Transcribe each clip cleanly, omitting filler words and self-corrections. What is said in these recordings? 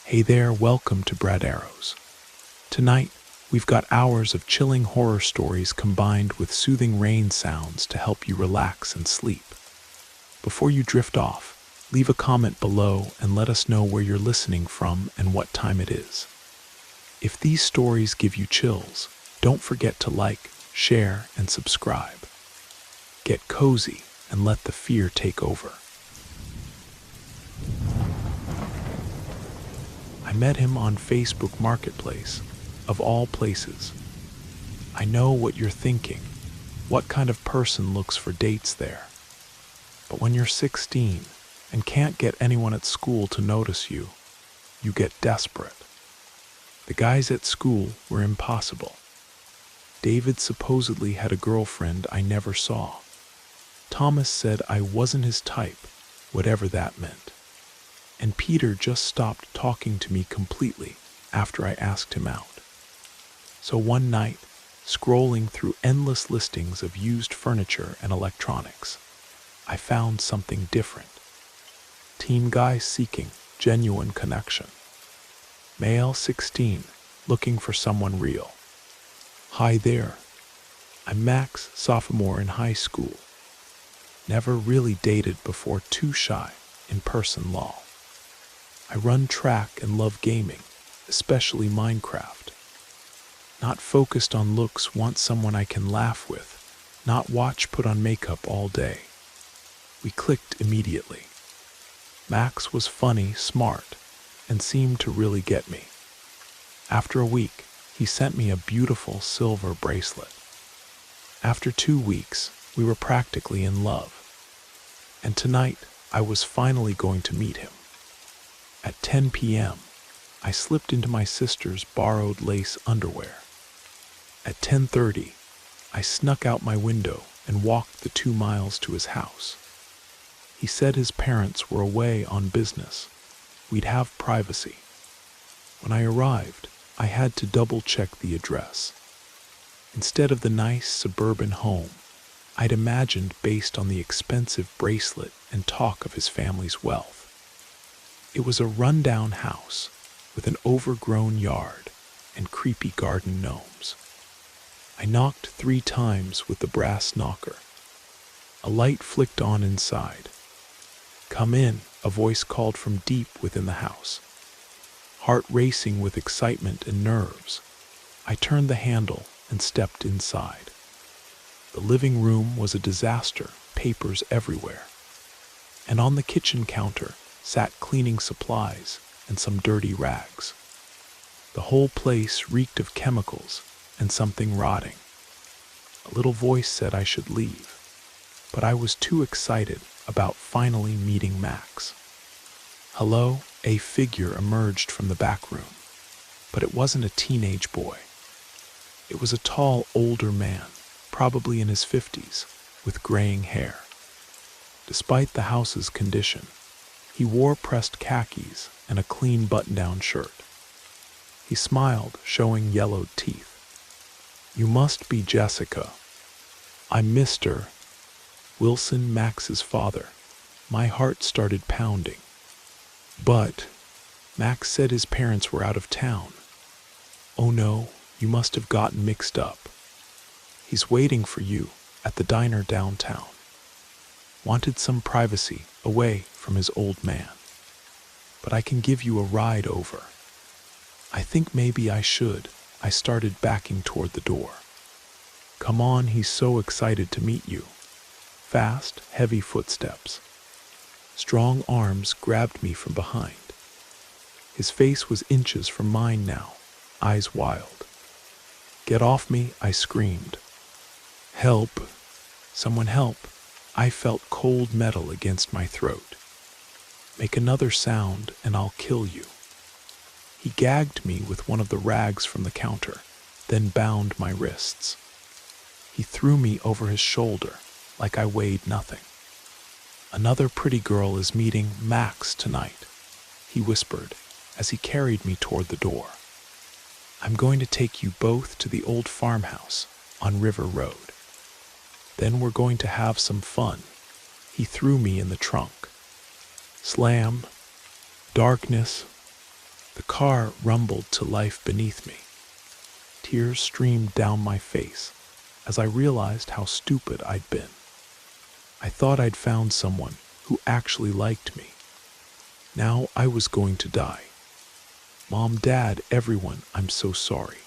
Hey there, welcome to Brad Arrows. Tonight, we've got hours of chilling horror stories combined with soothing rain sounds to help you relax and sleep. Before you drift off, leave a comment below and let us know where you're listening from and what time it is. If these stories give you chills, don't forget to like, share, and subscribe. Get cozy and let the fear take over. I met him on Facebook Marketplace, of all places. I know what you're thinking. What kind of person looks for dates there? But when you're 16 and can't get anyone at school to notice you, you get desperate. The guys at school were impossible. David supposedly had a girlfriend I never saw. Thomas said I wasn't his type, whatever that meant. And Peter just stopped talking to me completely after I asked him out. So one night, scrolling through endless listings of used furniture and electronics, I found something different. Teen guy seeking genuine connection. Male 16, looking for someone real. Hi there. I'm Max, sophomore in high school. Never really dated before, too shy, in-person lol. I run track and love gaming, especially Minecraft. Not focused on looks, want someone I can laugh with, not watch put on makeup all day. We clicked immediately. Max was funny, smart, and seemed to really get me. After a week, he sent me a beautiful silver bracelet. After 2 weeks, we were practically in love. And tonight, I was finally going to meet him. At 10 p.m., I slipped into my sister's borrowed lace underwear. At 10:30, I snuck out my window and walked the 2 miles to his house. He said his parents were away on business. We'd have privacy. When I arrived, I had to double-check the address. Instead of the nice suburban home I'd imagined based on the expensive bracelet and talk of his family's wealth, it was a rundown house with an overgrown yard and creepy garden gnomes. I knocked 3 times with the brass knocker. A light flicked on inside. "Come in," a voice called from deep within the house. Heart racing with excitement and nerves, I turned the handle and stepped inside. The living room was a disaster, papers everywhere. And on the kitchen counter sat cleaning supplies and some dirty rags. The whole place reeked of chemicals and something rotting. A little voice said I should leave, but I was too excited about finally meeting Max. "Hello," a figure emerged from the back room, but it wasn't a teenage boy. It was a tall, older man, probably in his 50s, with graying hair. Despite the house's condition, he wore pressed khakis and a clean button-down shirt. He smiled, showing yellowed teeth. "You must be Jessica. I'm Mr. Wilson, Max's father." My heart started pounding. "But," Max said his parents were out of town. "Oh no, you must have gotten mixed up. He's waiting for you at the diner downtown. Wanted some privacy away from his old man. But I can give you a ride over." I think maybe I should. I started backing toward the door. "Come on, he's so excited to meet you." Fast, heavy footsteps. Strong arms grabbed me from behind. His face was inches from mine now, eyes wild. "Get off me," I screamed. "Help! Someone help!" I felt cold metal against my throat. "Make another sound and I'll kill you." He gagged me with one of the rags from the counter, then bound my wrists. He threw me over his shoulder like I weighed nothing. "Another pretty girl is meeting Max tonight," he whispered as he carried me toward the door. "I'm going to take you both to the old farmhouse on River Road. Then we're going to have some fun." He threw me in the trunk. Slam. Darkness. The car rumbled to life beneath me. Tears streamed down my face as I realized how stupid I'd been. I thought I'd found someone who actually liked me. Now I was going to die. Mom, Dad, everyone, I'm so sorry.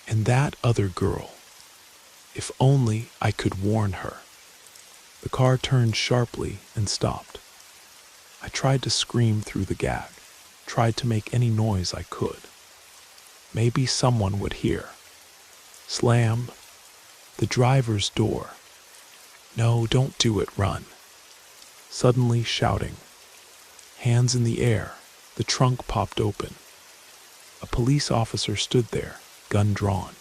And that other girl. If only I could warn her. The car turned sharply and stopped. I tried to scream through the gag, tried to make any noise I could. Maybe someone would hear. Slam. The driver's door. No, don't do it, run. Suddenly shouting. Hands in the air, the trunk popped open. A police officer stood there, gun drawn.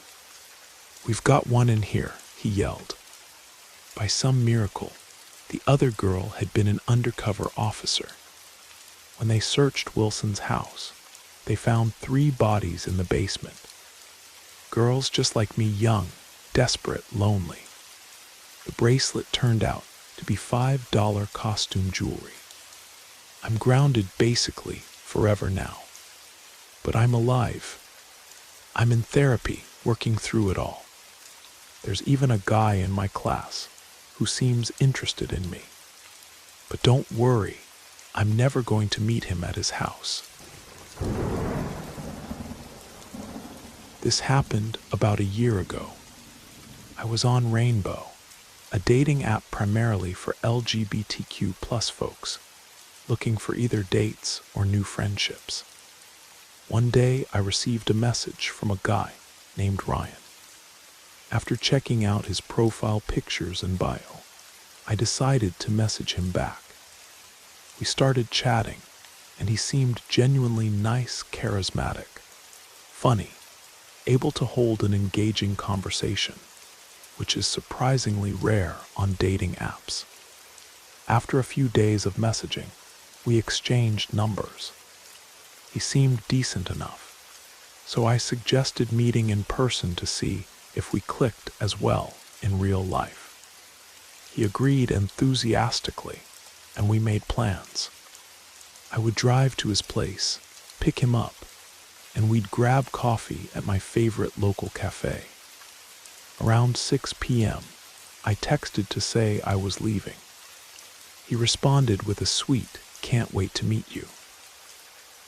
We've got one in here, he yelled. By some miracle, the other girl had been an undercover officer. When they searched Wilson's house, they found 3 bodies in the basement. Girls just like me, young, desperate, lonely. The bracelet turned out to be $5 costume jewelry. I'm grounded basically forever now. But I'm alive. I'm in therapy, working through it all. There's even a guy in my class who seems interested in me. But don't worry, I'm never going to meet him at his house. This happened about a year ago. I was on Rainbow, a dating app primarily for LGBTQ+ folks, looking for either dates or new friendships. One day I received a message from a guy named Ryan. After checking out his profile pictures and bio, I decided to message him back. We started chatting, and he seemed genuinely nice, charismatic, funny, able to hold an engaging conversation, which is surprisingly rare on dating apps. After a few days of messaging, we exchanged numbers. He seemed decent enough, so I suggested meeting in person to see if we clicked as well in real life. He agreed enthusiastically, and we made plans. I would drive to his place, pick him up, and we'd grab coffee at my favorite local cafe. Around 6 p.m., I texted to say I was leaving. He responded with a sweet, "Can't wait to meet you."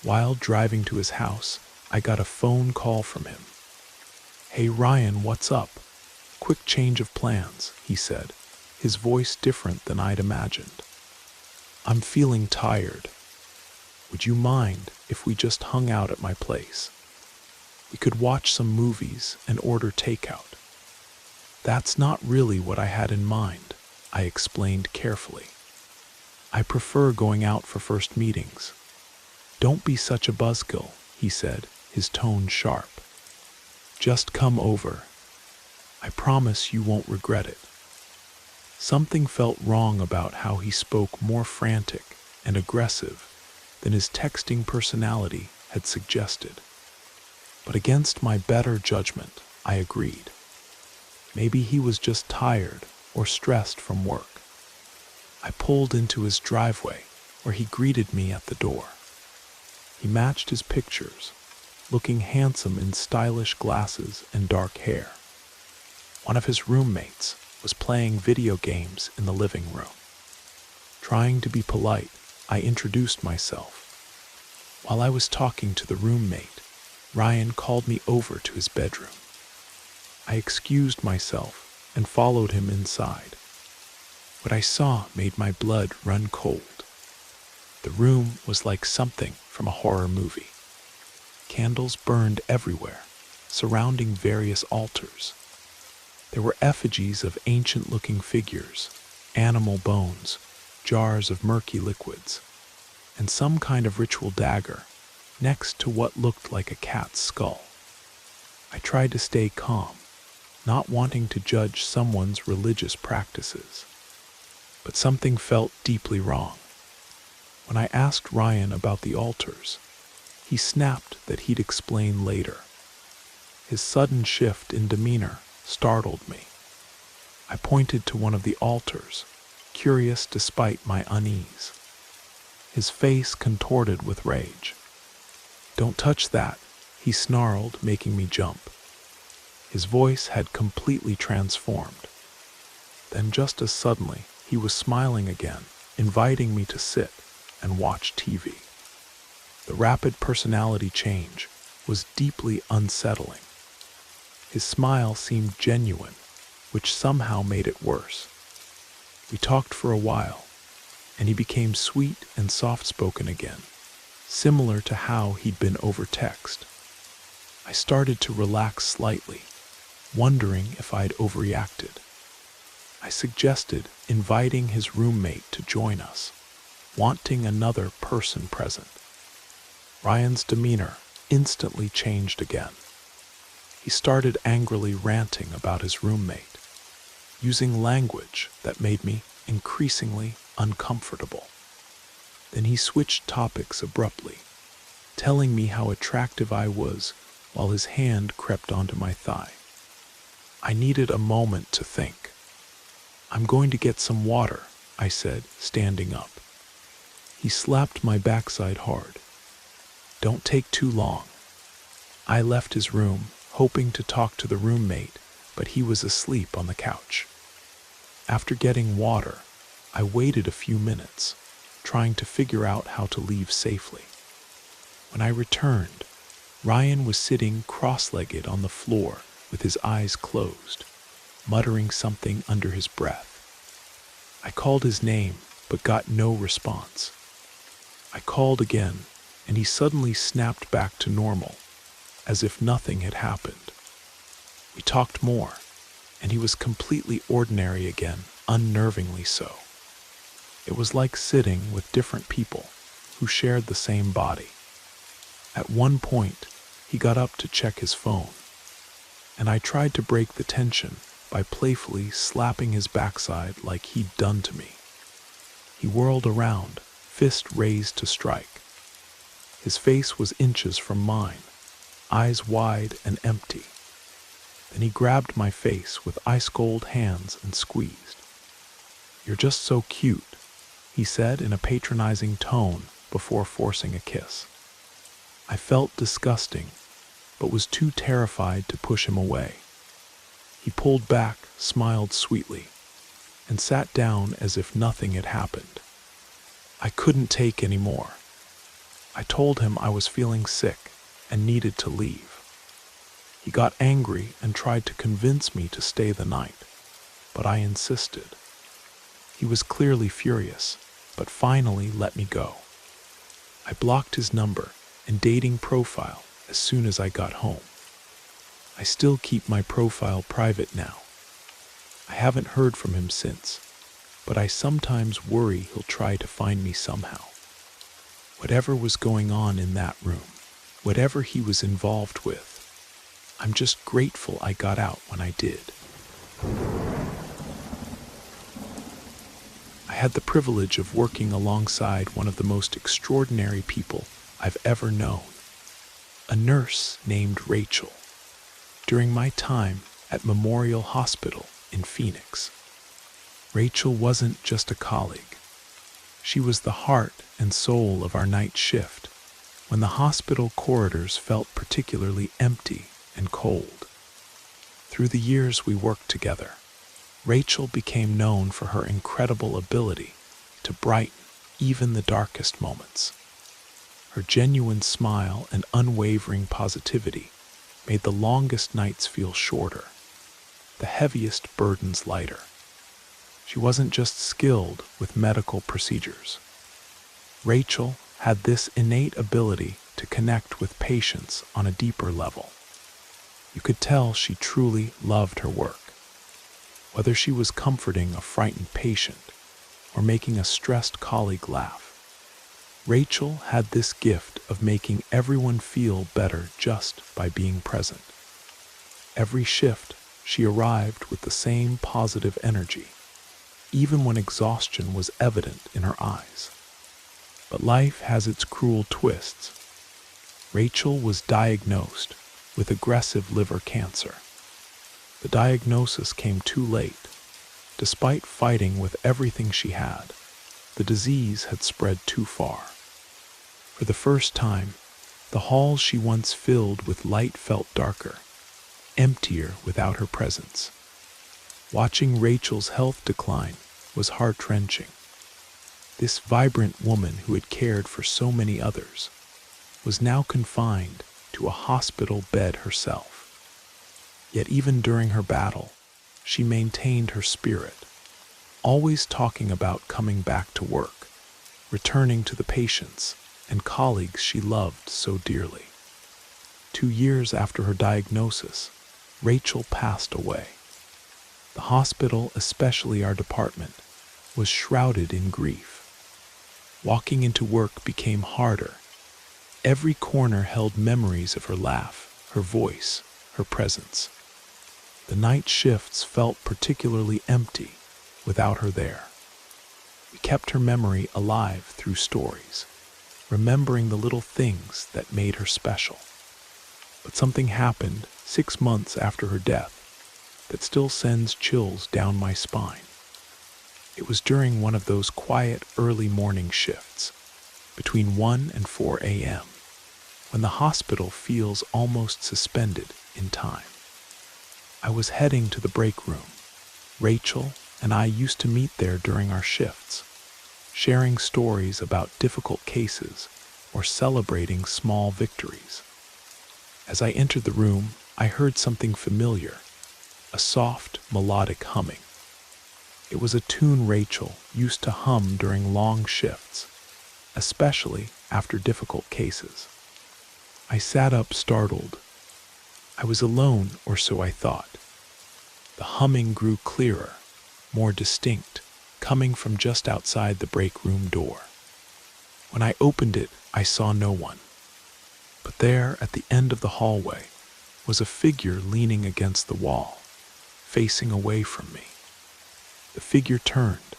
While driving to his house, I got a phone call from him. "Hey Ryan, what's up? Quick change of plans," he said, his voice different than I'd imagined. "I'm feeling tired. Would you mind if we just hung out at my place? We could watch some movies and order takeout." "That's not really what I had in mind," I explained carefully. "I prefer going out for first meetings." "Don't be such a buzzkill," he said, his tone sharp. "Just come over. I promise you won't regret it." Something felt wrong about how he spoke, more frantic and aggressive than his texting personality had suggested. But against my better judgment, I agreed. Maybe he was just tired or stressed from work. I pulled into his driveway, where he greeted me at the door. He matched his pictures, looking handsome in stylish glasses and dark hair. One of his roommates was playing video games in the living room. Trying to be polite, I introduced myself. While I was talking to the roommate, Ryan called me over to his bedroom. I excused myself and followed him inside. What I saw made my blood run cold. The room was like something from a horror movie. Candles burned everywhere, surrounding various altars. There were effigies of ancient-looking figures, animal bones, jars of murky liquids, and some kind of ritual dagger next to what looked like a cat's skull. I tried to stay calm, not wanting to judge someone's religious practices. But something felt deeply wrong. When I asked Ryan about the altars, he snapped that he'd explain later. His sudden shift in demeanor startled me. I pointed to one of the altars, curious despite my unease. His face contorted with rage. "Don't touch that," he snarled, making me jump. His voice had completely transformed. Then just as suddenly, he was smiling again, inviting me to sit and watch TV. The rapid personality change was deeply unsettling. His smile seemed genuine, which somehow made it worse. We talked for a while, and he became sweet and soft-spoken again, similar to how he'd been over text. I started to relax slightly, wondering if I'd overreacted. I suggested inviting his roommate to join us, wanting another person present. Ryan's demeanor instantly changed again. He started angrily ranting about his roommate, using language that made me increasingly uncomfortable. Then he switched topics abruptly, telling me how attractive I was while his hand crept onto my thigh. I needed a moment to think. "I'm going to get some water," I said, standing up. He slapped my backside hard. "Don't take too long." I left his room, hoping to talk to the roommate, but he was asleep on the couch. After getting water, I waited a few minutes, trying to figure out how to leave safely. When I returned, Ryan was sitting cross-legged on the floor with his eyes closed, muttering something under his breath. I called his name, but got no response. I called again, and he suddenly snapped back to normal, as if nothing had happened. We talked more, and he was completely ordinary again, unnervingly so. It was like sitting with different people who shared the same body. At one point, he got up to check his phone, and I tried to break the tension by playfully slapping his backside like he'd done to me. He whirled around, fist raised to strike. His face was inches from mine, eyes wide and empty. Then he grabbed my face with ice-cold hands and squeezed. "You're just so cute," he said in a patronizing tone before forcing a kiss. I felt disgusting, but was too terrified to push him away. He pulled back, smiled sweetly, and sat down as if nothing had happened. I couldn't take any more. I told him I was feeling sick and needed to leave. He got angry and tried to convince me to stay the night, but I insisted. He was clearly furious, but finally let me go. I blocked his number and dating profile as soon as I got home. I still keep my profile private now. I haven't heard from him since, but I sometimes worry he'll try to find me somehow. Whatever was going on in that room, whatever he was involved with, I'm just grateful I got out when I did. I had the privilege of working alongside one of the most extraordinary people I've ever known, a nurse named Rachel, during my time at Memorial Hospital in Phoenix. Rachel wasn't just a colleague. She was the heart and soul of our night shift, when the hospital corridors felt particularly empty and cold. Through the years we worked together, Rachel became known for her incredible ability to brighten even the darkest moments. Her genuine smile and unwavering positivity made the longest nights feel shorter, the heaviest burdens lighter. She wasn't just skilled with medical procedures. Rachel had this innate ability to connect with patients on a deeper level. You could tell she truly loved her work. Whether she was comforting a frightened patient or making a stressed colleague laugh, Rachel had this gift of making everyone feel better just by being present. Every shift, she arrived with the same positive energy, even when exhaustion was evident in her eyes. But life has its cruel twists. Rachel was diagnosed with aggressive liver cancer. The diagnosis came too late. Despite fighting with everything she had, the disease had spread too far. For the first time, The halls she once filled with light felt darker, emptier without her presence. Watching Rachel's health decline was heart-wrenching. This vibrant woman who had cared for so many others was now confined to a hospital bed herself. Yet even during her battle, she maintained her spirit, always talking about coming back to work, returning to the patients and colleagues she loved so dearly. 2 years after her diagnosis, Rachel passed away. The hospital, especially our department, was shrouded in grief. Walking into work became harder. Every corner held memories of her laugh, her voice, her presence. The night shifts felt particularly empty without her there. We kept her memory alive through stories, remembering the little things that made her special. But something happened 6 months after her death that still sends chills down my spine. It was during one of those quiet early morning shifts, between 1 and 4 a.m., when the hospital feels almost suspended in time. I was heading to the break room. Rachel and I used to meet there during our shifts, sharing stories about difficult cases or celebrating small victories. As I entered the room, I heard something familiar, a soft, melodic humming. It was a tune Rachel used to hum during long shifts, especially after difficult cases. I sat up startled. I was alone, or so I thought. The humming grew clearer, more distinct, coming from just outside the break room door. When I opened it, I saw no one. But there, at the end of the hallway, was a figure leaning against the wall, facing away from me. The figure turned,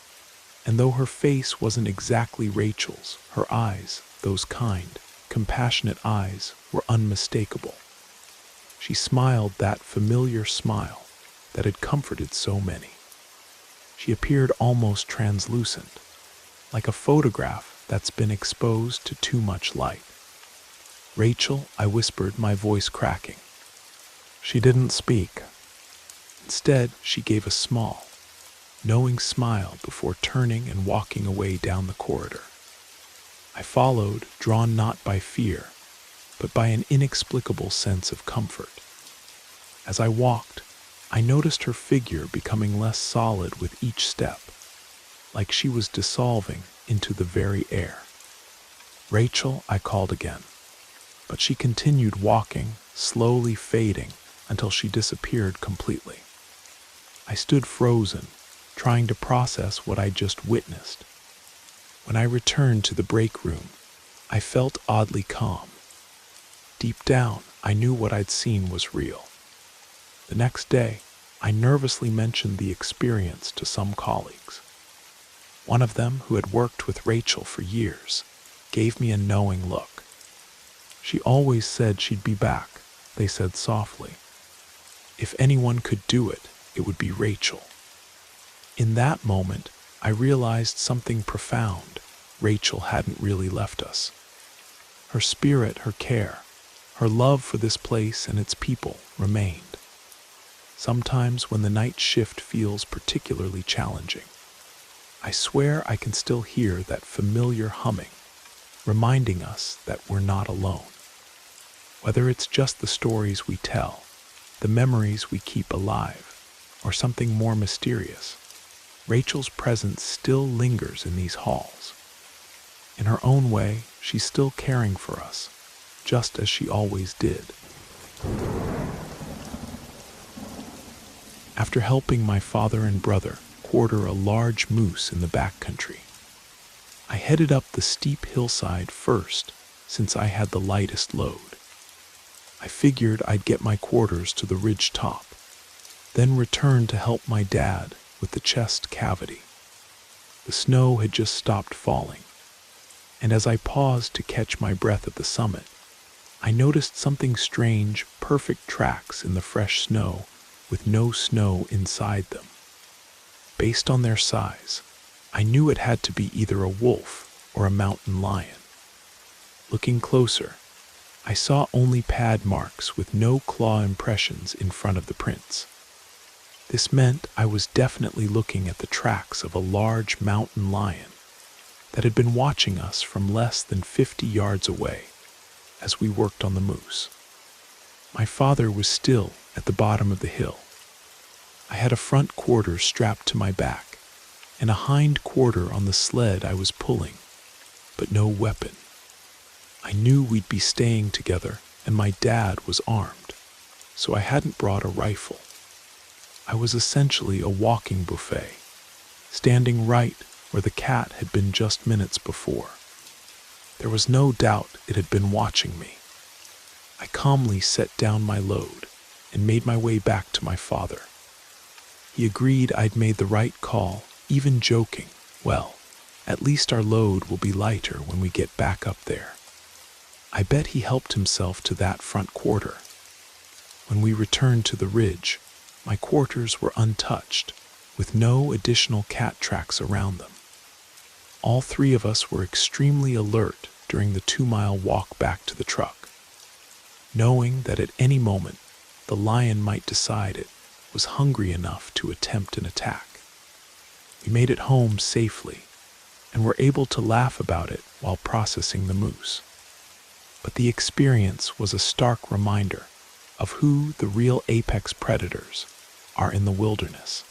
and though her face wasn't exactly Rachel's, her eyes, those kind, compassionate eyes, were unmistakable. She smiled that familiar smile that had comforted so many. She appeared almost translucent, like a photograph that's been exposed to too much light. "Rachel," I whispered, my voice cracking. She didn't speak. Instead, she gave a small, knowing smile before turning and walking away down the corridor. I followed, drawn not by fear, but by an inexplicable sense of comfort. As I walked, I noticed her figure becoming less solid with each step, like she was dissolving into the very air. "Rachel," I called again, but she continued walking, slowly fading until she disappeared completely. I stood frozen, trying to process what I'd just witnessed. When I returned to the break room, I felt oddly calm. Deep down, I knew what I'd seen was real. The next day, I nervously mentioned the experience to some colleagues. One of them, who had worked with Rachel for years, gave me a knowing look. "She always said she'd be back," they said softly. "If anyone could do it, it would be Rachel." In that moment, I realized something profound. Rachel hadn't really left us. Her spirit, her care, her love for this place and its people remained. Sometimes when the night shift feels particularly challenging, I swear I can still hear that familiar humming, reminding us that we're not alone. Whether it's just the stories we tell, the memories we keep alive, or something more mysterious, Rachel's presence still lingers in these halls. In her own way, she's still caring for us, just as she always did. After helping my father and brother quarter a large moose in the backcountry, I headed up the steep hillside first, since I had the lightest load. I figured I'd get my quarters to the ridge top, then return to help my dad with the chest cavity. The snow had just stopped falling, and as I paused to catch my breath at the summit, I noticed something strange, perfect tracks in the fresh snow with no snow inside them. Based on their size, I knew it had to be either a wolf or a mountain lion. Looking closer, I saw only pad marks with no claw impressions in front of the prints. This meant I was definitely looking at the tracks of a large mountain lion that had been watching us from less than 50 yards away as we worked on the moose. My father was still at the bottom of the hill. I had a front quarter strapped to my back and a hind quarter on the sled I was pulling, but no weapon. I knew we'd be staying together, and my dad was armed, so I hadn't brought a rifle. I was essentially a walking buffet, standing right where the cat had been just minutes before. There was no doubt it had been watching me. I calmly set down my load and made my way back to my father. He agreed I'd made the right call, even joking, "Well, at least our load will be lighter when we get back up there." I bet he helped himself to that front quarter. When we returned to the ridge, my quarters were untouched, with no additional cat tracks around them. All three of us were extremely alert during the 2-mile walk back to the truck, knowing that at any moment the lion might decide it was hungry enough to attempt an attack. We made it home safely and were able to laugh about it while processing the moose. But the experience was a stark reminder of who the real apex predators are in the wilderness.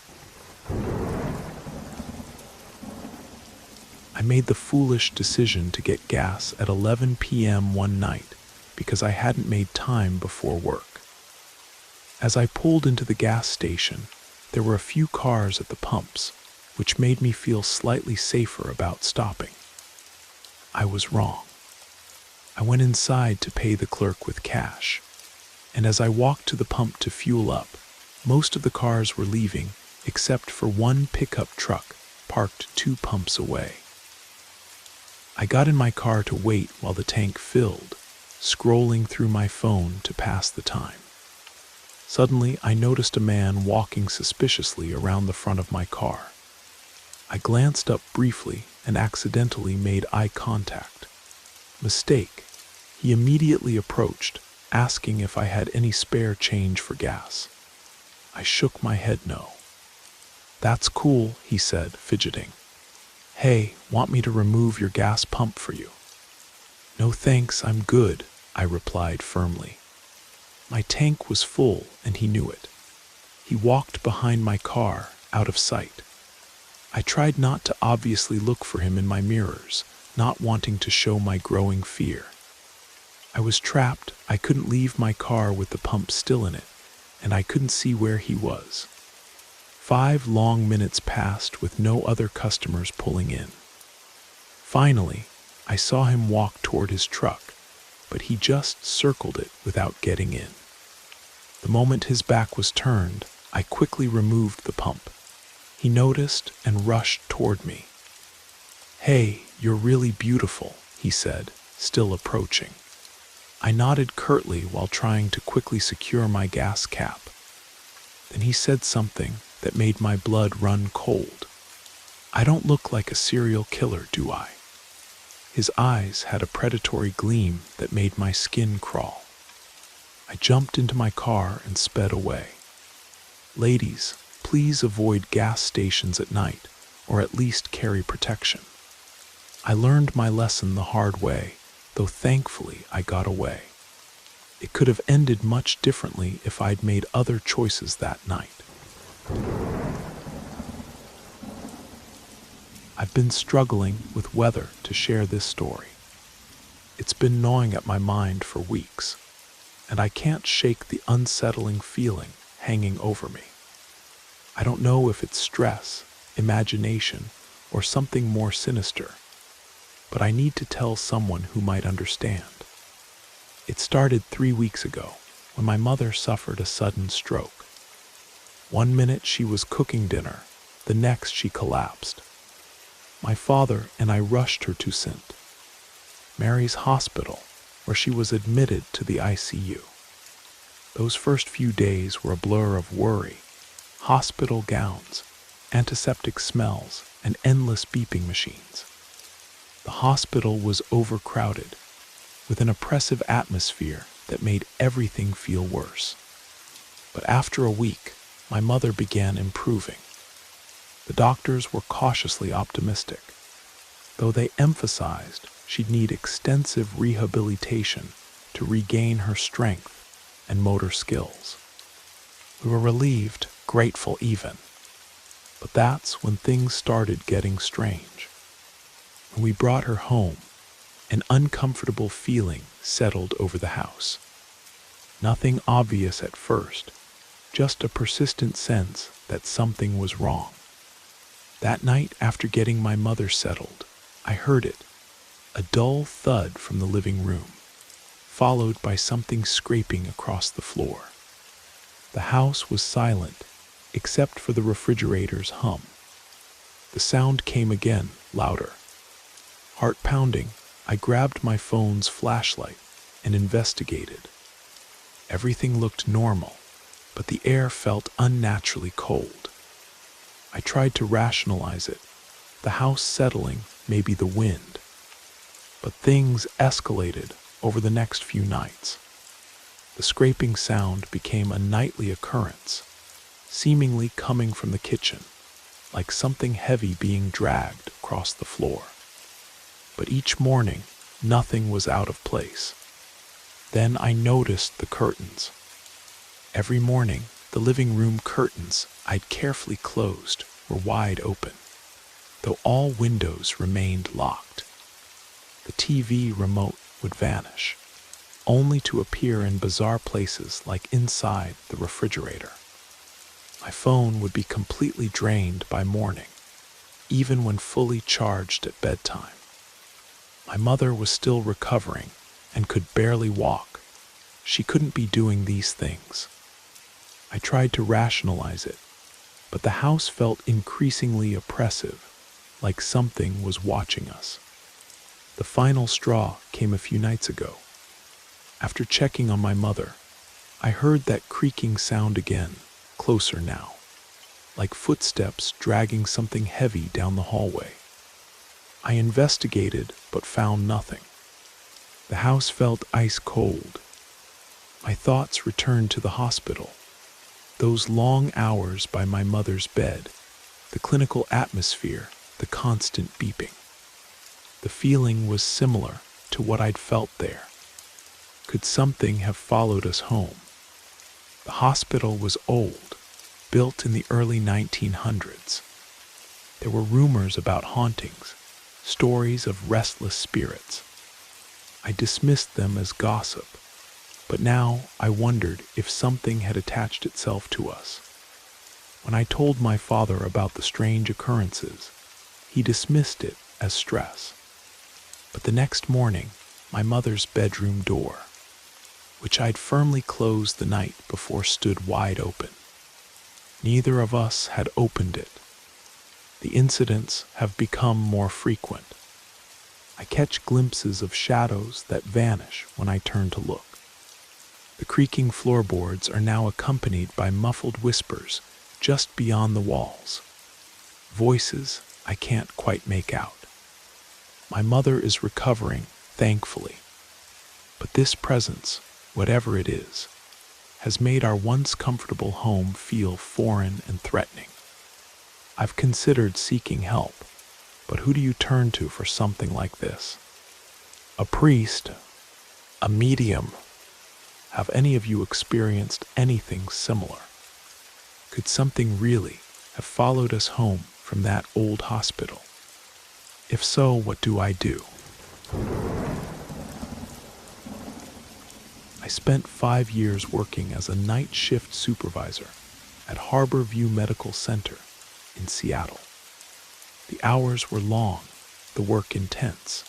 I made the foolish decision to get gas at 11 p.m. one night because I hadn't made time before work. As I pulled into the gas station, there were a few cars at the pumps, which made me feel slightly safer about stopping. I was wrong. I went inside to pay the clerk with cash, and as I walked to the pump to fuel up, most of the cars were leaving except for one pickup truck parked 2 pumps away. I got in my car to wait while the tank filled, scrolling through my phone to pass the time. Suddenly, I noticed a man walking suspiciously around the front of my car. I glanced up briefly and accidentally made eye contact. Mistake. He immediately approached, asking if I had any spare change for gas. I shook my head no. "That's cool," he said, fidgeting. "Hey, want me to remove your gas pump for you?" "No thanks, I'm good," I replied firmly. My tank was full and he knew it. He walked behind my car, out of sight. I tried not to obviously look for him in my mirrors, not wanting to show my growing fear. I was trapped. I couldn't leave my car with the pump still in it, and I couldn't see where he was. 5 long minutes passed with no other customers pulling in. Finally, I saw him walk toward his truck, but he just circled it without getting in. The moment his back was turned, I quickly removed the pump. He noticed and rushed toward me. "Hey, you're really beautiful," he said, still approaching. I nodded curtly while trying to quickly secure my gas cap. Then he said something that made my blood run cold. "I don't look like a serial killer, do I?" His eyes had a predatory gleam that made my skin crawl. I jumped into my car and sped away. "Ladies, please avoid gas stations at night, or at least carry protection." I learned my lesson the hard way, though thankfully I got away. It could have ended much differently if I'd made other choices that night. I've been struggling with whether to share this story. It's been gnawing at my mind for weeks, and I can't shake the unsettling feeling hanging over me. I don't know if it's stress, imagination, or something more sinister, but I need to tell someone who might understand. It started 3 weeks ago when my mother suffered a sudden stroke. One minute she was cooking dinner, the next she collapsed. My father and I rushed her to St. Mary's Hospital, where she was admitted to the ICU. Those first few days were a blur of worry, hospital gowns, antiseptic smells, and endless beeping machines. The hospital was overcrowded. with an oppressive atmosphere that made everything feel worse. But after a week, my mother began improving. The doctors were cautiously optimistic, though they emphasized she'd need extensive rehabilitation to regain her strength and motor skills. We were relieved, grateful even. But that's when things started getting strange. When we brought her home, an uncomfortable feeling settled over the house. Nothing obvious at first, just a persistent sense that something was wrong. That night, after getting my mother settled, I heard it, a dull thud from the living room, followed by something scraping across the floor. The house was silent, except for the refrigerator's hum. The sound came again, louder. Heart pounding, I grabbed my phone's flashlight and investigated. Everything looked normal, but the air felt unnaturally cold. I tried to rationalize it, the house settling, maybe the wind. But things escalated over the next few nights. The scraping sound became a nightly occurrence, seemingly coming from the kitchen, like something heavy being dragged across the floor. But each morning, nothing was out of place. Then I noticed the curtains. Every morning, the living room curtains I'd carefully closed were wide open, though all windows remained locked. The TV remote would vanish, only to appear in bizarre places like inside the refrigerator. My phone would be completely drained by morning, even when fully charged at bedtime. My mother was still recovering and could barely walk. She couldn't be doing these things. I tried to rationalize it, but the house felt increasingly oppressive, like something was watching us. The final straw came a few nights ago. After checking on my mother, I heard that creaking sound again, closer now, like footsteps dragging something heavy down the hallway. I investigated but found nothing. The house felt ice cold. My thoughts returned to the hospital. Those long hours by my mother's bed, the clinical atmosphere, the constant beeping. The feeling was similar to what I'd felt there. Could something have followed us home? The hospital was old, built in the early 1900s. There were rumors about hauntings, stories of restless spirits. I dismissed them as gossip, but now I wondered if something had attached itself to us. When I told my father about the strange occurrences, he dismissed it as stress. But the next morning, my mother's bedroom door, which I'd firmly closed the night before, stood wide open. Neither of us had opened it. The incidents have become more frequent. I catch glimpses of shadows that vanish when I turn to look. The creaking floorboards are now accompanied by muffled whispers just beyond the walls. Voices I can't quite make out. My mother is recovering, thankfully. But this presence, whatever it is, has made our once comfortable home feel foreign and threatening. I've considered seeking help, but who do you turn to for something like this? A priest? A medium? Have any of you experienced anything similar? Could something really have followed us home from that old hospital? If so, what do I do? I spent 5 years working as a night shift supervisor at Harbor View Medical Center in Seattle. The hours were long, the work intense,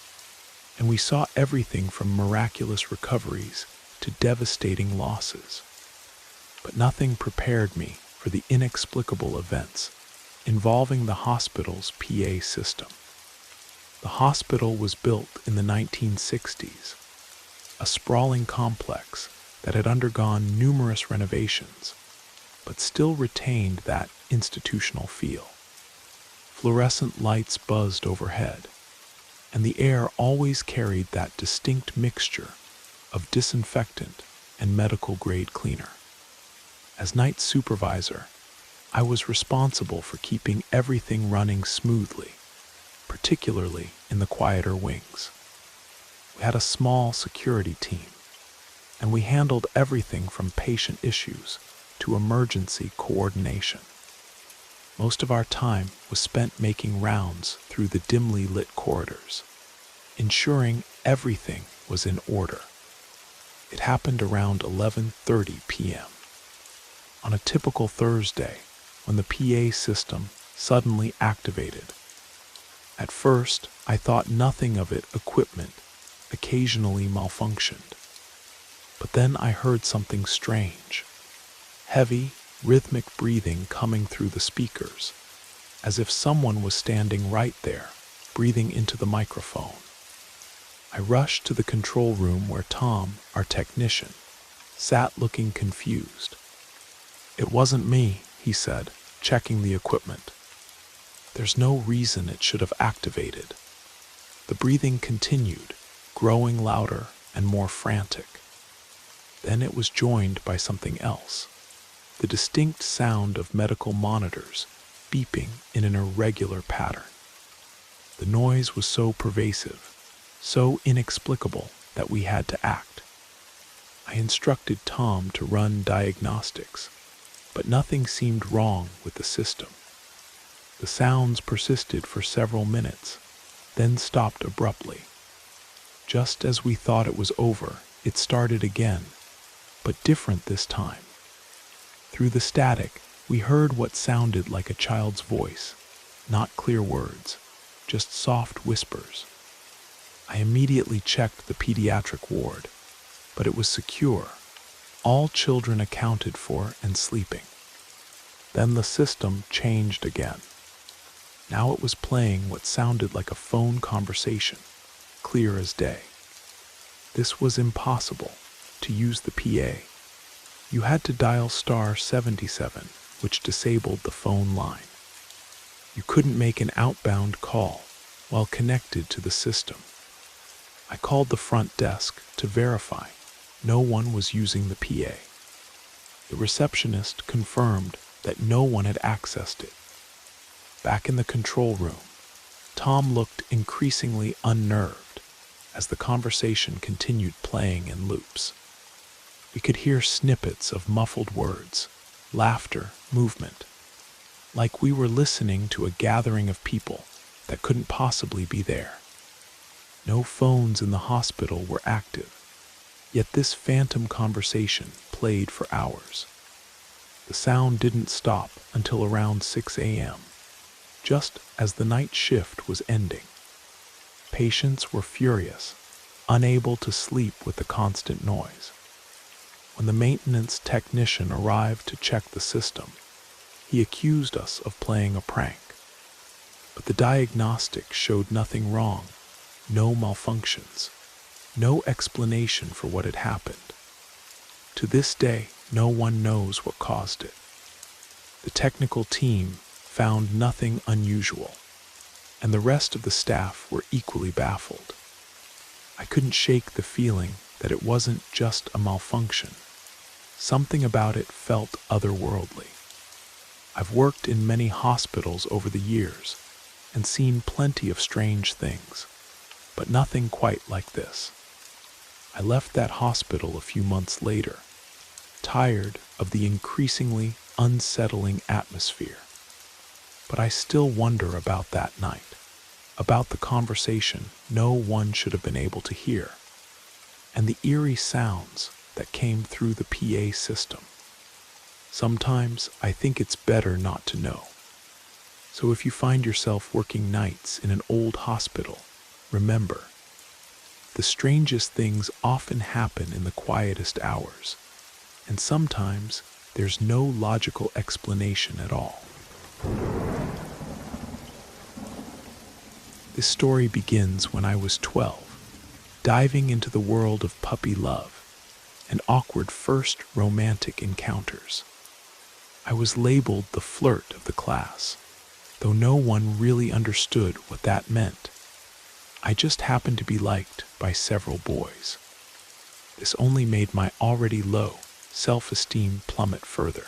and we saw everything from miraculous recoveries to devastating losses. But nothing prepared me for the inexplicable events involving the hospital's PA system. The hospital was built in the 1960s, a sprawling complex that had undergone numerous renovations, but still retained that institutional feel. Fluorescent lights buzzed overhead, and the air always carried that distinct mixture of disinfectant and medical-grade cleaner. As night supervisor, I was responsible for keeping everything running smoothly, particularly in the quieter wings. We had a small security team, and we handled everything from patient issues to emergency coordination. Most of our time was spent making rounds through the dimly lit corridors, ensuring everything was in order. It happened around 11:30 p.m. on a typical Thursday when the PA system suddenly activated. At first, I thought nothing of it. Equipment occasionally malfunctioned. But then I heard something strange. Heavy, rhythmic breathing coming through the speakers, as if someone was standing right there, breathing into the microphone. I rushed to the control room where Tom, our technician, sat looking confused. "It wasn't me," he said, checking the equipment. "There's no reason it should have activated." The breathing continued, growing louder and more frantic. Then it was joined by something else, the distinct sound of medical monitors beeping in an irregular pattern. The noise was so pervasive, so inexplicable that we had to act. I instructed Tom to run diagnostics, but nothing seemed wrong with the system. The sounds persisted for several minutes, then stopped abruptly. Just as we thought it was over, it started again, but different this time. Through the static, we heard what sounded like a child's voice, not clear words, just soft whispers. I immediately checked the pediatric ward, but it was secure, all children accounted for and sleeping. Then the system changed again. Now it was playing what sounded like a phone conversation, clear as day. This was impossible. To use the PA, you had to dial *77, which disabled the phone line. You couldn't make an outbound call while connected to the system. I called the front desk to verify no one was using the PA. The receptionist confirmed that no one had accessed it. Back in the control room, Tom looked increasingly unnerved as the conversation continued playing in loops. We could hear snippets of muffled words, laughter, movement, like we were listening to a gathering of people that couldn't possibly be there. No phones in the hospital were active, yet this phantom conversation played for hours. The sound didn't stop until around 6 a.m., just as the night shift was ending. Patients were furious, unable to sleep with the constant noise. When the maintenance technician arrived to check the system, he accused us of playing a prank. But the diagnostics showed nothing wrong, no malfunctions, no explanation for what had happened. To this day, no one knows what caused it. The technical team found nothing unusual, and the rest of the staff were equally baffled. I couldn't shake the feeling that it wasn't just a malfunction. Something about it felt otherworldly. I've worked in many hospitals over the years and seen plenty of strange things, but nothing quite like this. I left that hospital a few months later, tired of the increasingly unsettling atmosphere. But I still wonder about that night, about the conversation no one should have been able to hear, and the eerie sounds that came through the PA system. Sometimes I think it's better not to know. So if you find yourself working nights in an old hospital, remember, the strangest things often happen in the quietest hours, and sometimes there's no logical explanation at all. This story begins when I was 12, diving into the world of puppy love and awkward first romantic encounters. I was labeled the flirt of the class, though no one really understood what that meant. I just happened to be liked by several boys. This only made my already low self-esteem plummet further.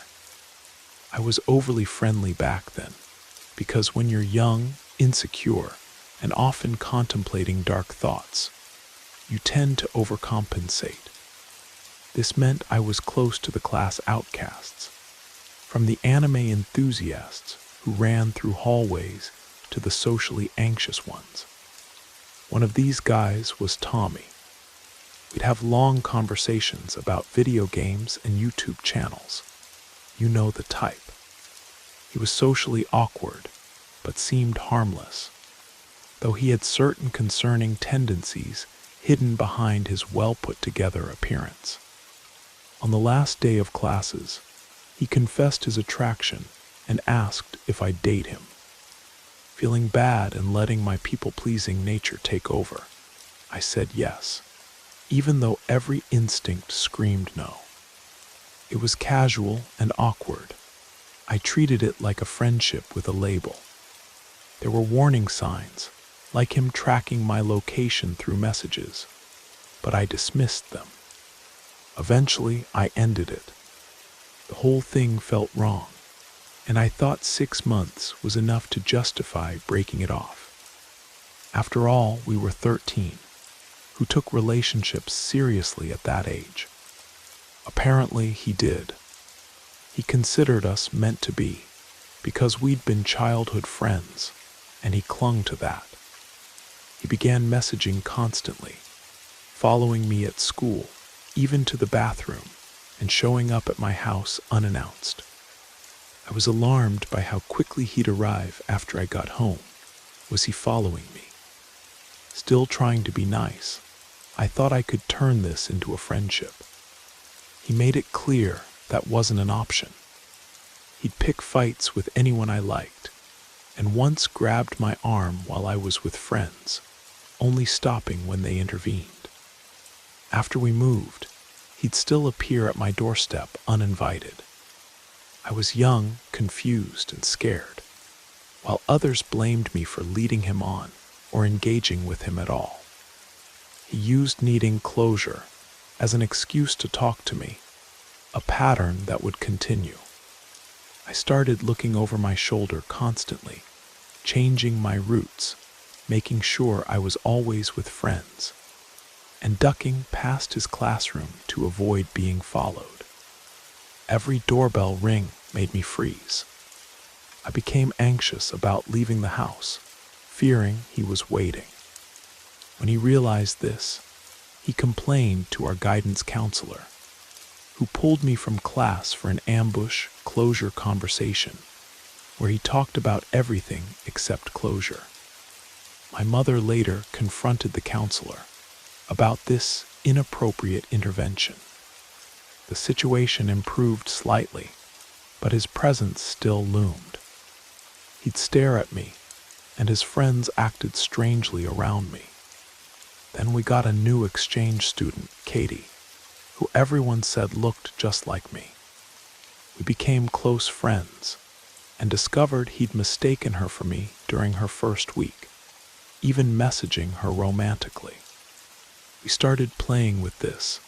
I was overly friendly back then, because when you're young, insecure, and often contemplating dark thoughts, you tend to overcompensate. This meant I was close to the class outcasts, from the anime enthusiasts who ran through hallways to the socially anxious ones. One of these guys was Tommy. We'd have long conversations about video games and YouTube channels. You know the type. He was socially awkward, but seemed harmless, though he had certain concerning tendencies hidden behind his well-put-together appearance. On the last day of classes, he confessed his attraction and asked if I'd date him. Feeling bad and letting my people-pleasing nature take over, I said yes, even though every instinct screamed no. It was casual and awkward. I treated it like a friendship with a label. There were warning signs, like him tracking my location through messages, but I dismissed them. Eventually, I ended it. The whole thing felt wrong, and I thought 6 months was enough to justify breaking it off. After all, we were 13, who took relationships seriously at that age. Apparently, he did. He considered us meant to be, because we'd been childhood friends, and he clung to that. He began messaging constantly, following me at school, even to the bathroom, and showing up at my house unannounced. I was alarmed by how quickly he'd arrive after I got home. Was he following me? Still trying to be nice, I thought I could turn this into a friendship. He made it clear that wasn't an option. He'd pick fights with anyone I liked, and once grabbed my arm while I was with friends, only stopping when they intervened. After we moved, he'd still appear at my doorstep uninvited. I was young, confused, and scared, while others blamed me for leading him on or engaging with him at all. He used needing closure as an excuse to talk to me, a pattern that would continue. I started looking over my shoulder constantly, changing my routes, making sure I was always with friends, and ducking past his classroom to avoid being followed. Every doorbell ring made me freeze. I became anxious about leaving the house, fearing he was waiting. When he realized this, he complained to our guidance counselor, who pulled me from class for an ambush closure conversation, where he talked about everything except closure. My mother later confronted the counselor about this inappropriate intervention. The situation improved slightly, but his presence still loomed. He'd stare at me, and his friends acted strangely around me. Then we got a new exchange student, Katie, who everyone said looked just like me. We became close friends, and discovered he'd mistaken her for me during her first week, even messaging her romantically. We started playing with this,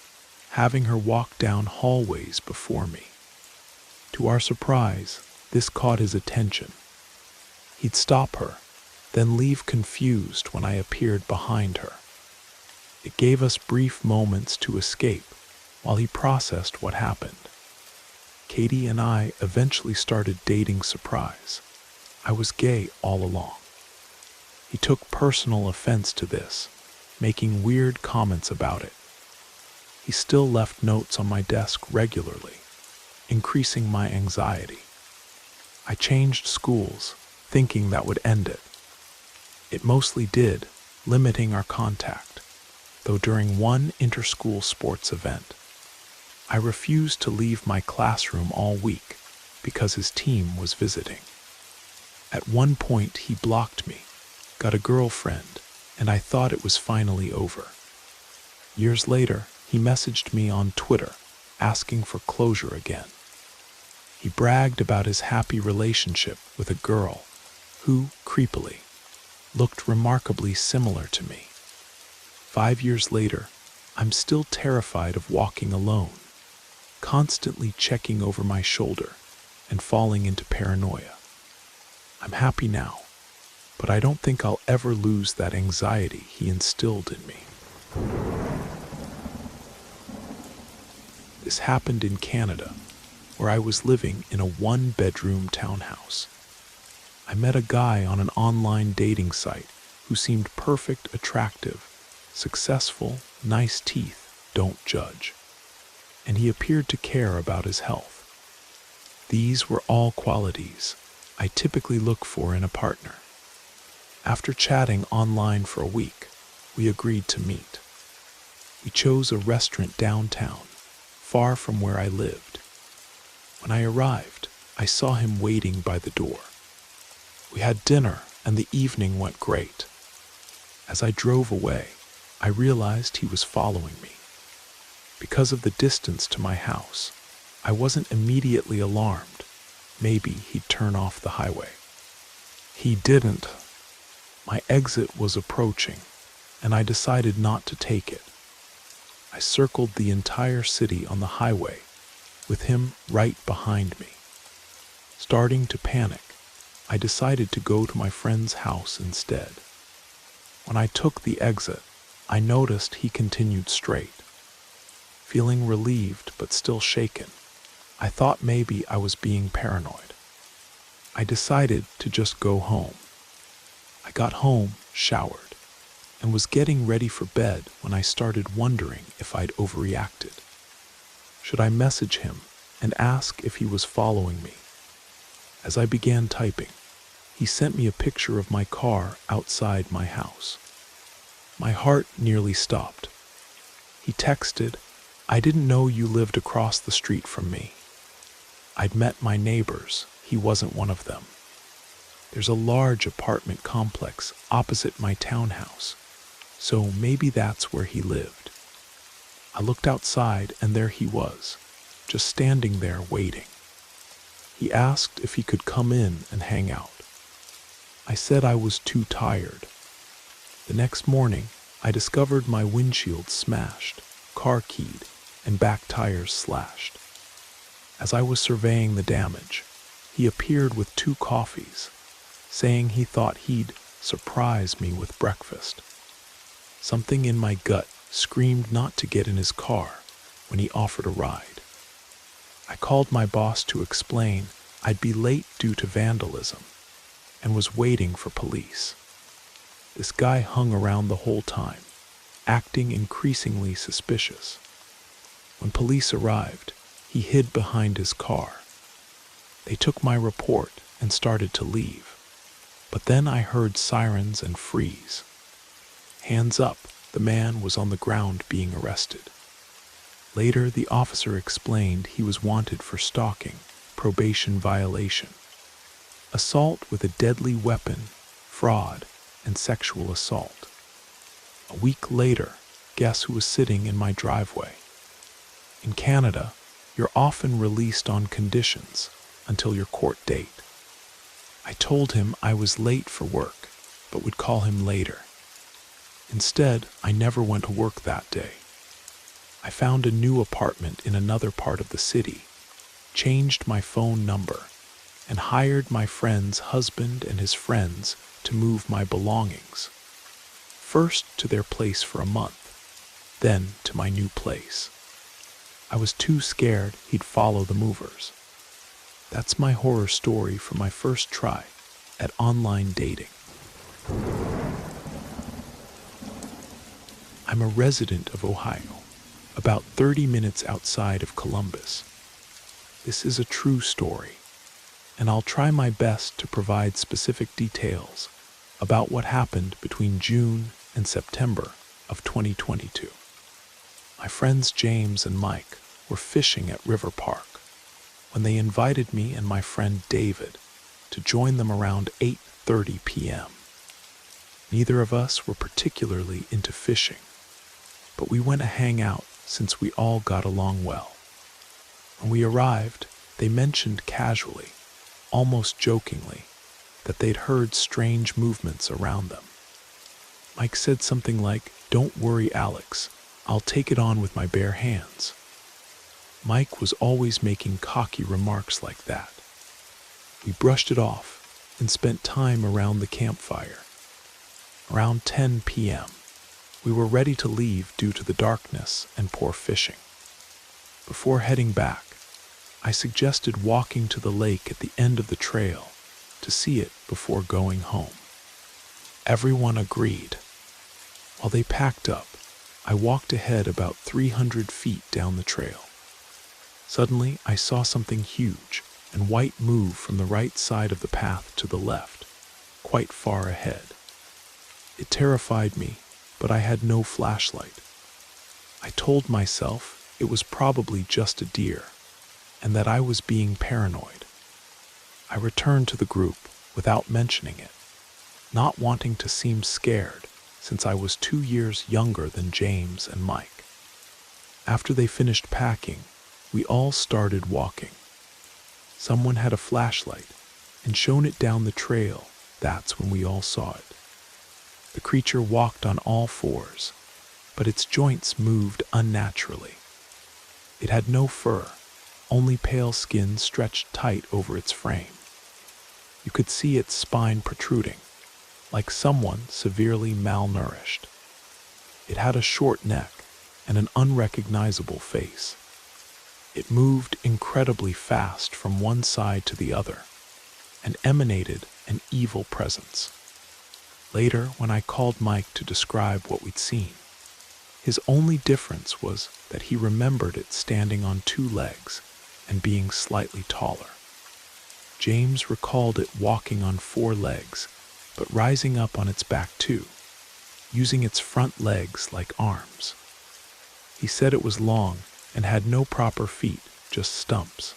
having her walk down hallways before me. To our surprise, this caught his attention. He'd stop her, then leave confused when I appeared behind her. It gave us brief moments to escape while he processed what happened. Katie and I eventually started dating surprise. I was gay all along. He took personal offense to this, making weird comments about it. He still left notes on my desk regularly, increasing my anxiety. I changed schools, thinking that would end it. It mostly did, limiting our contact, though during one inter-school sports event, I refused to leave my classroom all week because his team was visiting. At one point, he blocked me, got a girlfriend, and I thought it was finally over. Years later, he messaged me on Twitter, asking for closure again. He bragged about his happy relationship with a girl who, creepily, looked remarkably similar to me. 5 years later, I'm still terrified of walking alone, constantly checking over my shoulder and falling into paranoia. I'm happy now, but I don't think I'll ever lose that anxiety he instilled in me. This happened in Canada, where I was living in a one-bedroom townhouse. I met a guy on an online dating site who seemed perfect, attractive, successful, nice teeth, don't judge. And he appeared to care about his health. These were all qualities I typically look for in a partner. After chatting online for a week, we agreed to meet. We chose a restaurant downtown, far from where I lived. When I arrived, I saw him waiting by the door. We had dinner, and the evening went great. As I drove away, I realized he was following me. Because of the distance to my house, I wasn't immediately alarmed. Maybe he'd turn off the highway. He didn't. My exit was approaching, and I decided not to take it. I circled the entire city on the highway, with him right behind me. Starting to panic, I decided to go to my friend's house instead. When I took the exit, I noticed he continued straight. Feeling relieved but still shaken, I thought maybe I was being paranoid. I decided to just go home. I got home, showered, and was getting ready for bed when I started wondering if I'd overreacted. Should I message him and ask if he was following me? As I began typing, he sent me a picture of my car outside my house. My heart nearly stopped. He texted, "I didn't know you lived across the street from me." I'd met my neighbors. He wasn't one of them. There's a large apartment complex opposite my townhouse, so maybe that's where he lived. I looked outside and there he was, just standing there waiting. He asked if he could come in and hang out. I said I was too tired. The next morning, I discovered my windshield smashed, car keyed, and back tires slashed. As I was surveying the damage, he appeared with 2 coffees, saying he thought he'd surprise me with breakfast. Something in my gut screamed not to get in his car when he offered a ride. I called my boss to explain I'd be late due to vandalism and was waiting for police. This guy hung around the whole time, acting increasingly suspicious. When police arrived, he hid behind his car. They took my report and started to leave. But then I heard sirens and freeze. Hands up, the man was on the ground being arrested. Later, the officer explained he was wanted for stalking, probation violation, assault with a deadly weapon, fraud, and sexual assault. A week later, guess who was sitting in my driveway? In Canada, you're often released on conditions until your court date. I told him I was late for work, but would call him later. Instead, I never went to work that day. I found a new apartment in another part of the city, changed my phone number, and hired my friend's husband and his friends to move my belongings. First to their place for a month, then to my new place. I was too scared he'd follow the movers. That's my horror story for my first try at online dating. I'm a resident of Ohio, about 30 minutes outside of Columbus. This is a true story, and I'll try my best to provide specific details about what happened between June and September of 2022. My friends James and Mike were fishing at River Park when they invited me and my friend David to join them around 8:30 p.m. Neither of us were particularly into fishing, but we went to hang out since we all got along well. When we arrived, they mentioned casually, almost jokingly, that they'd heard strange movements around them. Mike said something like, "Don't worry, Alex. I'll take it on with my bare hands." Mike was always making cocky remarks like that. We brushed it off and spent time around the campfire. Around 10 p.m., we were ready to leave due to the darkness and poor fishing. Before heading back, I suggested walking to the lake at the end of the trail to see it before going home. Everyone agreed. While they packed up, I walked ahead about 300 feet down the trail. Suddenly, I saw something huge and white move from the right side of the path to the left, quite far ahead. It terrified me, but I had no flashlight. I told myself it was probably just a deer, and that I was being paranoid. I returned to the group without mentioning it, not wanting to seem scared since I was 2 years younger than James and Mike. After they finished packing, we all started walking. Someone had a flashlight and shone it down the trail. That's when we all saw it. The creature walked on all fours, but its joints moved unnaturally. It had no fur, only pale skin stretched tight over its frame. You could see its spine protruding, like someone severely malnourished. It had a short neck and an unrecognizable face. It moved incredibly fast from one side to the other and emanated an evil presence. Later, when I called Mike to describe what we'd seen, his only difference was that he remembered it standing on 2 legs and being slightly taller. James recalled it walking on 4 legs, but rising up on its back too, using its front legs like arms. He said it was long and had no proper feet, just stumps.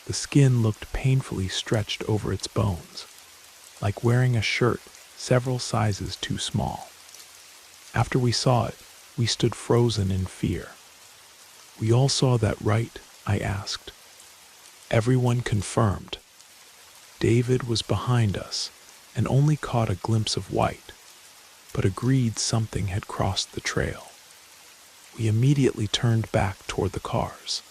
The skin looked painfully stretched over its bones, like wearing a shirt several sizes too small. After we saw it, we stood frozen in fear. "We all saw that, right?" I asked. Everyone confirmed. David was behind us and only caught a glimpse of white, but agreed something had crossed the trail. We immediately turned back toward the cars.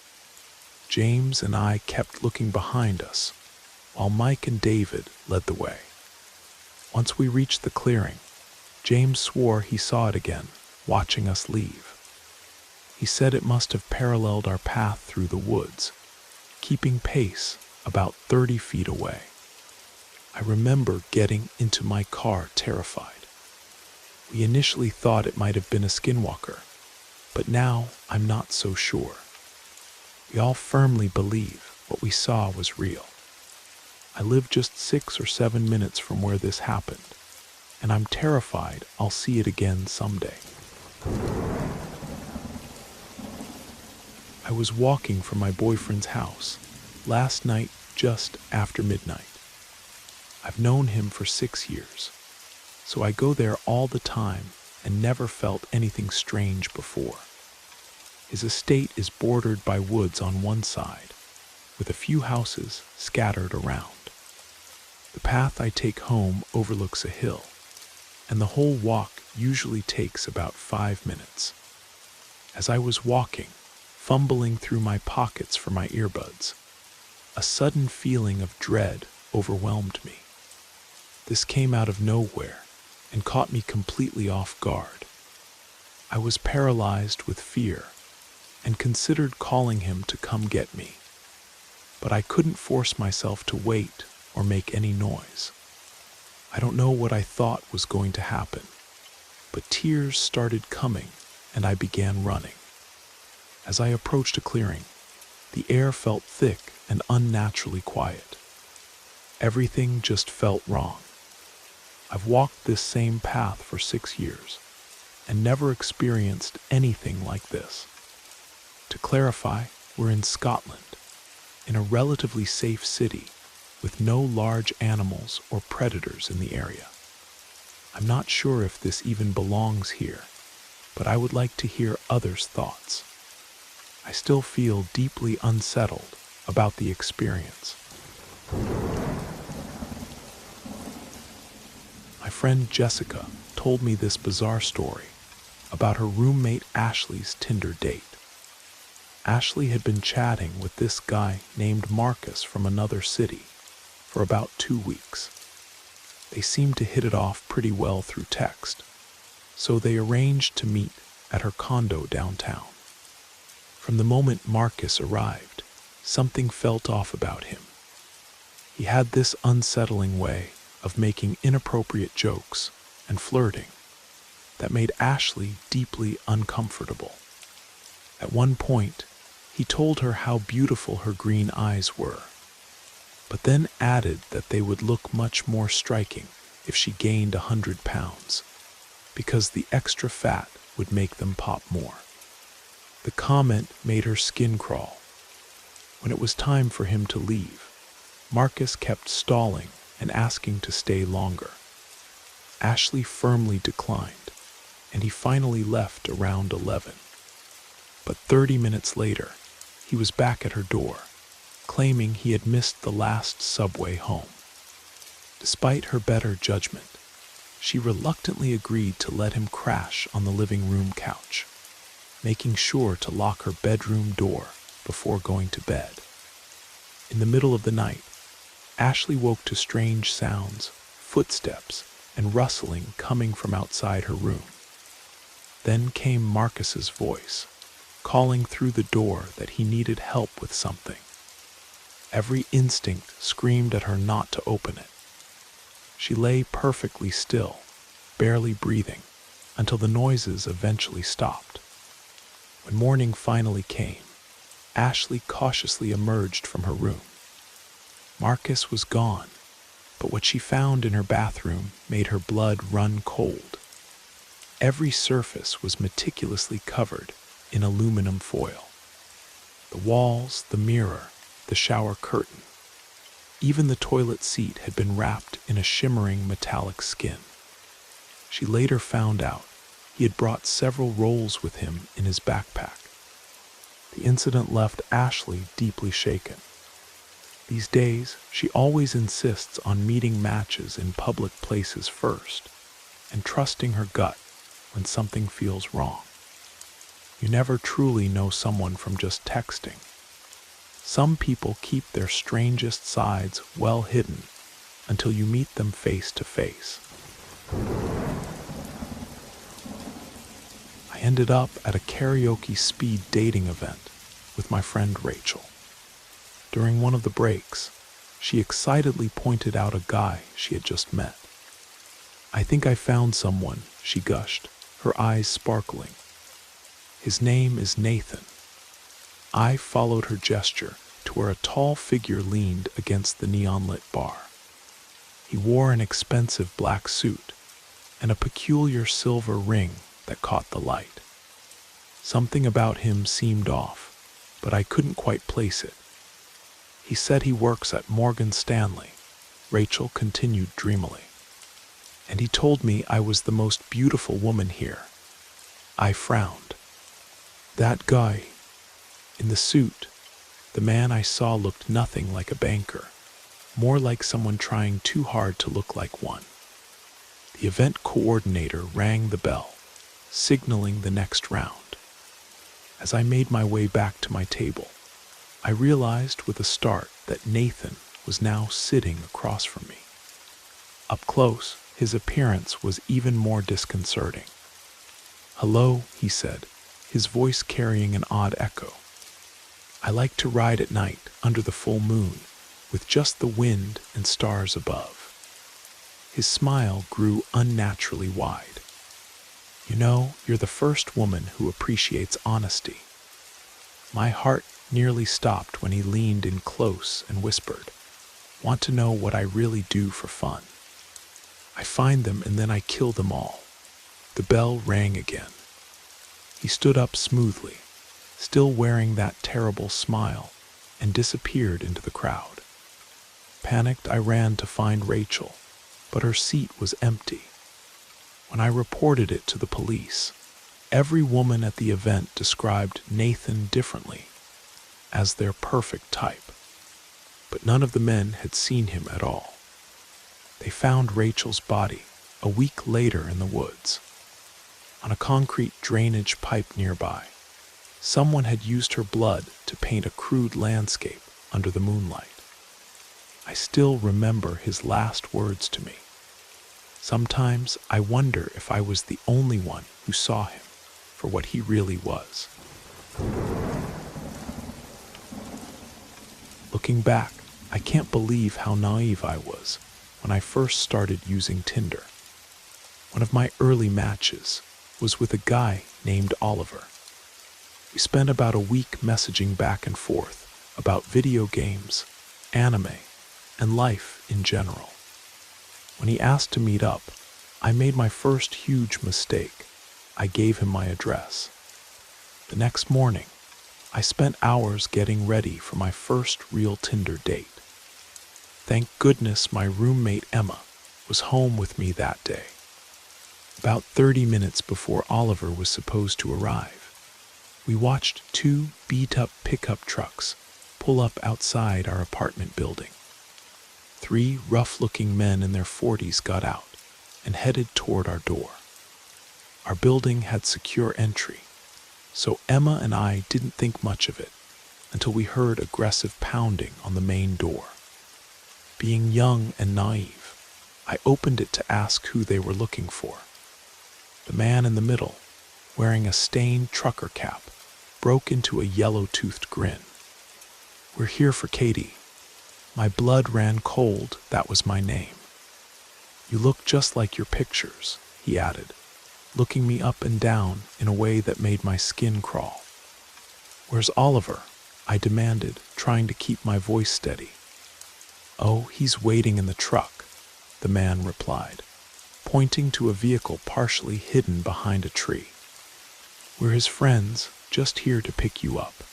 James and I kept looking behind us, while Mike and David led the way. Once we reached the clearing, James swore he saw it again, watching us leave. He said it must have paralleled our path through the woods, keeping pace about 30 feet away. I remember getting into my car terrified. We initially thought it might have been a skinwalker, but now I'm not so sure. We all firmly believe what we saw was real. I live just 6 or 7 minutes from where this happened, and I'm terrified I'll see it again someday. I was walking from my boyfriend's house last night just after midnight. I've known him for 6 years, so I go there all the time and never felt anything strange before. His estate is bordered by woods on one side, with a few houses scattered around. The path I take home overlooks a hill, and the whole walk usually takes about 5 minutes. As I was walking, fumbling through my pockets for my earbuds, a sudden feeling of dread overwhelmed me. This came out of nowhere and caught me completely off guard. I was paralyzed with fear and considered calling him to come get me, but I couldn't force myself to wait or make any noise. I don't know what I thought was going to happen, but tears started coming and I began running. As I approached a clearing, the air felt thick and unnaturally quiet. Everything just felt wrong. I've walked this same path for 6 years and never experienced anything like this. To clarify, we're in Scotland, in a relatively safe city with no large animals or predators in the area. I'm not sure if this even belongs here, but I would like to hear others' thoughts. I still feel deeply unsettled about the experience. friend Jessica told me this bizarre story about her roommate Ashley's Tinder date. Ashley had been chatting with this guy named Marcus from another city for about 2 weeks. They seemed to hit it off pretty well through text, so they arranged to meet at her condo downtown. From the moment Marcus arrived, something felt off about him. He had this unsettling way of making inappropriate jokes and flirting that made Ashley deeply uncomfortable. At one point, he told her how beautiful her green eyes were, but then added that they would look much more striking if she gained 100 pounds, because the extra fat would make them pop more. The comment made her skin crawl. When it was time for him to leave, Marcus kept stalling and asking to stay longer. Ashley firmly declined, and he finally left around 11. But 30 minutes later, he was back at her door, claiming he had missed the last subway home. Despite her better judgment, she reluctantly agreed to let him crash on the living room couch, making sure to lock her bedroom door before going to bed. In the middle of the night, Ashley woke to strange sounds, footsteps, and rustling coming from outside her room. Then came Marcus's voice, calling through the door that he needed help with something. Every instinct screamed at her not to open it. She lay perfectly still, barely breathing, until the noises eventually stopped. When morning finally came, Ashley cautiously emerged from her room. Marcus was gone, but what she found in her bathroom made her blood run cold. Every surface was meticulously covered in aluminum foil. The walls, the mirror, the shower curtain. Even the toilet seat had been wrapped in a shimmering metallic skin. She later found out he had brought several rolls with him in his backpack. The incident left Ashley deeply shaken. These days, she always insists on meeting matches in public places first and trusting her gut when something feels wrong. You never truly know someone from just texting. Some people keep their strangest sides well hidden until you meet them face to face. I ended up at a karaoke speed dating event with my friend Rachel. During one of the breaks, she excitedly pointed out a guy she had just met. "I think I found someone," she gushed, her eyes sparkling. "His name is Nathan." I followed her gesture to where a tall figure leaned against the neon-lit bar. He wore an expensive black suit and a peculiar silver ring that caught the light. Something about him seemed off, but I couldn't quite place it. "He said he works at Morgan Stanley," Rachel continued dreamily. "And he told me I was the most beautiful woman here." I frowned. That guy, in the suit, the man I saw looked nothing like a banker, more like someone trying too hard to look like one. The event coordinator rang the bell, signaling the next round. As I made my way back to my table, I realized with a start that Nathan was now sitting across from me. Up close, his appearance was even more disconcerting. "Hello," he said, his voice carrying an odd echo. "I like to ride at night under the full moon, with just the wind and stars above." His smile grew unnaturally wide. "You know, you're the first woman who appreciates honesty." My heart nearly stopped when he leaned in close and whispered, "Want to know what I really do for fun? I find them and then I kill them all." The bell rang again. He stood up smoothly, still wearing that terrible smile, and disappeared into the crowd. Panicked, I ran to find Rachel, but her seat was empty. When I reported it to the police, every woman at the event described Nathan differently, as their perfect type, but none of the men had seen him at all. They found Rachel's body, A week later in the woods, on a concrete drainage pipe nearby, someone had used her blood to paint a crude landscape under the moonlight. I still remember his last words to me. Sometimes I wonder if I was the only one who saw him for what he really was. Looking back, I can't believe how naive I was when I first started using Tinder. One of my early matches was with a guy named Oliver. We spent about a week messaging back and forth about video games, anime, and life in general. When he asked to meet up, I made my first huge mistake. I gave him my address. The next morning, I spent hours getting ready for my first real Tinder date. Thank goodness my roommate Emma was home with me that day. About 30 minutes before Oliver was supposed to arrive, we watched two beat-up pickup trucks pull up outside our apartment building. 3 rough-looking men in their 40s got out and headed toward our door. Our building had secure entry, so Emma and I didn't think much of it until we heard aggressive pounding on the main door. Being young and naive, I opened it to ask who they were looking for. The man in the middle, wearing a stained trucker cap, broke into a yellow-toothed grin. "We're here for Katie." My blood ran cold, that was my name. "You look just like your pictures," he added, looking me up and down in a way that made my skin crawl. "Where's Oliver?" I demanded, trying to keep my voice steady. "Oh, he's waiting in the truck," the man replied, pointing to a vehicle partially hidden behind a tree. "We're his friends, just here to pick you up."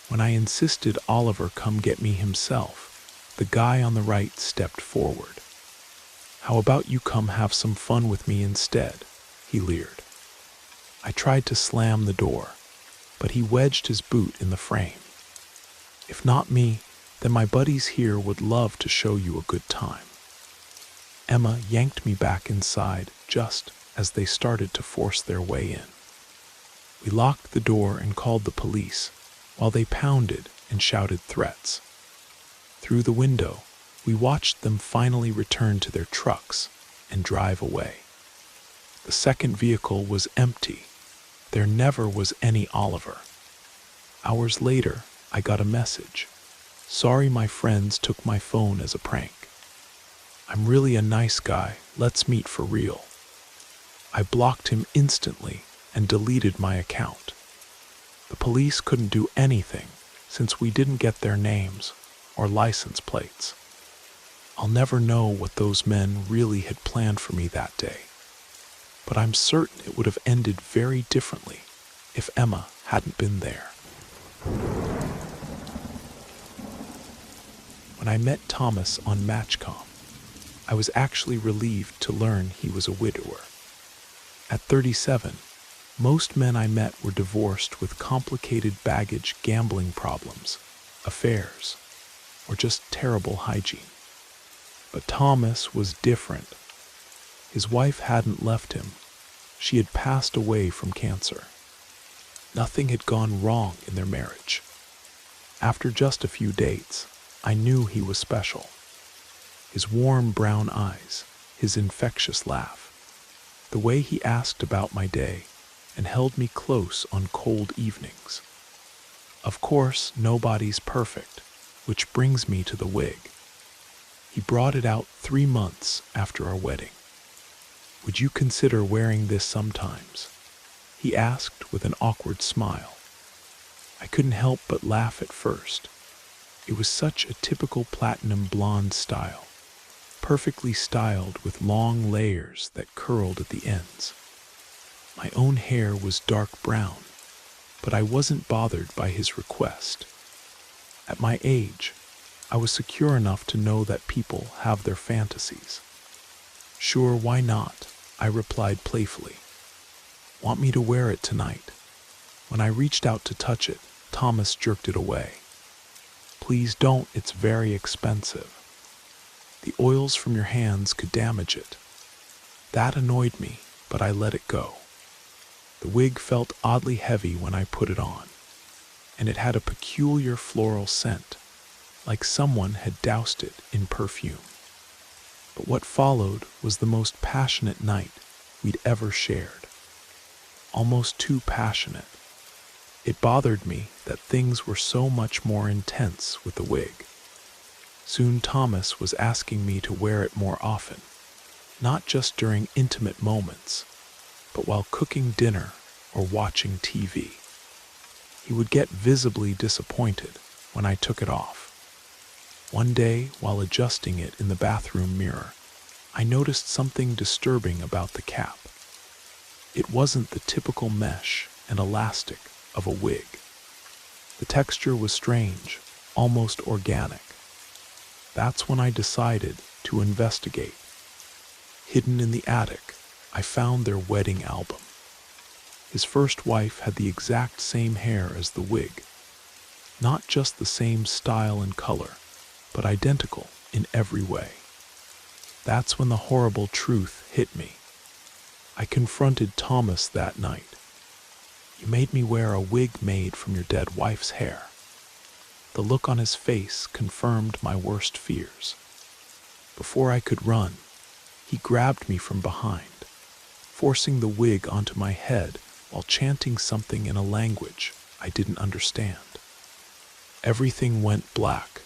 When I insisted Oliver come get me himself, the guy on the right stepped forward. "How about you come have some fun with me instead?" he leered. I tried to slam the door, but he wedged his boot in the frame. "If not me, then my buddies here would love to show you a good time." Emma yanked me back inside just as they started to force their way in. We locked the door and called the police while they pounded and shouted threats. Through the window, we watched them finally return to their trucks and drive away. The second vehicle was empty. There never was any Oliver. Hours later, I got a message. "Sorry, my friends took my phone as a prank. I'm really a nice guy, let's meet for real." I blocked him instantly and deleted my account. The police couldn't do anything since we didn't get their names or license plates. I'll never know what those men really had planned for me that day, but I'm certain it would have ended very differently if Emma hadn't been there. When I met Thomas on Matchcom, I was actually relieved to learn he was a widower. At 37, most men I met were divorced with complicated baggage, gambling problems, affairs, or just terrible hygiene. But Thomas was different. His wife hadn't left him. She had passed away from cancer. Nothing had gone wrong in their marriage. After just a few dates, I knew he was special. His warm brown eyes, his infectious laugh, the way he asked about my day and held me close on cold evenings. Of course, nobody's perfect, which brings me to the wig. He brought it out 3 months after our wedding. "Would you consider wearing this sometimes?" he asked with an awkward smile. I couldn't help but laugh at first. It was such a typical platinum blonde style, perfectly styled with long layers that curled at the ends. My own hair was dark brown, but I wasn't bothered by his request. At my age, I was secure enough to know that people have their fantasies. "Sure, why not?" I replied playfully. "Want me to wear it tonight?" When I reached out to touch it, Thomas jerked it away. "Please don't, it's very expensive. The oils from your hands could damage it." That annoyed me, but I let it go. The wig felt oddly heavy when I put it on, and it had a peculiar floral scent, like someone had doused it in perfume. But what followed was the most passionate night we'd ever shared. Almost too passionate. It bothered me that things were so much more intense with the wig. Soon Thomas was asking me to wear it more often, not just during intimate moments, but while cooking dinner or watching TV. He would get visibly disappointed when I took it off. One day, while adjusting it in the bathroom mirror, I noticed something disturbing about the cap. It wasn't the typical mesh and elastic of a wig. The texture was strange, almost organic. That's when I decided to investigate. Hidden in the attic, I found their wedding album. His first wife had the exact same hair as the wig. Not just the same style and color, but identical in every way. That's when the horrible truth hit me. I confronted Thomas that night. "You made me wear a wig made from your dead wife's hair." The look on his face confirmed my worst fears. Before I could run, he grabbed me from behind, forcing the wig onto my head while chanting something in a language I didn't understand. Everything went black.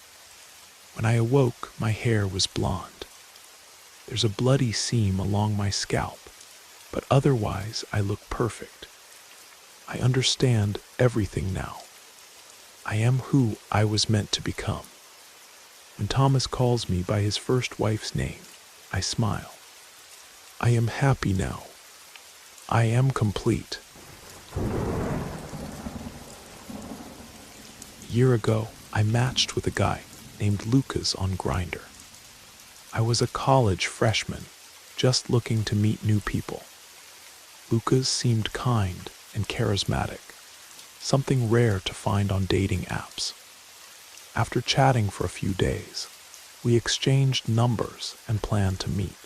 When I awoke, my hair was blonde. There's a bloody seam along my scalp, but otherwise I look perfect. I understand everything now. I am who I was meant to become. When Thomas calls me by his first wife's name, I smile. I am happy now. I am complete. A year ago, I matched with a guy named Lucas on Grindr. I was a college freshman, just looking to meet new people. Lucas seemed kind and charismatic, something rare to find on dating apps. After chatting for a few days, we exchanged numbers and planned to meet.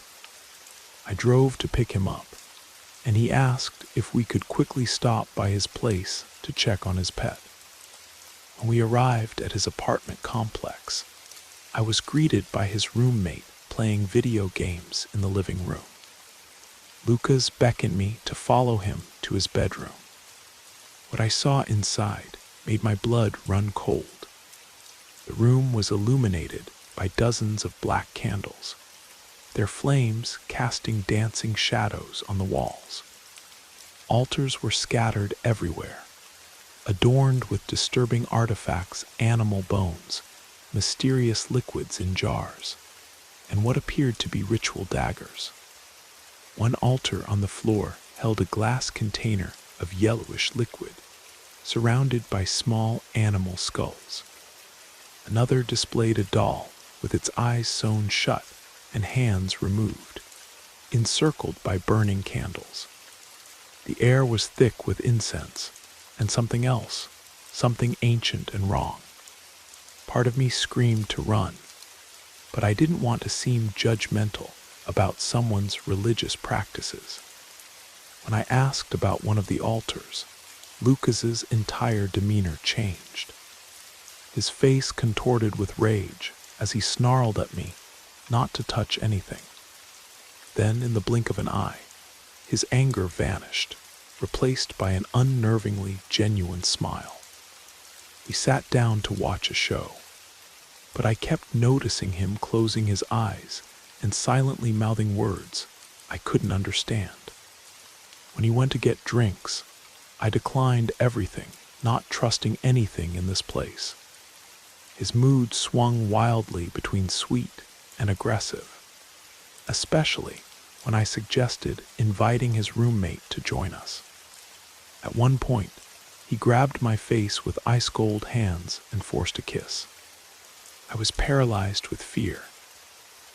I drove to pick him up, and he asked if we could quickly stop by his place to check on his pet. When we arrived at his apartment complex, I was greeted by his roommate playing video games in the living room. Lucas beckoned me to follow him to his bedroom. What I saw inside made my blood run cold. The room was illuminated by dozens of black candles, their flames casting dancing shadows on the walls. Altars were scattered everywhere, adorned with disturbing artifacts, animal bones, mysterious liquids in jars, and what appeared to be ritual daggers. One altar on the floor held a glass container of yellowish liquid, surrounded by small animal skulls. Another displayed a doll with its eyes sewn shut and hands removed, encircled by burning candles. The air was thick with incense and something else, something ancient and wrong. Part of me screamed to run, but I didn't want to seem judgmental about someone's religious practices. When I asked about one of the altars, Lucas's entire demeanor changed. His face contorted with rage as he snarled at me not to touch anything. Then, in the blink of an eye, his anger vanished, replaced by an unnervingly genuine smile. We sat down to watch a show, but I kept noticing him closing his eyes and silently mouthing words I couldn't understand. When he went to get drinks, I declined everything, not trusting anything in this place. His mood swung wildly between sweet and aggressive, especially when I suggested inviting his roommate to join us. At one point, he grabbed my face with ice-cold hands and forced a kiss. I was paralyzed with fear,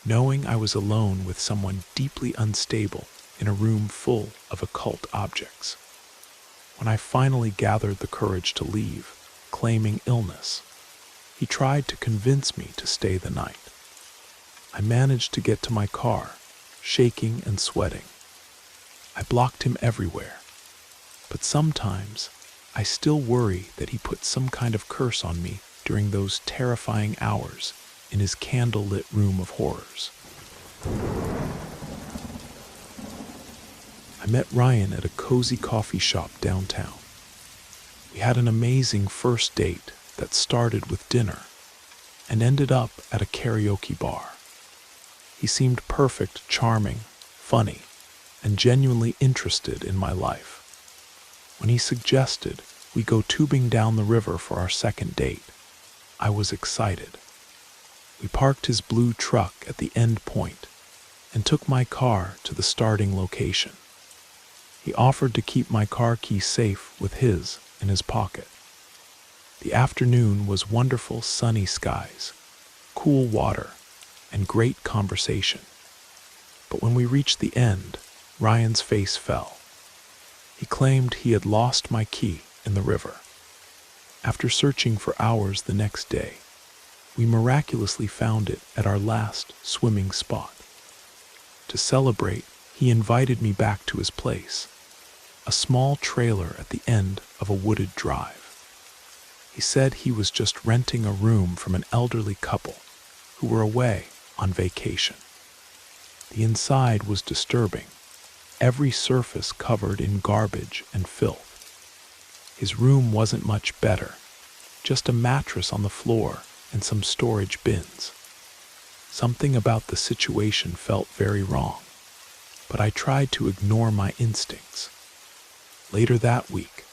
knowing I was alone with someone deeply unstable in a room full of occult objects. When I finally gathered the courage to leave, claiming illness, he tried to convince me to stay the night. I managed to get to my car, shaking and sweating, I blocked him everywhere, but sometimes I still worry that he put some kind of curse on me during those terrifying hours in his candle-lit room of horrors. I met Ryan at a cozy coffee shop downtown. We had an amazing first date that started with dinner and ended up at a karaoke bar. He seemed perfect, charming, funny, and genuinely interested in my life. When he suggested we go tubing down the river for our second date, I was excited. We parked his blue truck at the end point and took my car to the starting location. He offered to keep my car key safe with his in his pocket. The afternoon was wonderful sunny skies, cool water, and great conversation. But when we reached the end, Ryan's face fell. He claimed he had lost my key in the river. After searching for hours the next day, we miraculously found it at our last swimming spot. To celebrate, he invited me back to his place, a small trailer at the end of a wooded drive. He said he was just renting a room from an elderly couple who were away on vacation. The inside was disturbing, every surface covered in garbage and filth. His room wasn't much better, just a mattress on the floor and some storage bins. Something about the situation felt very wrong, but I tried to ignore my instincts. Later that week,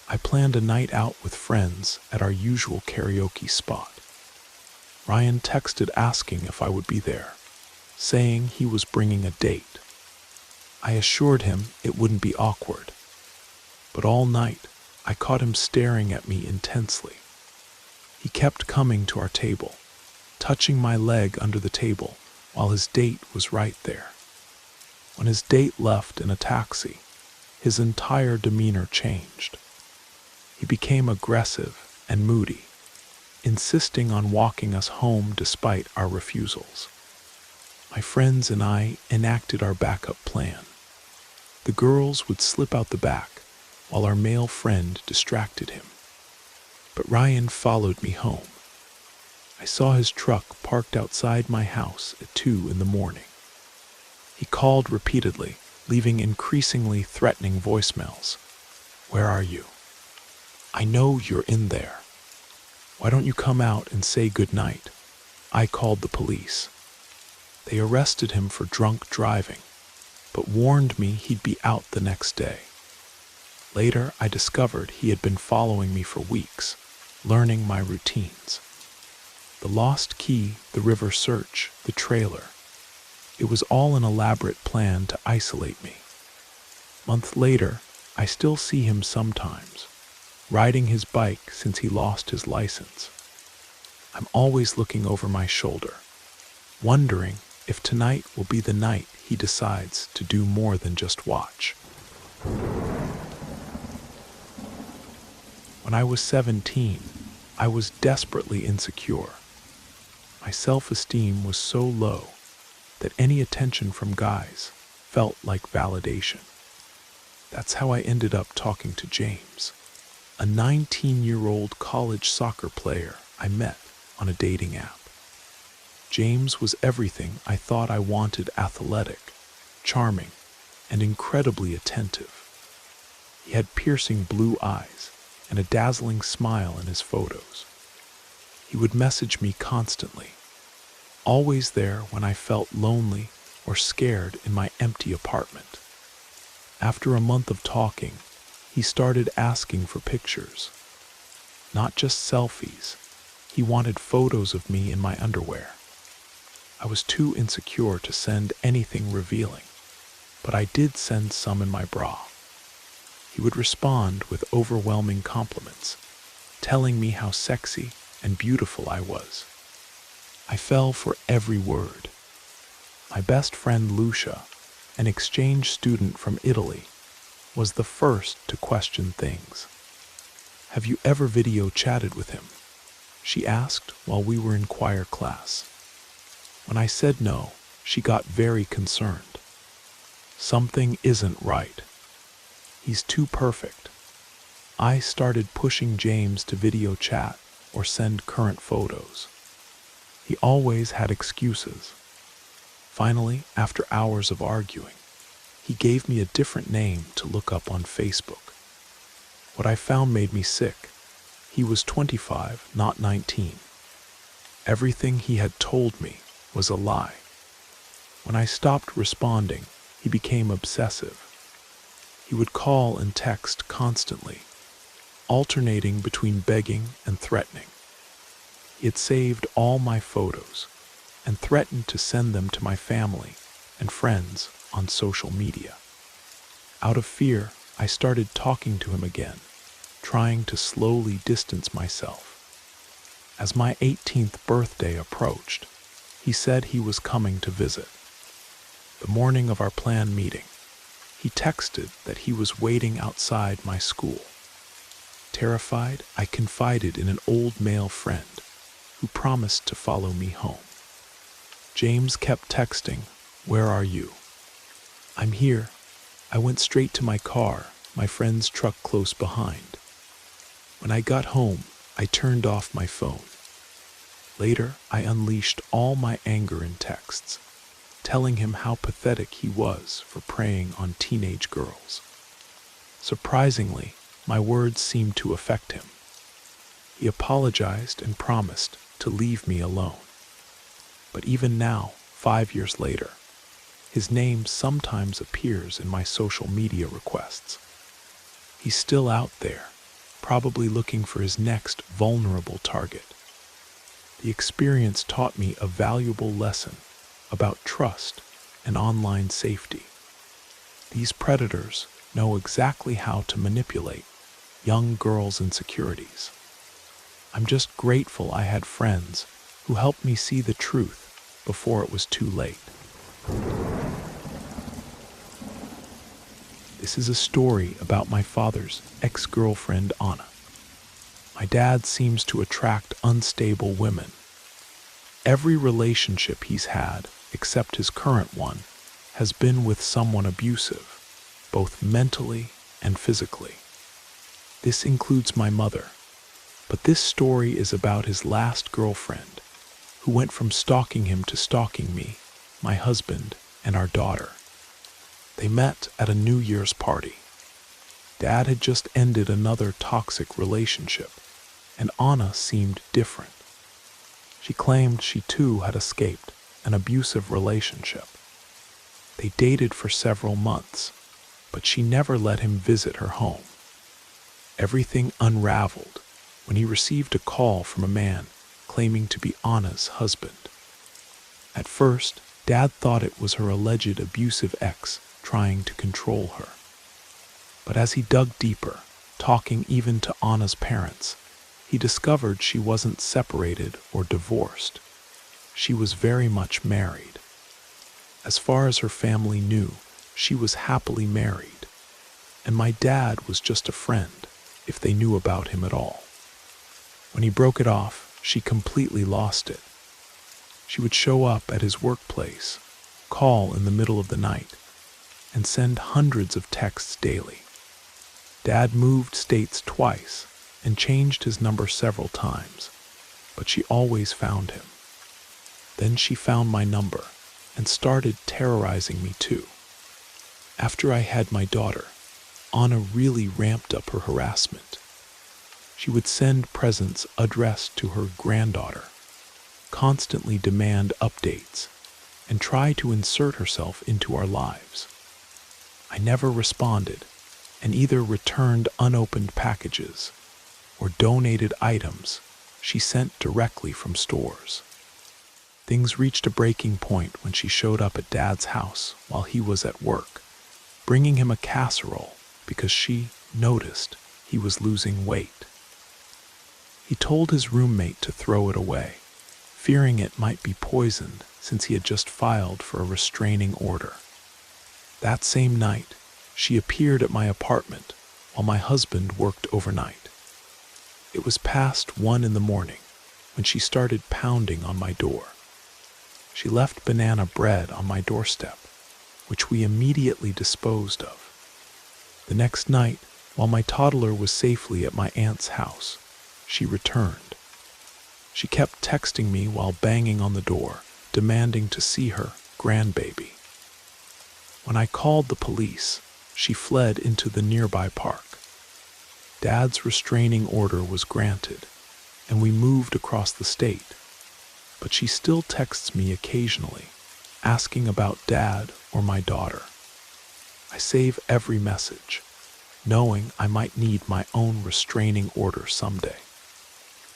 I planned a night out with friends at our usual karaoke spot. Ryan texted asking if I would be there, saying he was bringing a date. I assured him it wouldn't be awkward, but all night I caught him staring at me intensely. He kept coming to our table, touching my leg under the table while his date was right there. When his date left in a taxi, his entire demeanor changed. He became aggressive and moody, insisting on walking us home despite our refusals. My friends and I enacted our backup plan. The girls would slip out the back while our male friend distracted him. But Ryan followed me home. I saw his truck parked outside my house at 2 in the morning. He called repeatedly, leaving increasingly threatening voicemails. "Where are you? I know you're in there. Why don't you come out and say goodnight?" I called the police. They arrested him for drunk driving, but warned me he'd be out the next day. Later, I discovered he had been following me for weeks, learning my routines. The lost key, the river search, the trailer. It was all an elaborate plan to isolate me. Months later, I still see him sometimes, riding his bike since he lost his license. I'm always looking over my shoulder, wondering if tonight will be the night he decides to do more than just watch. When I was 17, I was desperately insecure. My self-esteem was so low that any attention from guys felt like validation. That's how I ended up talking to James, a 19-year-old college soccer player I met on a dating app. James was everything I thought I wanted: athletic, charming, and incredibly attentive. He had piercing blue eyes and a dazzling smile in his photos. He would message me constantly, always there when I felt lonely or scared in my empty apartment. After a month of talking, he started asking for pictures. Not just selfies, he wanted photos of me in my underwear. I was too insecure to send anything revealing, but I did send some in my bra. He would respond with overwhelming compliments, telling me how sexy and beautiful I was. I fell for every word. My best friend Lucia, an exchange student from Italy, was the first to question things. "Have you ever video chatted with him?" she asked while we were in choir class. When I said no, she got very concerned. Something isn't right. He's too perfect. I started pushing James to video chat or send current photos. He always had excuses. Finally, after hours of arguing, he gave me a different name to look up on Facebook. What I found made me sick. He was 25, not 19. Everything he had told me was a lie. When I stopped responding, he became obsessive. He would call and text constantly, alternating between begging and threatening. He had saved all my photos and threatened to send them to my family and friends on social media. Out of fear, I started talking to him again, trying to slowly distance myself. As my 18th birthday approached, he said he was coming to visit. The morning of our planned meeting, he texted that he was waiting outside my school. Terrified, I confided in an old male friend who promised to follow me home. James kept texting, "Where are you?" "I'm here." I went straight to my car, my friend's truck close behind. When I got home, I turned off my phone. Later, I unleashed all my anger in texts, telling him how pathetic he was for preying on teenage girls. Surprisingly, my words seemed to affect him. He apologized and promised to leave me alone. But even now, 5 years later, his name sometimes appears in my social media requests. He's still out there, probably looking for his next vulnerable target. The experience taught me a valuable lesson about trust and online safety. These predators know exactly how to manipulate young girls' insecurities. I'm just grateful I had friends who helped me see the truth before it was too late. This is a story about my father's ex-girlfriend, Anna. My dad seems to attract unstable women. Every relationship he's had, except his current one, has been with someone abusive, both mentally and physically. This includes my mother, but this story is about his last girlfriend, who went from stalking him to stalking me, my husband, and our daughter. They met at a New Year's party. Dad had just ended another toxic relationship, and Anna seemed different. She claimed she too had escaped an abusive relationship. They dated for several months, but she never let him visit her home. Everything unraveled when he received a call from a man claiming to be Anna's husband. At first, Dad thought it was her alleged abusive ex trying to control her. But as he dug deeper, talking even to Anna's parents, he discovered she wasn't separated or divorced. She was very much married. As far as her family knew, she was happily married, and my dad was just a friend, if they knew about him at all. When he broke it off, she completely lost it. She would show up at his workplace, call in the middle of the night, and send hundreds of texts daily. Dad moved states twice and changed his number several times, but she always found him. Then she found my number and started terrorizing me too. After I had my daughter, Anna really ramped up her harassment. She would send presents addressed to her granddaughter, constantly demand updates, and try to insert herself into our lives. I never responded, and either returned unopened packages or donated items she sent directly from stores. Things reached a breaking point when she showed up at Dad's house while he was at work, bringing him a casserole because she noticed he was losing weight. He told his roommate to throw it away, fearing it might be poisoned since he had just filed for a restraining order. That same night, she appeared at my apartment while my husband worked overnight. It was past 1 a.m. when she started pounding on my door. She left banana bread on my doorstep, which we immediately disposed of. The next night, while my toddler was safely at my aunt's house, she returned. She kept texting me while banging on the door, demanding to see her grandbaby. When I called the police, she fled into the nearby park. Dad's restraining order was granted, and we moved across the state. But she still texts me occasionally, asking about Dad or my daughter. I save every message, knowing I might need my own restraining order someday.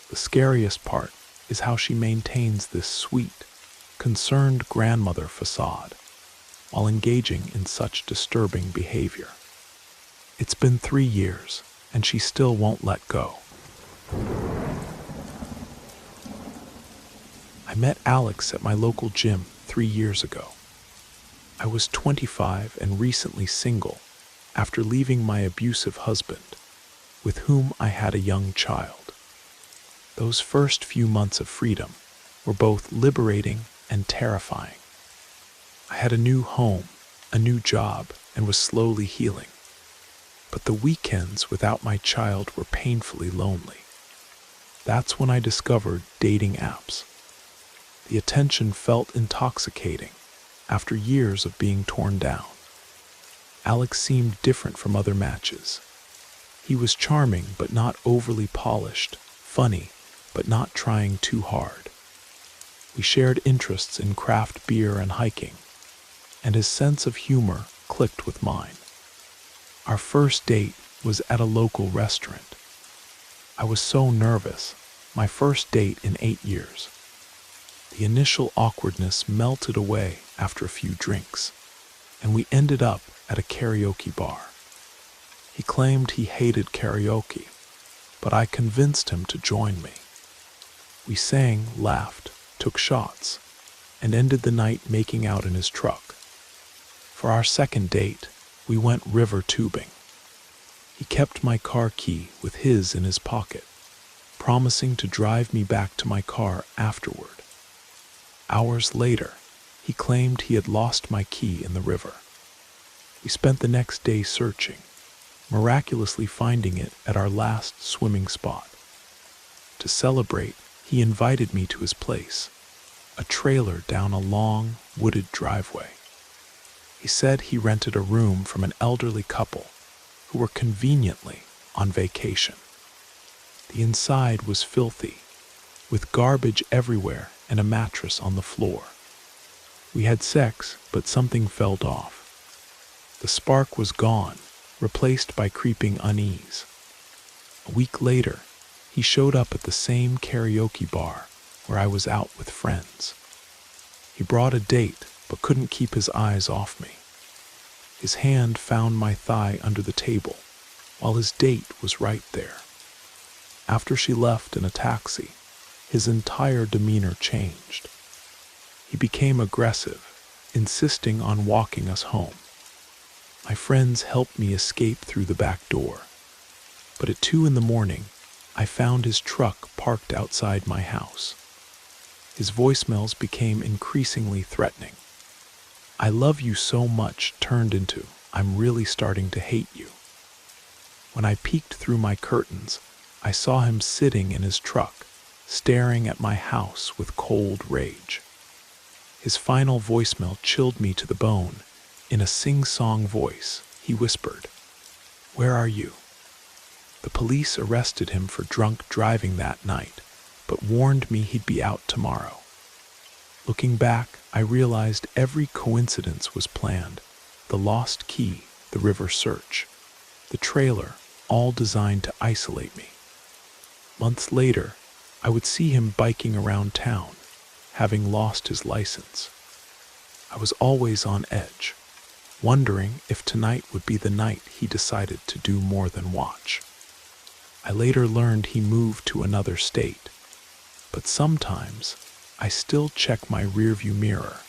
The scariest part is how she maintains this sweet, concerned grandmother facade while engaging in such disturbing behavior. It's been 3 years, and she still won't let go. I met Alex at my local gym 3 years ago. I was 25 and recently single after leaving my abusive husband, with whom I had a young child. Those first few months of freedom were both liberating and terrifying. I had a new home, a new job, and was slowly healing. But the weekends without my child were painfully lonely. That's when I discovered dating apps. The attention felt intoxicating after years of being torn down. Alex seemed different from other matches. He was charming but not overly polished, funny but not trying too hard. We shared interests in craft beer and hiking, and his sense of humor clicked with mine. Our first date was at a local restaurant. I was so nervous, my first date in 8 years. The initial awkwardness melted away after a few drinks, and we ended up at a karaoke bar. He claimed he hated karaoke, but I convinced him to join me. We sang, laughed, took shots, and ended the night making out in his truck. For our second date, we went river tubing. He kept my car key with his in his pocket, promising to drive me back to my car afterward. Hours later, he claimed he had lost my key in the river. We spent the next day searching, miraculously finding it at our last swimming spot. To celebrate, he invited me to his place, a trailer down a long, wooded driveway. He said he rented a room from an elderly couple who were conveniently on vacation. The inside was filthy, with garbage everywhere and a mattress on the floor. We had sex, but something felt off. The spark was gone, replaced by creeping unease. A week later, he showed up at the same karaoke bar where I was out with friends. He brought a date, but couldn't keep his eyes off me. His hand found my thigh under the table, while his date was right there. After she left in a taxi, his entire demeanor changed. He became aggressive, insisting on walking us home. My friends helped me escape through the back door, but at 2 a.m, I found his truck parked outside my house. His voicemails became increasingly threatening. "I love you so much" turned into "I'm really starting to hate you." When I peeked through my curtains, I saw him sitting in his truck, staring at my house with cold rage. His final voicemail chilled me to the bone. In a sing-song voice, he whispered, "Where are you?" The police arrested him for drunk driving that night, but warned me he'd be out tomorrow. Looking back, I realized every coincidence was planned. The lost key, the river search, the trailer, all designed to isolate me. Months later, I would see him biking around town, having lost his license. I was always on edge, wondering if tonight would be the night he decided to do more than watch. I later learned he moved to another state, but sometimes I still check my rearview mirror,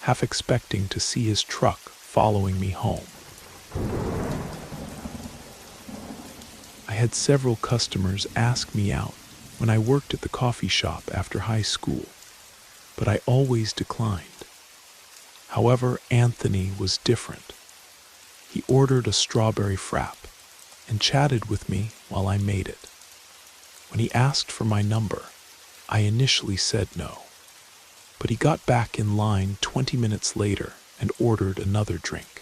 half expecting to see his truck following me home. I had several customers ask me out when I worked at the coffee shop after high school, but I always declined. However, Anthony was different. He ordered a strawberry frap and chatted with me while I made it. When he asked for my number, I initially said no, but he got back in line 20 minutes later and ordered another drink.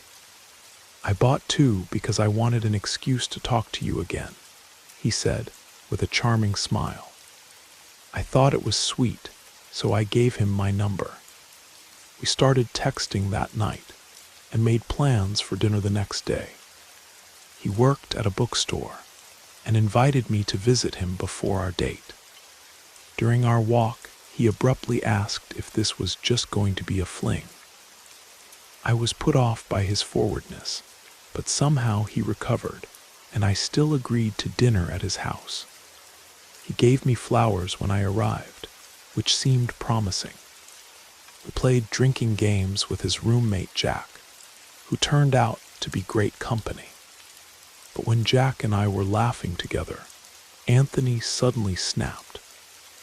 I bought two because I wanted an excuse to talk to you again, he said with a charming smile. I thought it was sweet, so I gave him my number. We started texting that night and made plans for dinner the next day. He worked at a bookstore and invited me to visit him before our date. During our walk, he abruptly asked if this was just going to be a fling. I was put off by his forwardness, but somehow he recovered, and I still agreed to dinner at his house. He gave me flowers when I arrived, which seemed promising. We played drinking games with his roommate Jack, who turned out to be great company. But when Jack and I were laughing together, Anthony suddenly snapped,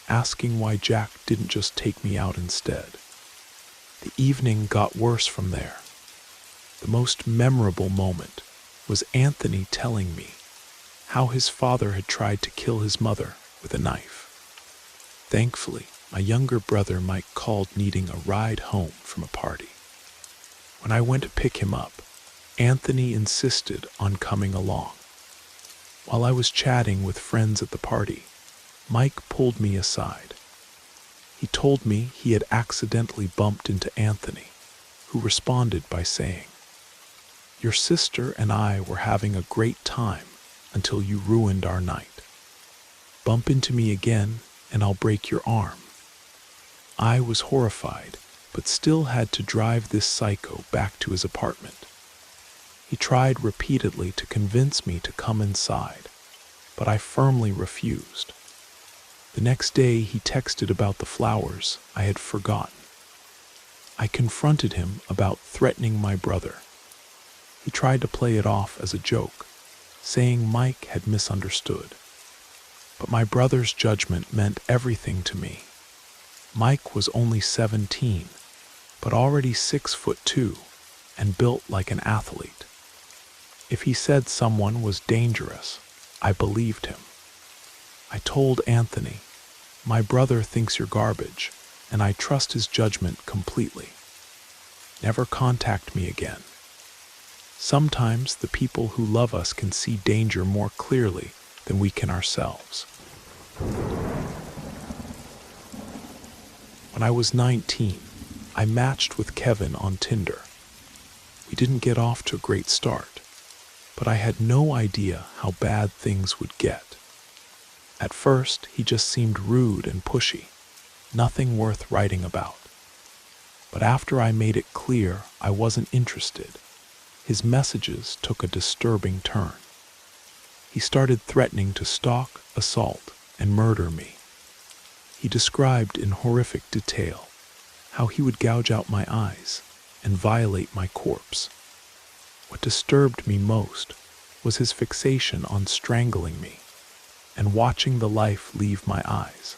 asking why Jack didn't just take me out instead. The evening got worse from there. The most memorable moment was Anthony telling me how his father had tried to kill his mother with a knife. Thankfully, my younger brother Mike called needing a ride home from a party. When I went to pick him up, Anthony insisted on coming along. While I was chatting with friends at the party, Mike pulled me aside. He told me he had accidentally bumped into Anthony, who responded by saying, "Your sister and I were having a great time until you ruined our night. Bump into me again and I'll break your arm." I was horrified, but still had to drive this psycho back to his apartment. He tried repeatedly to convince me to come inside, but I firmly refused. The next day he texted about the flowers I had forgotten. I confronted him about threatening my brother. He tried to play it off as a joke, saying Mike had misunderstood. But my brother's judgment meant everything to me. Mike was only 17, but already 6'2" and built like an athlete. If he said someone was dangerous, I believed him. I told Anthony, "My brother thinks you're garbage, and I trust his judgment completely. Never contact me again." Sometimes the people who love us can see danger more clearly than we can ourselves. When I was 19, I matched with Kevin on Tinder. We didn't get off to a great start, but I had no idea how bad things would get. At first, he just seemed rude and pushy, nothing worth writing about. But after I made it clear I wasn't interested, his messages took a disturbing turn. He started threatening to stalk, assault, and murder me. He described in horrific detail how he would gouge out my eyes and violate my corpse. What disturbed me most was his fixation on strangling me and watching the life leave my eyes.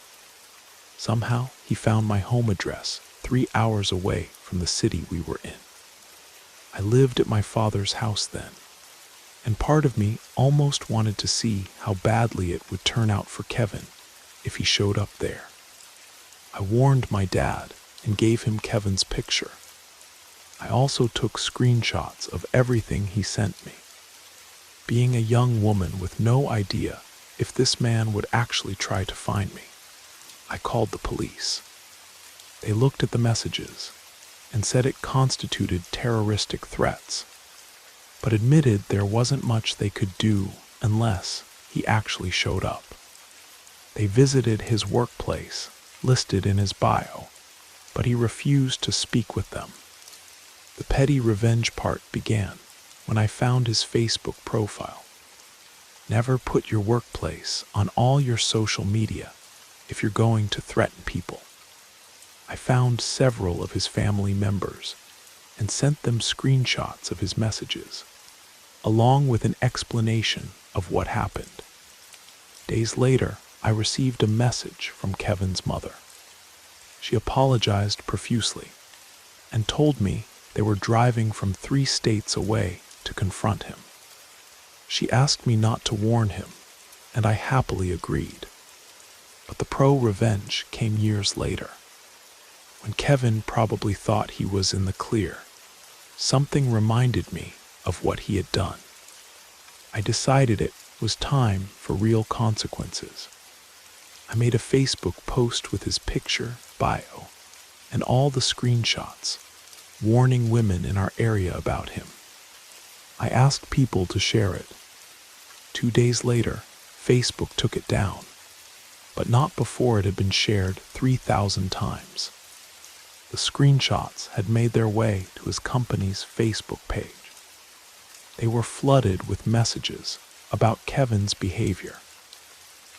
Somehow, he found my home address 3 hours away from the city we were in. I lived at my father's house then, and part of me almost wanted to see how badly it would turn out for Kevin if he showed up there. I warned my dad and gave him Kevin's picture. I also took screenshots of everything he sent me. Being a young woman with no idea if this man would actually try to find me, I called the police. They looked at the messages and said it constituted terroristic threats, but admitted there wasn't much they could do unless he actually showed up. They visited his workplace, listed in his bio, but he refused to speak with them. The petty revenge part began when I found his Facebook profile. Never put your workplace on all your social media if you're going to threaten people. I found several of his family members and sent them screenshots of his messages, along with an explanation of what happened. Days later, I received a message from Kevin's mother. She apologized profusely and told me They were driving from 3 states away to confront him. She asked me not to warn him, and I happily agreed. But the pro-revenge came years later. When Kevin probably thought he was in the clear, something reminded me of what he had done. I decided it was time for real consequences. I made a Facebook post with his picture, bio, and all the screenshots, warning women in our area about him. I asked people to share it. 2 days later, Facebook took it down, but not before it had been shared 3,000 times. The screenshots had made their way to his company's Facebook page. They were flooded with messages about Kevin's behavior.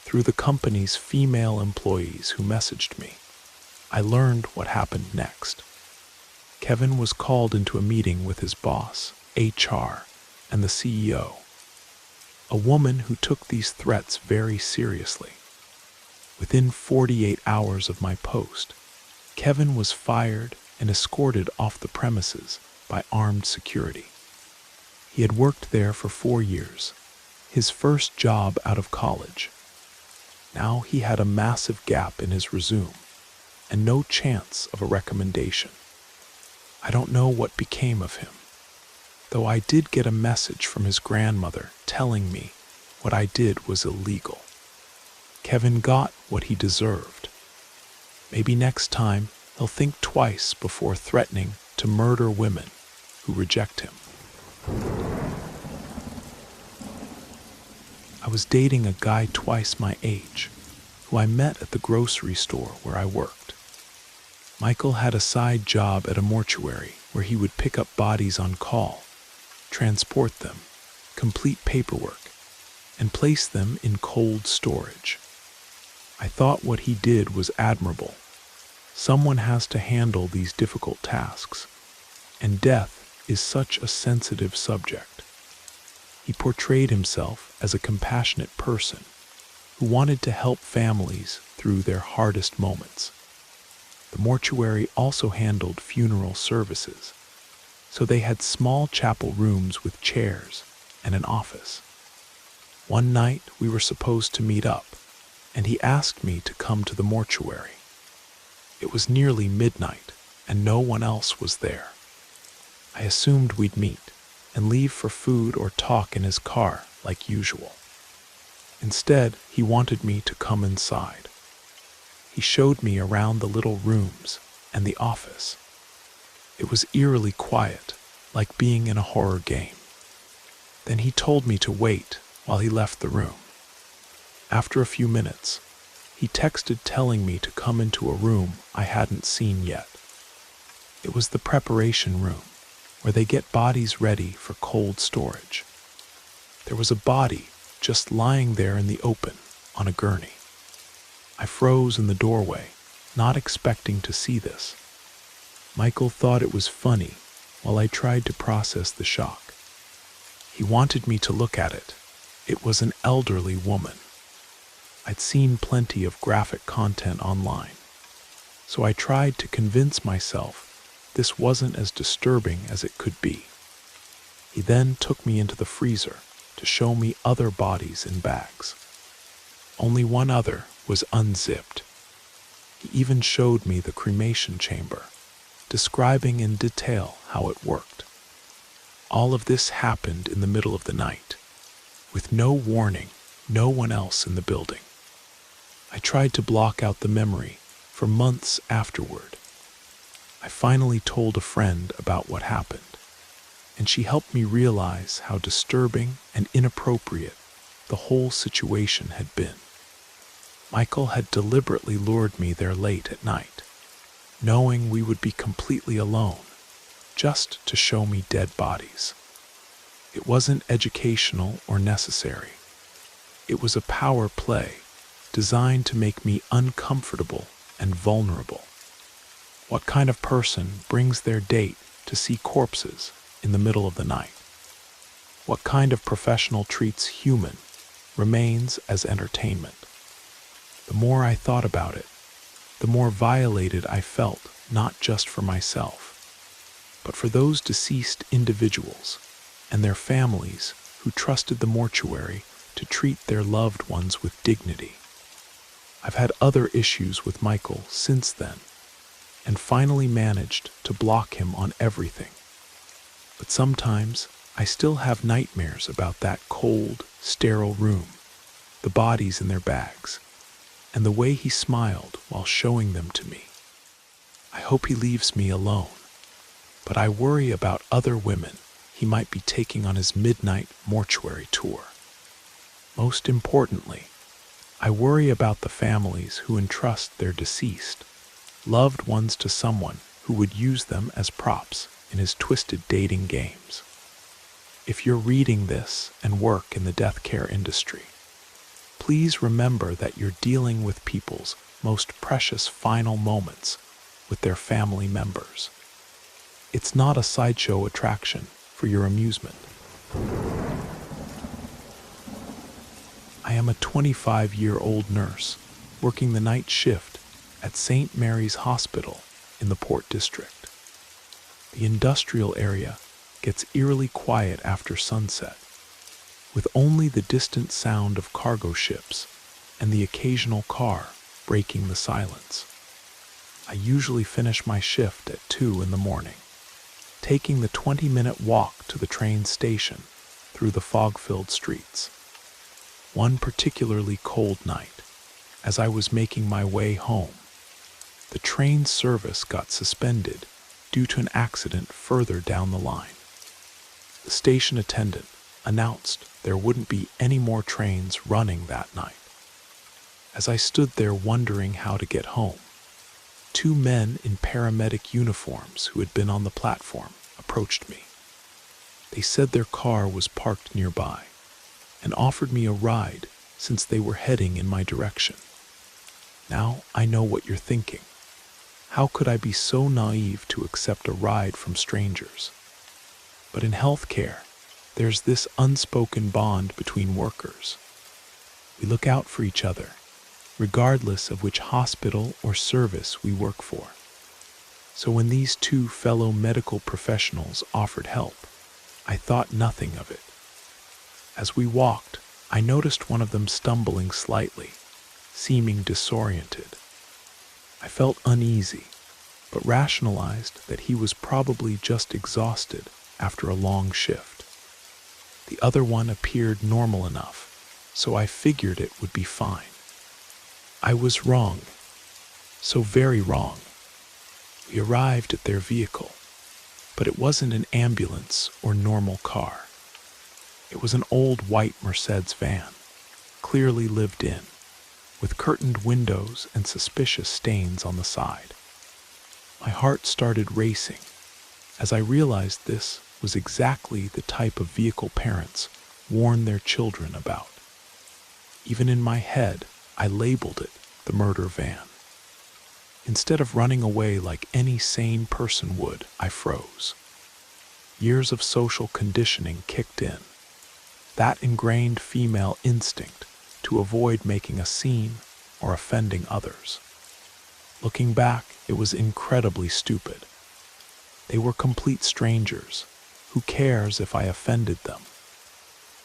Through the company's female employees who messaged me, I learned what happened next. Kevin was called into a meeting with his boss, HR, and the CEO, a woman who took these threats very seriously. Within 48 hours of my post, Kevin was fired and escorted off the premises by armed security. He had worked there for 4 years, his first job out of college. Now he had a massive gap in his resume and no chance of a recommendation. I don't know what became of him, though I did get a message from his grandmother telling me what I did was illegal. Kevin got what he deserved. Maybe next time he'll think twice before threatening to murder women who reject him. I was dating a guy twice my age, who I met at the grocery store where I worked. Michael had a side job at a mortuary where he would pick up bodies on call, transport them, complete paperwork, and place them in cold storage. I thought what he did was admirable. Someone has to handle these difficult tasks, and death is such a sensitive subject. He portrayed himself as a compassionate person who wanted to help families through their hardest moments. The mortuary also handled funeral services, so they had small chapel rooms with chairs and an office. One night we were supposed to meet up, and he asked me to come to the mortuary. It was nearly midnight, and no one else was there. I assumed we'd meet and leave for food or talk in his car like usual. Instead, he wanted me to come inside. He showed me around the little rooms and the office. It was eerily quiet, like being in a horror game. Then he told me to wait while he left the room. After a few minutes, he texted telling me to come into a room I hadn't seen yet. It was the preparation room, where they get bodies ready for cold storage. There was a body just lying there in the open on a gurney. I froze in the doorway, not expecting to see this. Michael thought it was funny while I tried to process the shock. He wanted me to look at it. It was an elderly woman. I'd seen plenty of graphic content online, so I tried to convince myself this wasn't as disturbing as it could be. He then took me into the freezer to show me other bodies in bags. Only one other was unzipped. He even showed me the cremation chamber, describing in detail how it worked. All of this happened in the middle of the night. With no warning, no one else in the building. I tried to block out the memory for months afterward. I finally told a friend about what happened, and she helped me realize how disturbing and inappropriate the whole situation had been. Michael had deliberately lured me there late at night, knowing we would be completely alone, just to show me dead bodies. It wasn't educational or necessary. It was a power play designed to make me uncomfortable and vulnerable. What kind of person brings their date to see corpses in the middle of the night? What kind of professional treats human remains as entertainment? The more I thought about it, the more violated I felt, not just for myself, but for those deceased individuals and their families who trusted the mortuary to treat their loved ones with dignity. I've had other issues with Michael since then, and finally managed to block him on everything. But sometimes I still have nightmares about that cold, sterile room, the bodies in their bags, and the way he smiled while showing them to me. I hope he leaves me alone, but I worry about other women he might be taking on his midnight mortuary tour. Most importantly, I worry about the families who entrust their deceased loved ones to someone who would use them as props in his twisted dating games. If you're reading this and work in the death care industry, please remember that you're dealing with people's most precious final moments with their family members. It's not a sideshow attraction for your amusement. I am a 25-year-old nurse working the night shift at St. Mary's Hospital in the Port District. The industrial area gets eerily quiet after sunset, with only the distant sound of cargo ships and the occasional car breaking the silence. I usually finish my shift at 2 in the morning, taking the 20-minute walk to the train station through the fog-filled streets. One particularly cold night, as I was making my way home, the train service got suspended due to an accident further down the line. The station attendant announced there wouldn't be any more trains running that night. As I stood there wondering how to get home, 2 men in paramedic uniforms who had been on the platform approached me. They said their car was parked nearby and offered me a ride since they were heading in my direction. Now I know what you're thinking. How could I be so naive to accept a ride from strangers? But in healthcare, there's this unspoken bond between workers. We look out for each other, regardless of which hospital or service we work for. So when these 2 fellow medical professionals offered help, I thought nothing of it. As we walked, I noticed one of them stumbling slightly, seeming disoriented. I felt uneasy, but rationalized that he was probably just exhausted after a long shift. The other one appeared normal enough, so I figured it would be fine. I was wrong, so very wrong. We arrived at their vehicle, but it wasn't an ambulance or normal car. It was an old white Mercedes van, clearly lived in, with curtained windows and suspicious stains on the side. My heart started racing as I realized this was exactly the type of vehicle parents warn their children about. Even in my head, I labeled it the murder van. Instead of running away like any sane person would, I froze. Years of social conditioning kicked in. That ingrained female instinct to avoid making a scene or offending others. Looking back, it was incredibly stupid. They were complete strangers. Who cares if I offended them?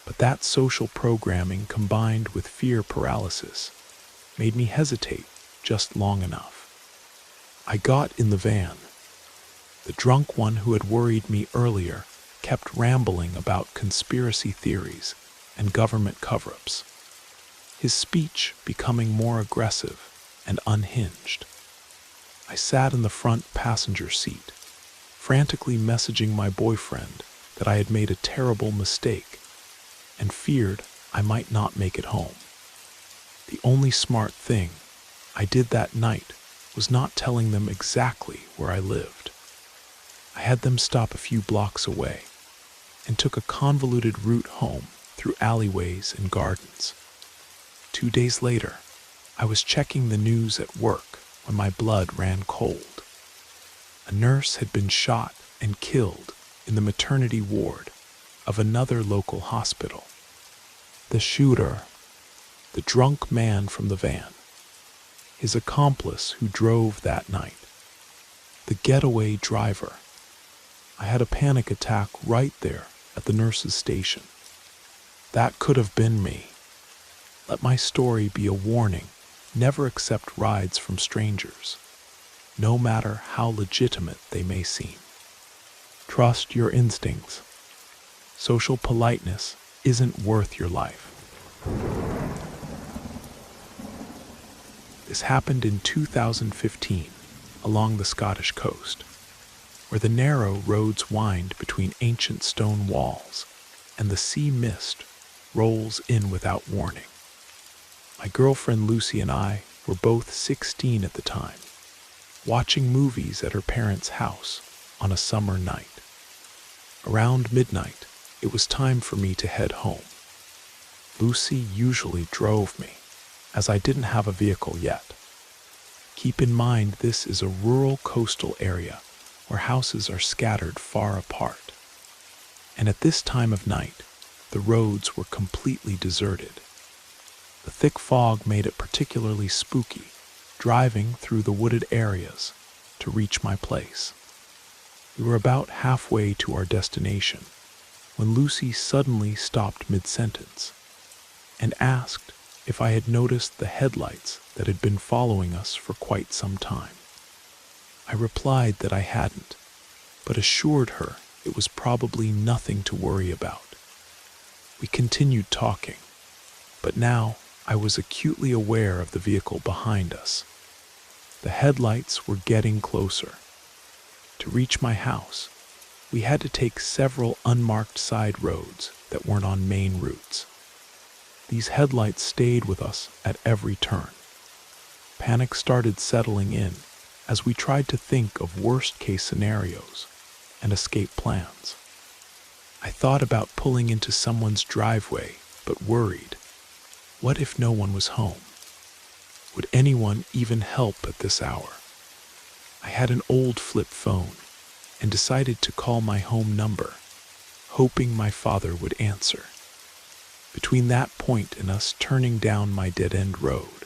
But that social programming combined with fear paralysis made me hesitate just long enough. I got in the van. The drunk one who had worried me earlier kept rambling about conspiracy theories and government cover-ups, his speech becoming more aggressive and unhinged. I sat in the front passenger seat, frantically messaging my boyfriend that I had made a terrible mistake and feared I might not make it home. The only smart thing I did that night was not telling them exactly where I lived. I had them stop a few blocks away and took a convoluted route home through alleyways and gardens. 2 days later, I was checking the news at work when my blood ran cold. A nurse had been shot and killed in the maternity ward of another local hospital. The shooter, the drunk man from the van, his accomplice who drove that night, the getaway driver, I had a panic attack right there at the nurse's station. That could have been me. Let my story be a warning. Never accept rides from strangers, no matter how legitimate they may seem. Trust your instincts. Social politeness isn't worth your life. This happened in 2015 along the Scottish coast, where the narrow roads wind between ancient stone walls and the sea mist rolls in without warning. My girlfriend Lucy and I were both 16 at the time, watching movies at her parents' house on a summer night. Around midnight, it was time for me to head home. Lucy usually drove me, as I didn't have a vehicle yet. Keep in mind this is a rural coastal area where houses are scattered far apart. And at this time of night, the roads were completely deserted. The thick fog made it particularly spooky, driving through the wooded areas to reach my place. We were about halfway to our destination when Lucy suddenly stopped mid-sentence and asked if I had noticed the headlights that had been following us for quite some time. I replied that I hadn't, but assured her it was probably nothing to worry about. We continued talking, but now I was acutely aware of the vehicle behind us. The headlights were getting closer. To reach my house, we had to take several unmarked side roads that weren't on main routes. These headlights stayed with us at every turn. Panic started settling in as we tried to think of worst-case scenarios and escape plans. I thought about pulling into someone's driveway, but worried. What if no one was home? Would anyone even help at this hour? I had an old flip phone and decided to call my home number, hoping my father would answer. Between that point and us turning down my dead-end road,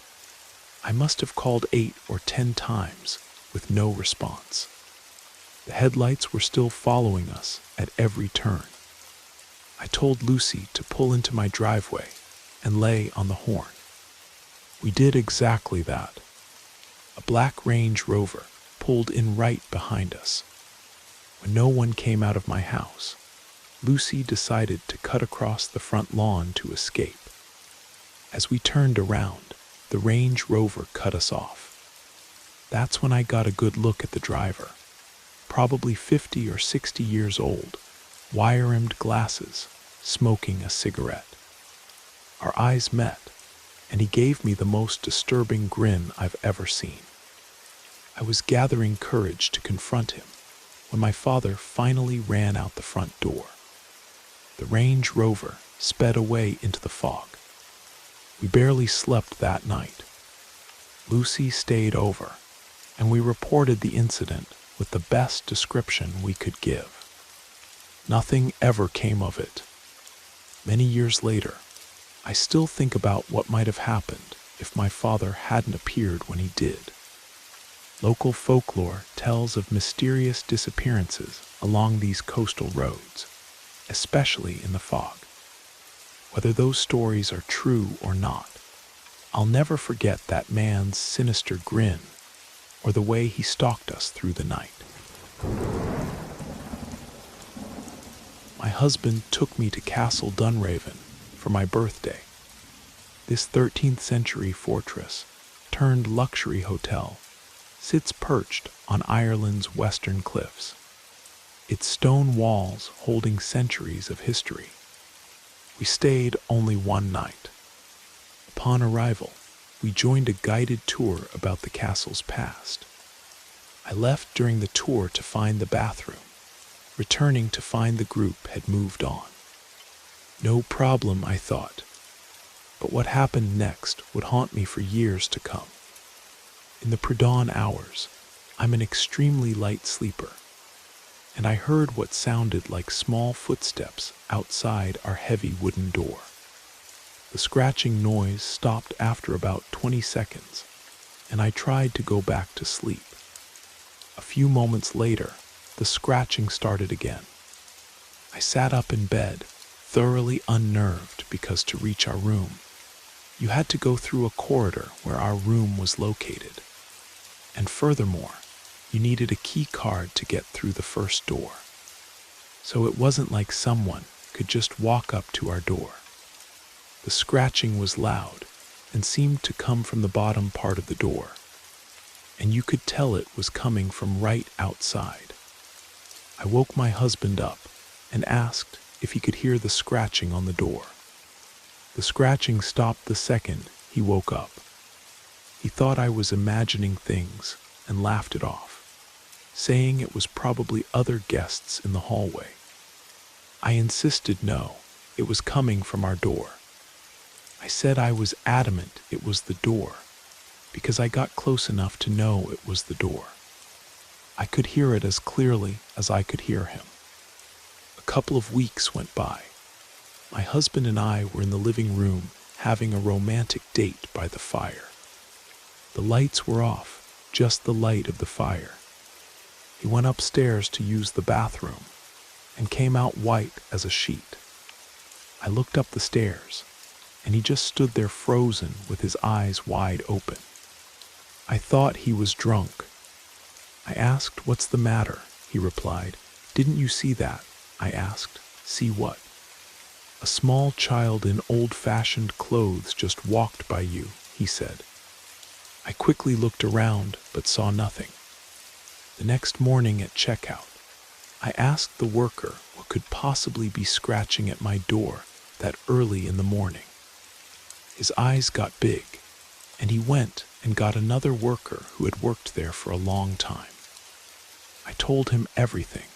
I must have called 8 or 10 times with no response. The headlights were still following us at every turn. I told Lucy to pull into my driveway and lay on the horn. We did exactly that. A black Range Rover pulled in right behind us. When no one came out of my house, Lucy decided to cut across the front lawn to escape. As we turned around, the Range Rover cut us off. That's when I got a good look at the driver, probably 50 or 60 years old, wire-rimmed glasses, smoking a cigarette. Our eyes met, and he gave me the most disturbing grin I've ever seen. I was gathering courage to confront him when my father finally ran out the front door. The Range Rover sped away into the fog. We barely slept that night. Lucy stayed over, and we reported the incident with the best description we could give. Nothing ever came of it. Many years later, I still think about what might have happened if my father hadn't appeared when he did. Local folklore tells of mysterious disappearances along these coastal roads, especially in the fog. Whether those stories are true or not, I'll never forget that man's sinister grin or the way he stalked us through the night. My husband took me to Castle Dunraven for my birthday. This 13th century fortress turned luxury hotel sits perched on Ireland's western cliffs, its stone walls holding centuries of history. We stayed only one night. Upon arrival, we joined a guided tour about the castle's past. I left during the tour to find the bathroom, returning to find the group had moved on. No problem, I thought, but what happened next would haunt me for years to come. In the pre-dawn hours, I'm an extremely light sleeper, and I heard what sounded like small footsteps outside our heavy wooden door. The scratching noise stopped after about 20 seconds, and I tried to go back to sleep. A few moments later, the scratching started again. I sat up in bed, thoroughly unnerved because to reach our room, you had to go through a corridor where our room was located. And furthermore, you needed a key card to get through the first door. So it wasn't like someone could just walk up to our door. The scratching was loud and seemed to come from the bottom part of the door, and you could tell it was coming from right outside. I woke my husband up and asked if he could hear the scratching on the door. The scratching stopped the second he woke up. He thought I was imagining things and laughed it off, saying it was probably other guests in the hallway. I insisted no, it was coming from our door. I said I was adamant it was the door, because I got close enough to know it was the door. I could hear it as clearly as I could hear him. A couple of weeks went by. My husband and I were in the living room having a romantic date by the fire. The lights were off, just the light of the fire. He went upstairs to use the bathroom and came out white as a sheet. I looked up the stairs, and he just stood there frozen with his eyes wide open. I thought he was drunk. I asked, "What's the matter?" He replied. "Didn't you see that?" I asked. "See what?" "A small child in old-fashioned clothes just walked by you," he said. I quickly looked around, but saw nothing. The next morning at checkout, I asked the worker what could possibly be scratching at my door that early in the morning. His eyes got big, and he went and got another worker who had worked there for a long time. I told him everything,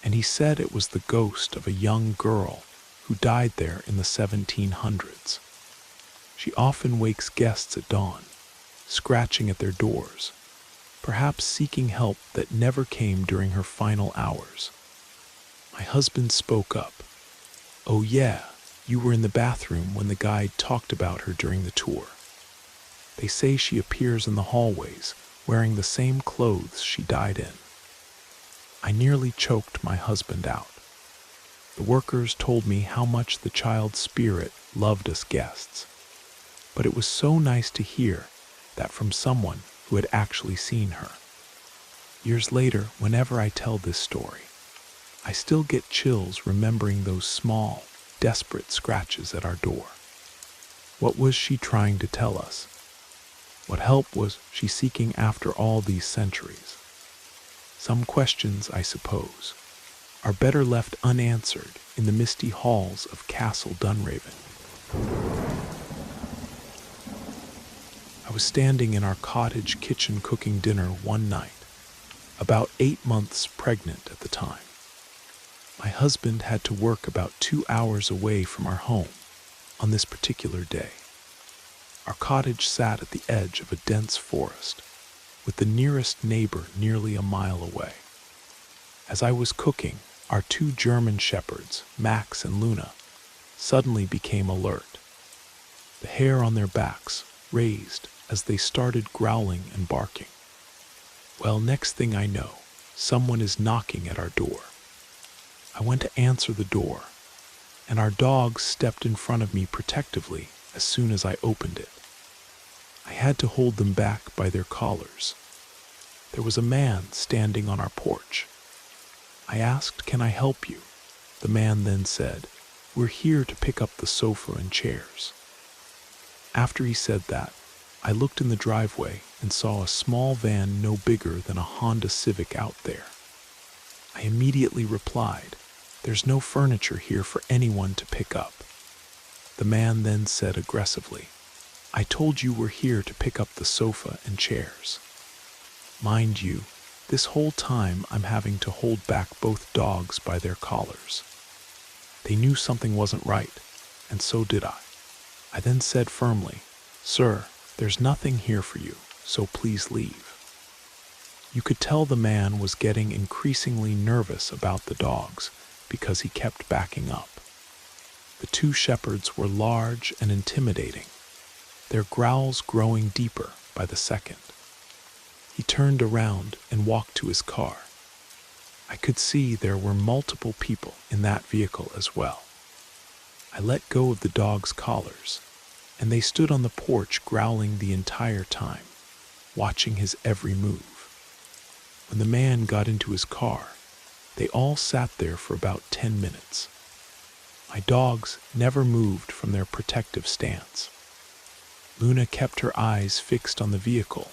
and he said it was the ghost of a young girl who died there in the 1700s. She often wakes guests at dawn, scratching at their doors, perhaps seeking help that never came during her final hours. My husband spoke up. "Oh yeah, you were in the bathroom when the guide talked about her during the tour. They say she appears in the hallways wearing the same clothes she died in." I nearly choked my husband out. The workers told me how much the child's spirit loved us guests, but it was so nice to hear that from someone who had actually seen her. Years later, whenever I tell this story, I still get chills remembering those small, desperate scratches at our door. What was she trying to tell us? What help was she seeking after all these centuries? Some questions, I suppose, are better left unanswered in the misty halls of Castle Dunraven. I was standing in our cottage kitchen cooking dinner one night, about 8 months pregnant at the time. My husband had to work about 2 hours away from our home on this particular day. Our cottage sat at the edge of a dense forest, with the nearest neighbor nearly a mile away. As I was cooking, our 2 German shepherds, Max and Luna, suddenly became alert. The hair on their backs raised as they started growling and barking. Well, next thing I know, someone is knocking at our door. I went to answer the door, and our dogs stepped in front of me protectively as soon as I opened it. I had to hold them back by their collars. There was a man standing on our porch. I asked, "Can I help you?" The man then said, "We're here to pick up the sofa and chairs." After he said that, I looked in the driveway and saw a small van no bigger than a Honda Civic out there. I immediately replied, "There's no furniture here for anyone to pick up." The man then said aggressively, "I told you we're here to pick up the sofa and chairs." Mind you, this whole time I'm having to hold back both dogs by their collars. They knew something wasn't right, and so did I. I then said firmly, "Sir, there's nothing here for you, so please leave." You could tell the man was getting increasingly nervous about the dogs because he kept backing up. The 2 shepherds were large and intimidating, their growls growing deeper by the second. He turned around and walked to his car. I could see there were multiple people in that vehicle as well. I let go of the dog's collars, and they stood on the porch growling the entire time, watching his every move. When the man got into his car, they all sat there for about 10 minutes. My dogs never moved from their protective stance. Luna kept her eyes fixed on the vehicle,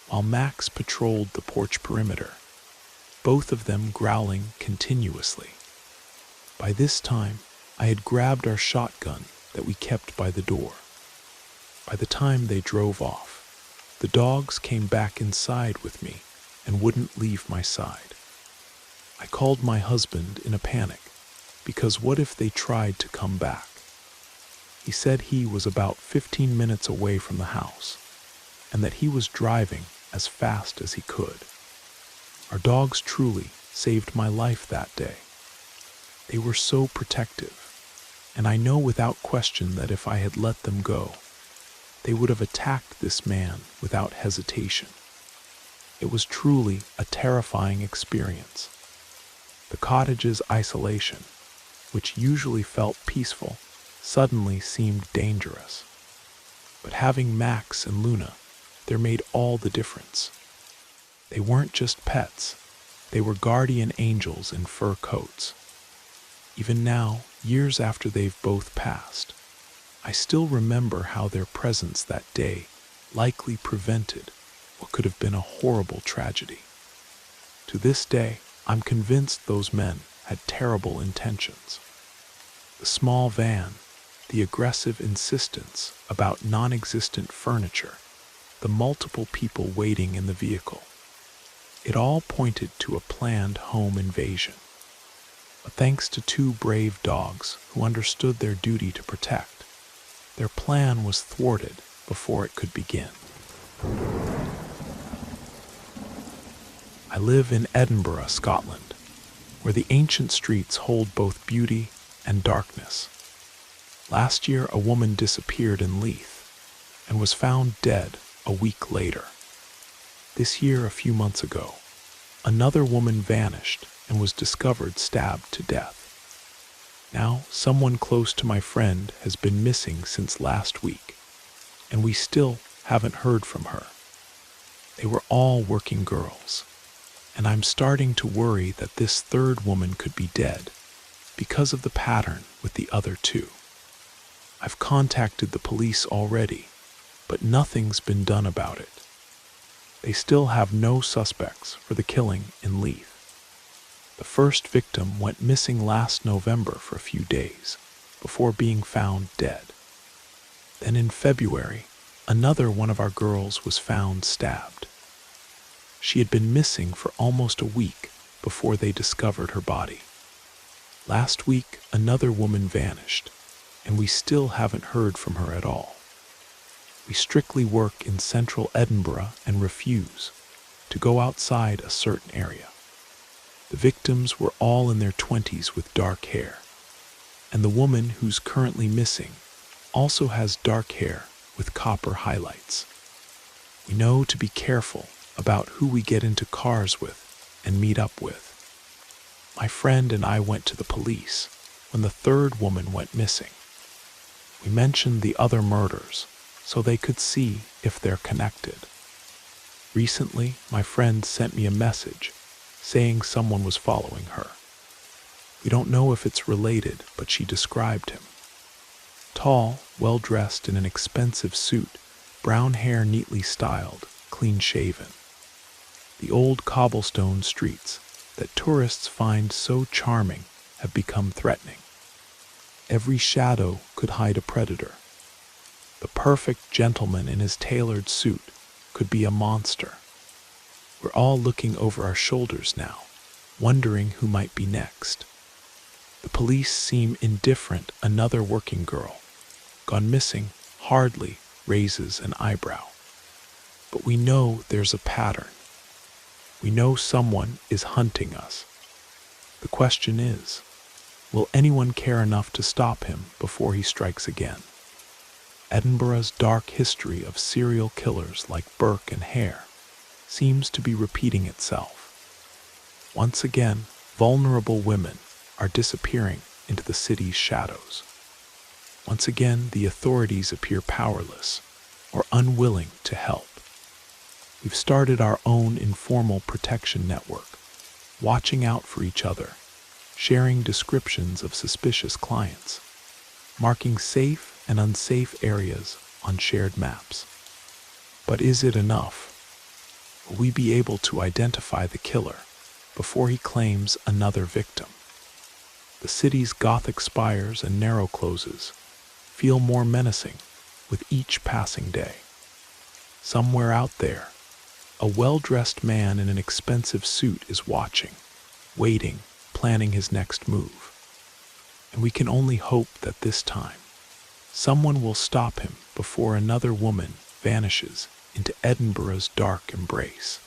while Max patrolled the porch perimeter, both of them growling continuously. By this time, I had grabbed our shotgun that we kept by the door. By the time they drove off, the dogs came back inside with me and wouldn't leave my side. I called my husband in a panic, because what if they tried to come back? He said he was about 15 minutes away from the house, and that he was driving as fast as he could. Our dogs truly saved my life that day. They were so protective, and I know without question that if I had let them go, they would have attacked this man without hesitation. It was truly a terrifying experience. The cottage's isolation, which usually felt peaceful, suddenly seemed dangerous. But having Max and Luna, there made all the difference. They weren't just pets, they were guardian angels in fur coats. Even now, years after they've both passed, I still remember how their presence that day likely prevented what could have been a horrible tragedy. To this day, I'm convinced those men had terrible intentions. The small van, the aggressive insistence about non-existent furniture, the multiple people waiting in the vehicle, it all pointed to a planned home invasion. But thanks to two brave dogs who understood their duty to protect, their plan was thwarted before it could begin. I live in Edinburgh, Scotland, where the ancient streets hold both beauty and darkness. Last year, a woman disappeared in Leith and was found dead a week later. This year, a few months ago, another woman vanished and was discovered stabbed to death. Now, someone close to my friend has been missing since last week, and we still haven't heard from her. They were all working girls, and I'm starting to worry that this third woman could be dead because of the pattern with the other two. I've contacted the police already, but nothing's been done about it. They still have no suspects for the killing in Leith. The first victim went missing last November for a few days before being found dead. Then in February, another one of our girls was found stabbed. She had been missing for almost a week before they discovered her body. Last week, another woman vanished, and we still haven't heard from her at all. We strictly work in central Edinburgh and refuse to go outside a certain area. The victims were all in their 20s with dark hair, and the woman who's currently missing also has dark hair with copper highlights. We know to be careful about who we get into cars with and meet up with. My friend and I went to the police when the third woman went missing. We mentioned the other murders so they could see if they're connected. Recently, my friend sent me a message saying someone was following her. We don't know if it's related, but she described him. Tall, well-dressed in an expensive suit, brown hair neatly styled, clean-shaven. The old cobblestone streets that tourists find so charming have become threatening. Every shadow could hide a predator. The perfect gentleman in his tailored suit could be a monster. We're all looking over our shoulders now, wondering who might be next. The police seem indifferent. Another working girl, gone missing, hardly raises an eyebrow. But we know there's a pattern. We know someone is hunting us. The question is, will anyone care enough to stop him before he strikes again? Edinburgh's dark history of serial killers like Burke and Hare seems to be repeating itself. Once again, vulnerable women are disappearing into the city's shadows. Once again, the authorities appear powerless or unwilling to help. We've started our own informal protection network, watching out for each other, sharing descriptions of suspicious clients, marking safe and unsafe areas on shared maps. But is it enough? Will we be able to identify the killer before he claims another victim? The city's Gothic spires and narrow closes feel more menacing with each passing day. Somewhere out there, a well-dressed man in an expensive suit is watching, waiting, planning his next move. And we can only hope that this time, someone will stop him before another woman vanishes into Edinburgh's dark embrace.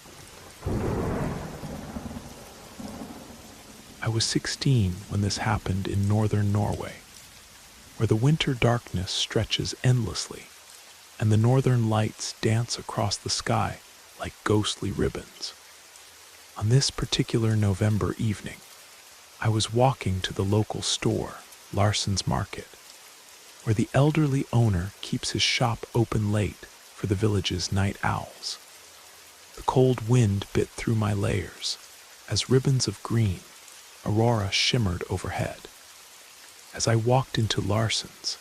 I was 16 when this happened in northern Norway, where the winter darkness stretches endlessly and the northern lights dance across the sky like ghostly ribbons. On this particular November evening, I was walking to the local store, Larson's Market, where the elderly owner keeps his shop open late for the village's night owls. The cold wind bit through my layers as ribbons of green aurora shimmered overhead. As I walked into Larson's,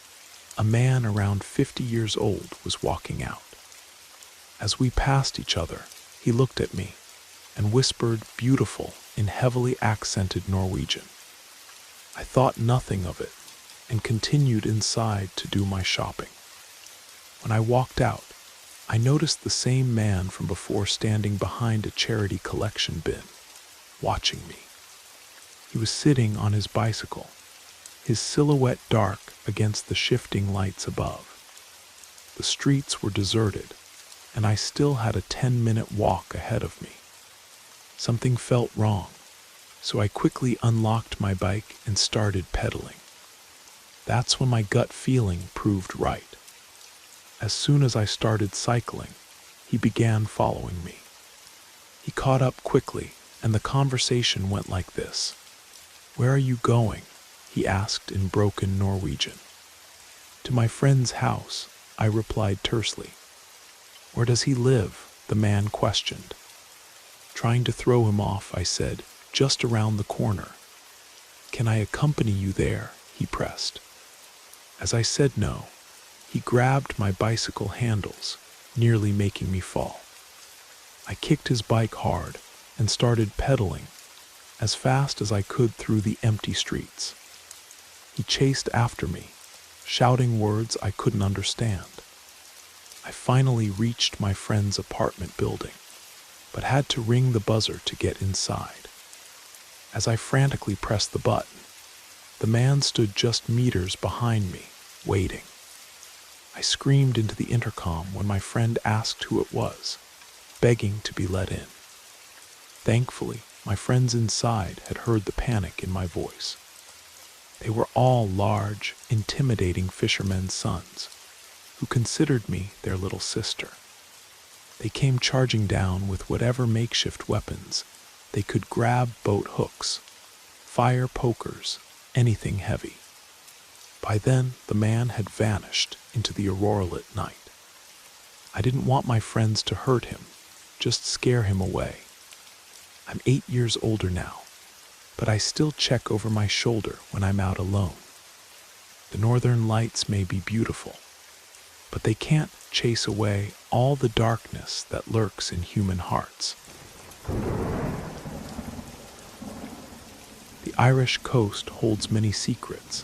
a man around 50 years old was walking out. As we passed each other, he looked at me and whispered "beautiful" in heavily accented Norwegian. I thought nothing of it and continued inside to do my shopping. When I walked out, I noticed the same man from before standing behind a charity collection bin, watching me. He was sitting on his bicycle, his silhouette dark against the shifting lights above. The streets were deserted, and I still had a 10-minute walk ahead of me. Something felt wrong, so I quickly unlocked my bike and started pedaling. That's when my gut feeling proved right. As soon as I started cycling, he began following me. He caught up quickly, and the conversation went like this. "Where are you going?" he asked in broken Norwegian. "To my friend's house," I replied tersely. "Where does he live?" the man questioned. Trying to throw him off, I said, "Just around the corner." "Can I accompany you there?" he pressed. As I said no, he grabbed my bicycle handles, nearly making me fall. I kicked his bike hard and started pedaling as fast as I could through the empty streets. He chased after me, shouting words I couldn't understand. I finally reached my friend's apartment building, but had to ring the buzzer to get inside. As I frantically pressed the button, the man stood just meters behind me, waiting. I screamed into the intercom when my friend asked who it was, begging to be let in. Thankfully, my friends inside had heard the panic in my voice. They were all large, intimidating fishermen's sons, who considered me their little sister. They came charging down with whatever makeshift weapons they could grab: boat hooks, fire pokers, anything heavy. By then, the man had vanished into the aurora-lit night. I didn't want my friends to hurt him, just scare him away. I'm 8 years older now, but I still check over my shoulder when I'm out alone. The northern lights may be beautiful, but they can't chase away all the darkness that lurks in human hearts. The Irish coast holds many secrets,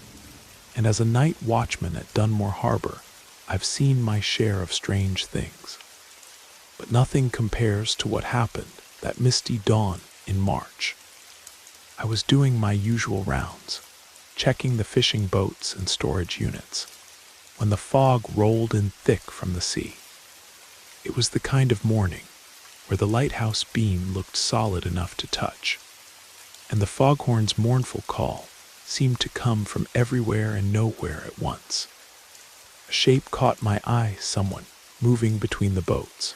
and as a night watchman at Dunmore Harbor, I've seen my share of strange things. But nothing compares to what happened that misty dawn in March. I was doing my usual rounds, checking the fishing boats and storage units, when the fog rolled in thick from the sea. It was the kind of morning where the lighthouse beam looked solid enough to touch, and the foghorn's mournful call seemed to come from everywhere and nowhere at once. A shape caught my eye, someone moving between the boats.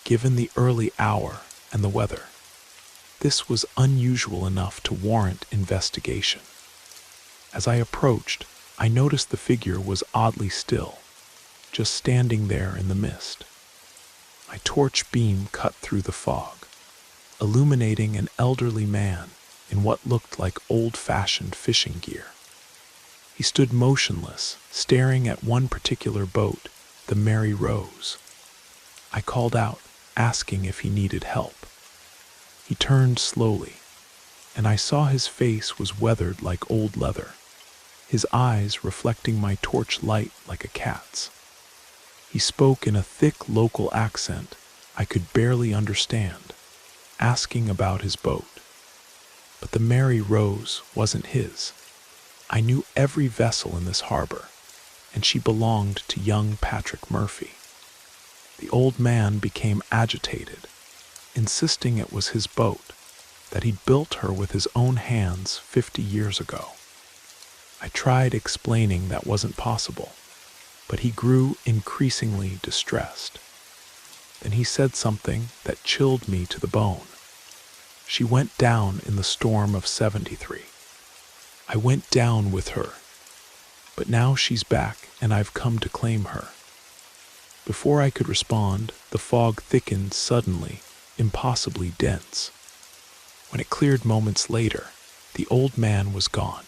Given the early hour and the weather, This was unusual enough to warrant investigation. As I approached, I noticed the figure was oddly still, just standing there in the mist. My torch beam cut through the fog, illuminating an elderly man in what looked like old-fashioned fishing gear. He stood motionless, staring at one particular boat, the Mary Rose. I called out, asking if he needed help. He turned slowly, and I saw his face was weathered like old leather, his eyes reflecting my torch light like a cat's. He spoke in a thick local accent I could barely understand, asking about his boat. But the Mary Rose wasn't his. I knew every vessel in this harbor, and she belonged to young Patrick Murphy. The old man became agitated, insisting it was his boat, that he'd built her with his own hands 50 years ago. I tried explaining that wasn't possible, but he grew increasingly distressed. Then he said something that chilled me to the bone. She went down in the storm of '73. I went down with her, but now she's back and I've come to claim her. Before I could respond, the fog thickened suddenly, impossibly dense. When it cleared moments later, the old man was gone.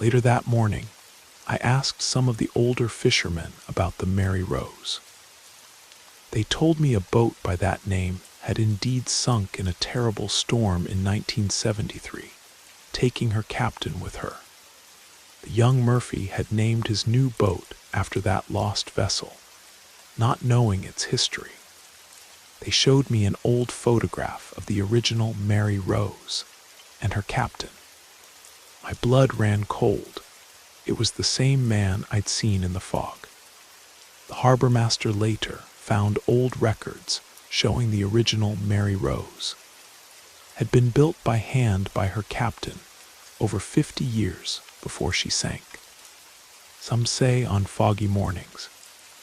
Later that morning, I asked some of the older fishermen about the Mary Rose. They told me a boat by that name had indeed sunk in a terrible storm in 1973, taking her captain with her. The young Murphy had named his new boat after that lost vessel, not knowing its history. They showed me an old photograph of the original Mary Rose and her captain. My blood ran cold. It was the same man I'd seen in the fog. The harbor master later found old records showing the original Mary Rose had been built by hand by her captain over 50 years before she sank. Some say on foggy mornings,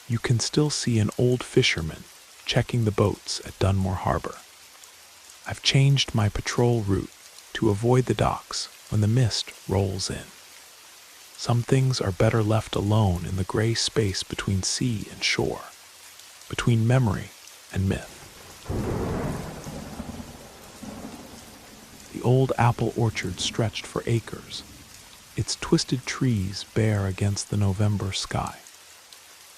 you can still see an old fisherman checking the boats at Dunmore Harbor. I've changed my patrol route to avoid the docks when the mist rolls in. Some things are better left alone in the gray space between sea and shore, between memory and myth. The old apple orchard stretched for acres, its twisted trees bare against the November sky.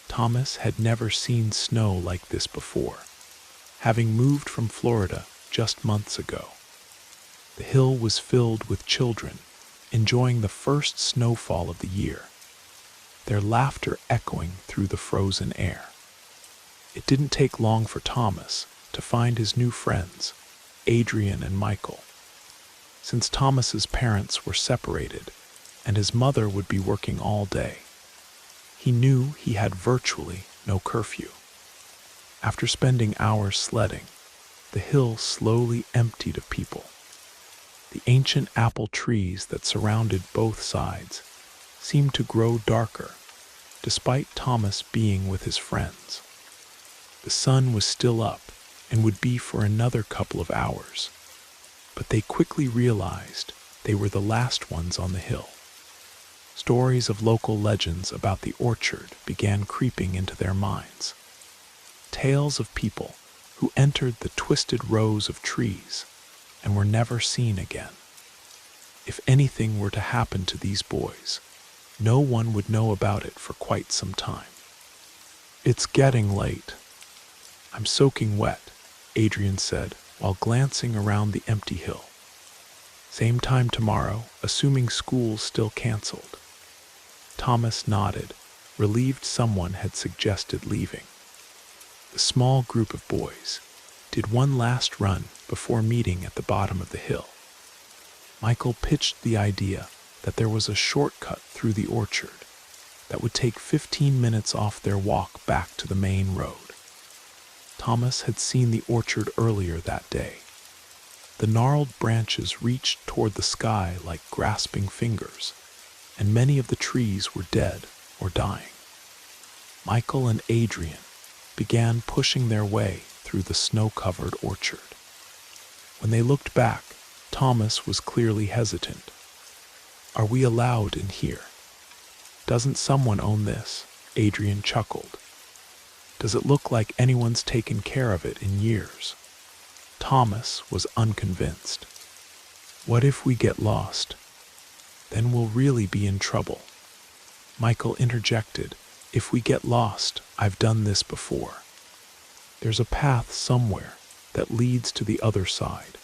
Thomas had never seen snow like this before, having moved from Florida just months ago. The hill was filled with children, enjoying the first snowfall of the year, their laughter echoing through the frozen air. It didn't take long for Thomas to find his new friends, Adrian and Michael. Since Thomas's parents were separated and his mother would be working all day, he knew he had virtually no curfew. After spending hours sledding, the hill slowly emptied of people. The ancient apple trees that surrounded both sides seemed to grow darker, despite Thomas being with his friends. The sun was still up and would be for another couple of hours, but they quickly realized they were the last ones on the hill. Stories of local legends about the orchard began creeping into their minds. Tales of people who entered the twisted rows of trees and were never seen again. If anything were to happen to these boys, no one would know about it for quite some time. It's getting late. I'm soaking wet, Adrian said while glancing around the empty hill. Same time tomorrow, assuming school's still canceled. Thomas nodded, relieved someone had suggested leaving. The small group of boys did one last run before meeting at the bottom of the hill. Michael pitched the idea that there was a shortcut through the orchard that would take 15 minutes off their walk back to the main road. Thomas had seen the orchard earlier that day. The gnarled branches reached toward the sky like grasping fingers, and many of the trees were dead or dying. Michael and Adrian began pushing their way through the snow-covered orchard. When they looked back, Thomas was clearly hesitant. "Are we allowed in here? Doesn't someone own this?" Adrian chuckled. "Does it look like anyone's taken care of it in years?" Thomas was unconvinced. "What if we get lost? Then we'll really be in trouble." Michael interjected, "If we get lost, I've done this before. There's a path somewhere that leads to the other side.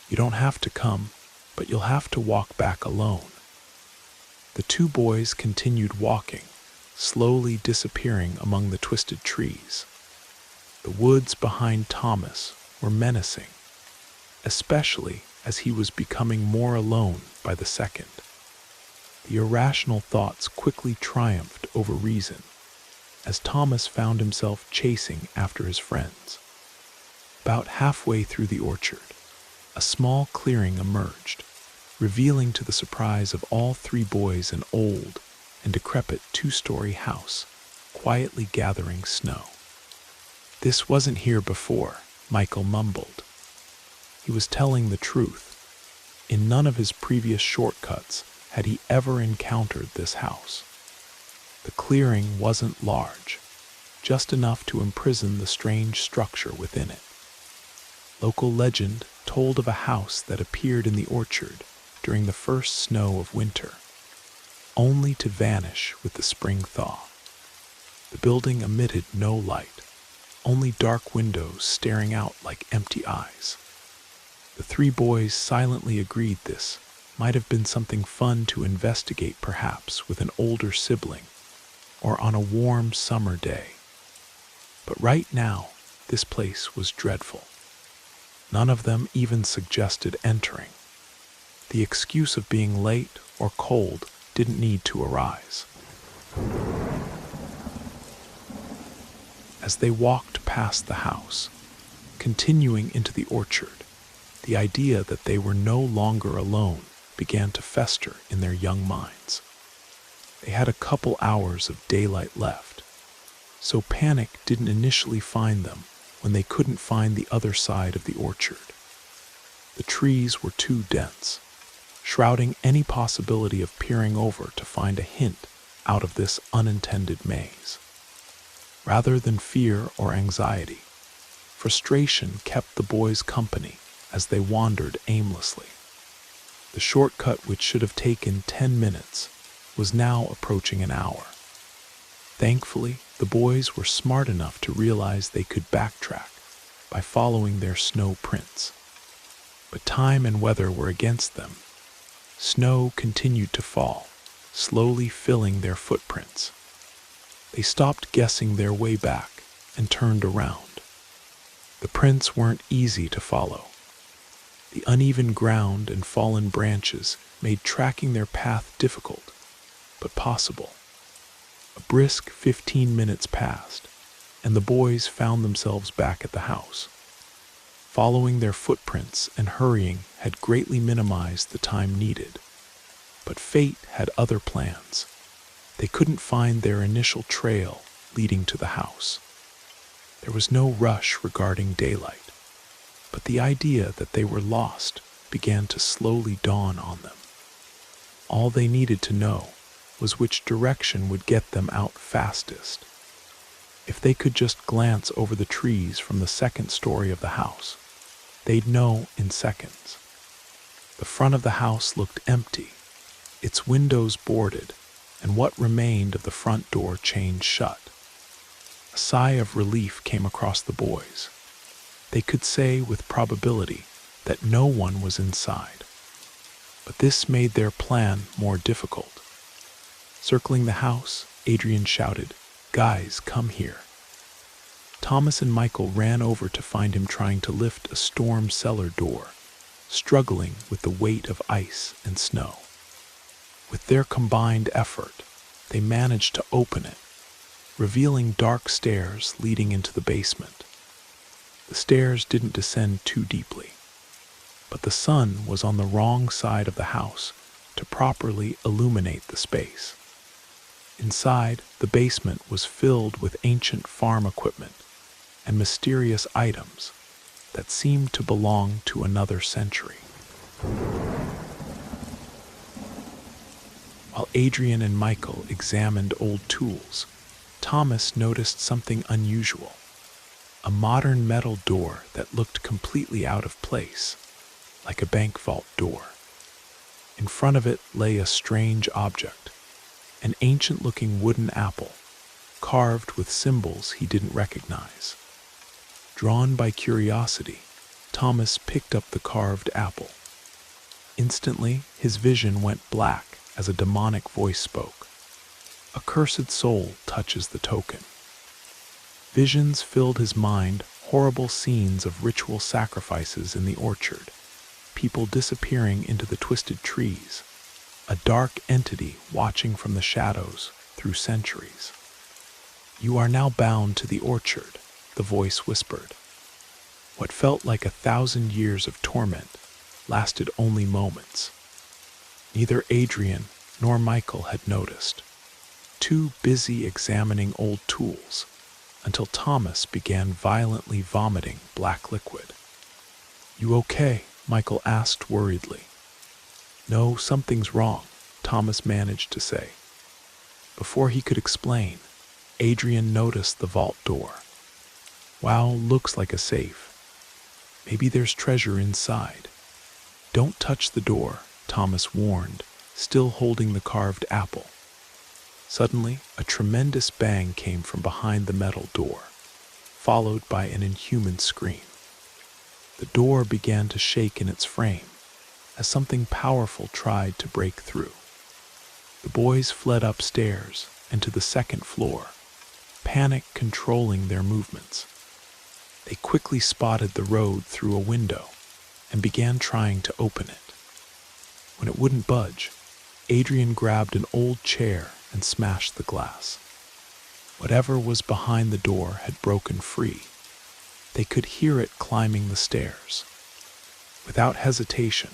You don't have to come, but you'll have to walk back alone." The two boys continued walking, slowly disappearing among the twisted trees. The woods behind Thomas were menacing, especially as he was becoming more alone by the second. The irrational thoughts quickly triumphed over reason, as Thomas found himself chasing after his friends. About halfway through the orchard, a small clearing emerged, revealing to the surprise of all three boys an old and decrepit two-story house, quietly gathering snow. "This wasn't here before," Michael mumbled. He was telling the truth. In none of his previous shortcuts had he ever encountered this house. The clearing wasn't large, just enough to imprison the strange structure within it. Local legend told of a house that appeared in the orchard during the first snow of winter, only to vanish with the spring thaw. The building emitted no light, only dark windows staring out like empty eyes. The three boys silently agreed this might have been something fun to investigate, perhaps with an older sibling, or on a warm summer day. But right now, this place was dreadful. None of them even suggested entering. The excuse of being late or cold didn't need to arise. As they walked past the house, continuing into the orchard, the idea that they were no longer alone began to fester in their young minds. They had a couple hours of daylight left, so panic didn't initially find them when they couldn't find the other side of the orchard. The trees were too dense, shrouding any possibility of peering over to find a hint out of this unintended maze. Rather than fear or anxiety, frustration kept the boys company as they wandered aimlessly. The shortcut, which should have taken 10 minutes, was now approaching an hour. Thankfully, the boys were smart enough to realize they could backtrack by following their snow prints. But time and weather were against them. Snow continued to fall, slowly filling their footprints. They stopped guessing their way back and turned around. The prints weren't easy to follow. The uneven ground and fallen branches made tracking their path difficult, but possible. A brisk 15 minutes passed, and the boys found themselves back at the house. Following their footprints and hurrying had greatly minimized the time needed. But fate had other plans. They couldn't find their initial trail leading to the house. There was no rush regarding daylight, but the idea that they were lost began to slowly dawn on them. All they needed to know was which direction would get them out fastest. If they could just glance over the trees from the second story of the house, they'd know in seconds. The front of the house looked empty, its windows boarded, and what remained of the front door chained shut. A sigh of relief came across the boys. They could say with probability that no one was inside. But this made their plan more difficult. Circling the house, Adrian shouted, "Guys, come here." Thomas and Michael ran over to find him trying to lift a storm cellar door, struggling with the weight of ice and snow. With their combined effort, they managed to open it, revealing dark stairs leading into the basement. The stairs didn't descend too deeply, but the sun was on the wrong side of the house to properly illuminate the space. Inside, the basement was filled with ancient farm equipment and mysterious items, that seemed to belong to another century. While Adrian and Michael examined old tools, Thomas noticed something unusual. A modern metal door that looked completely out of place, like a bank vault door. In front of it lay a strange object, an ancient-looking wooden apple, carved with symbols he didn't recognize. Drawn by curiosity, Thomas picked up the carved apple. Instantly, his vision went black as a demonic voice spoke. "A cursed soul touches the token." Visions filled his mind, horrible scenes of ritual sacrifices in the orchard, people disappearing into the twisted trees, a dark entity watching from the shadows through centuries. "You are now bound to the orchard," the voice whispered. What felt like 1,000 years of torment lasted only moments. Neither Adrian nor Michael had noticed, too busy examining old tools, until Thomas began violently vomiting black liquid. "You okay?" Michael asked worriedly. "No, something's wrong," Thomas managed to say. Before he could explain, Adrian noticed the vault door. "Wow, looks like a safe. Maybe there's treasure inside." "Don't touch the door," Thomas warned, still holding the carved apple. Suddenly, a tremendous bang came from behind the metal door, followed by an inhuman scream. The door began to shake in its frame, as something powerful tried to break through. The boys fled upstairs and to the second floor, panic controlling their movements. They quickly spotted the road through a window and began trying to open it. When it wouldn't budge, Adrian grabbed an old chair and smashed the glass. Whatever was behind the door had broken free. They could hear it climbing the stairs. Without hesitation,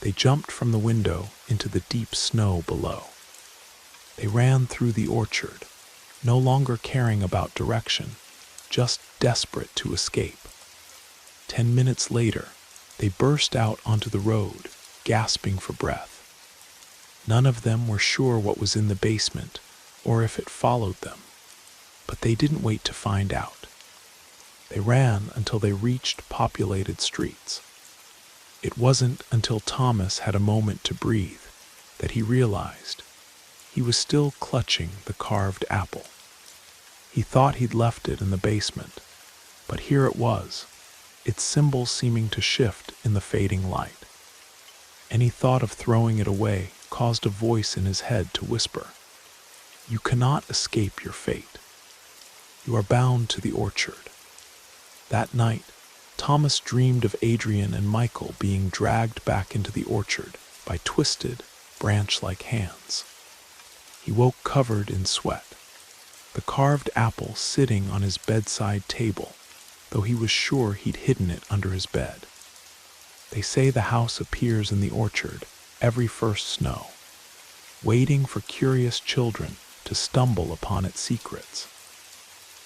they jumped from the window into the deep snow below. They ran through the orchard, no longer caring about direction, just desperate to escape. 10 minutes later, they burst out onto the road, gasping for breath. None of them were sure what was in the basement or if it followed them, but they didn't wait to find out. They ran until they reached populated streets. It wasn't until Thomas had a moment to breathe that he realized he was still clutching the carved apple. He thought he'd left it in the basement, but here it was, its symbol seeming to shift in the fading light. Any thought of throwing it away caused a voice in his head to whisper, "You cannot escape your fate. You are bound to the orchard." That night, Thomas dreamed of Adrian and Michael being dragged back into the orchard by twisted, branch-like hands. He woke covered in sweat, the carved apple sitting on his bedside table, though he was sure he'd hidden it under his bed. They say the house appears in the orchard every first snow, waiting for curious children to stumble upon its secrets.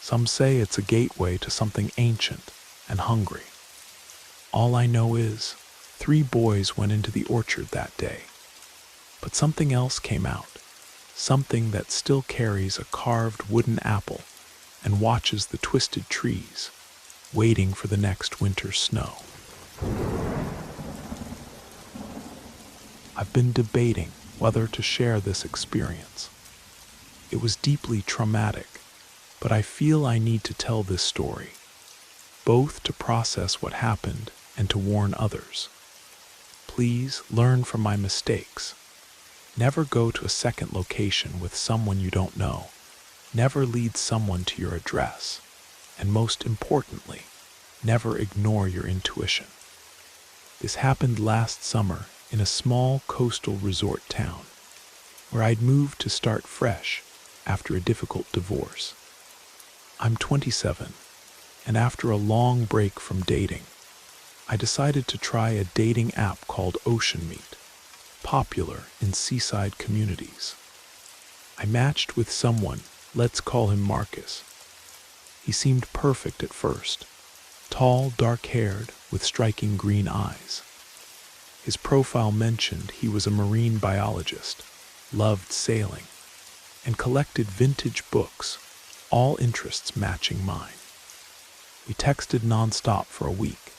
Some say it's a gateway to something ancient and hungry. All I know is 3 boys went into the orchard that day, but something else came out, something that still carries a carved wooden apple and watches the twisted trees, waiting for the next winter's snow. I've been debating whether to share this experience. It was deeply traumatic, but I feel I need to tell this story, both to process what happened and to warn others. Please learn from my mistakes. Never go to a second location with someone you don't know. Never lead someone to your address. And most importantly, never ignore your intuition. This happened last summer in a small coastal resort town, where I'd moved to start fresh after a difficult divorce. I'm 27, and after a long break from dating, I decided to try a dating app called Ocean Meet, popular in seaside communities. I matched with someone, let's call him Marcus. He seemed perfect at first, tall, dark-haired, with striking green eyes. His profile mentioned he was a marine biologist, loved sailing, and collected vintage books, all interests matching mine. We texted nonstop for a week,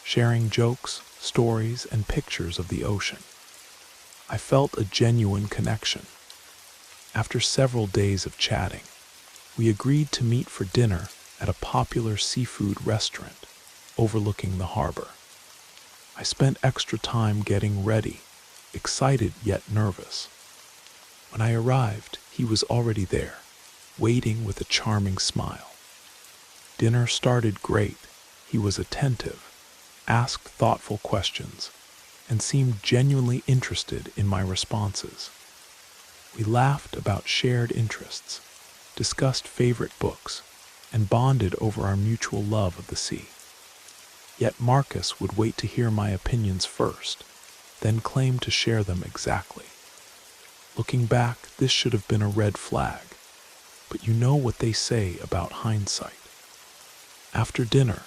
sharing jokes, stories, and pictures of the ocean. I felt a genuine connection. After several days of chatting, we agreed to meet for dinner at a popular seafood restaurant overlooking the harbor. I spent extra time getting ready, excited yet nervous. When I arrived, he was already there, waiting with a charming smile. Dinner started great. He was attentive, asked thoughtful questions, and seemed genuinely interested in my responses. We laughed about shared interests, discussed favorite books, and bonded over our mutual love of the sea. Yet Marcus would wait to hear my opinions first, then claim to share them exactly. Looking back, this should have been a red flag, but you know what they say about hindsight. After dinner,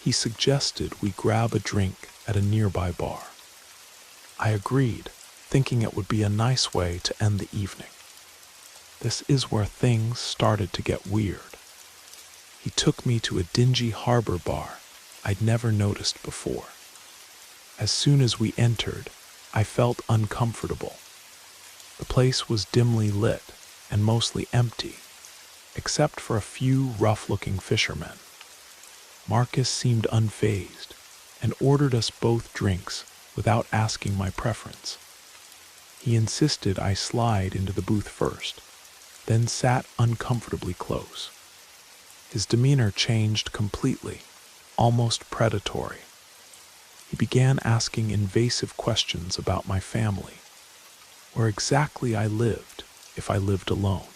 he suggested we grab a drink at a nearby bar. I agreed, thinking it would be a nice way to end the evening. This is where things started to get weird. He took me to a dingy harbor bar I'd never noticed before. As soon as we entered, I felt uncomfortable. The place was dimly lit and mostly empty, except for a few rough-looking fishermen. Marcus seemed unfazed and ordered us both drinks without asking my preference. He insisted I slide into the booth first, then sat uncomfortably close. His demeanor changed completely, almost predatory. He began asking invasive questions about my family, where exactly I lived if I lived alone.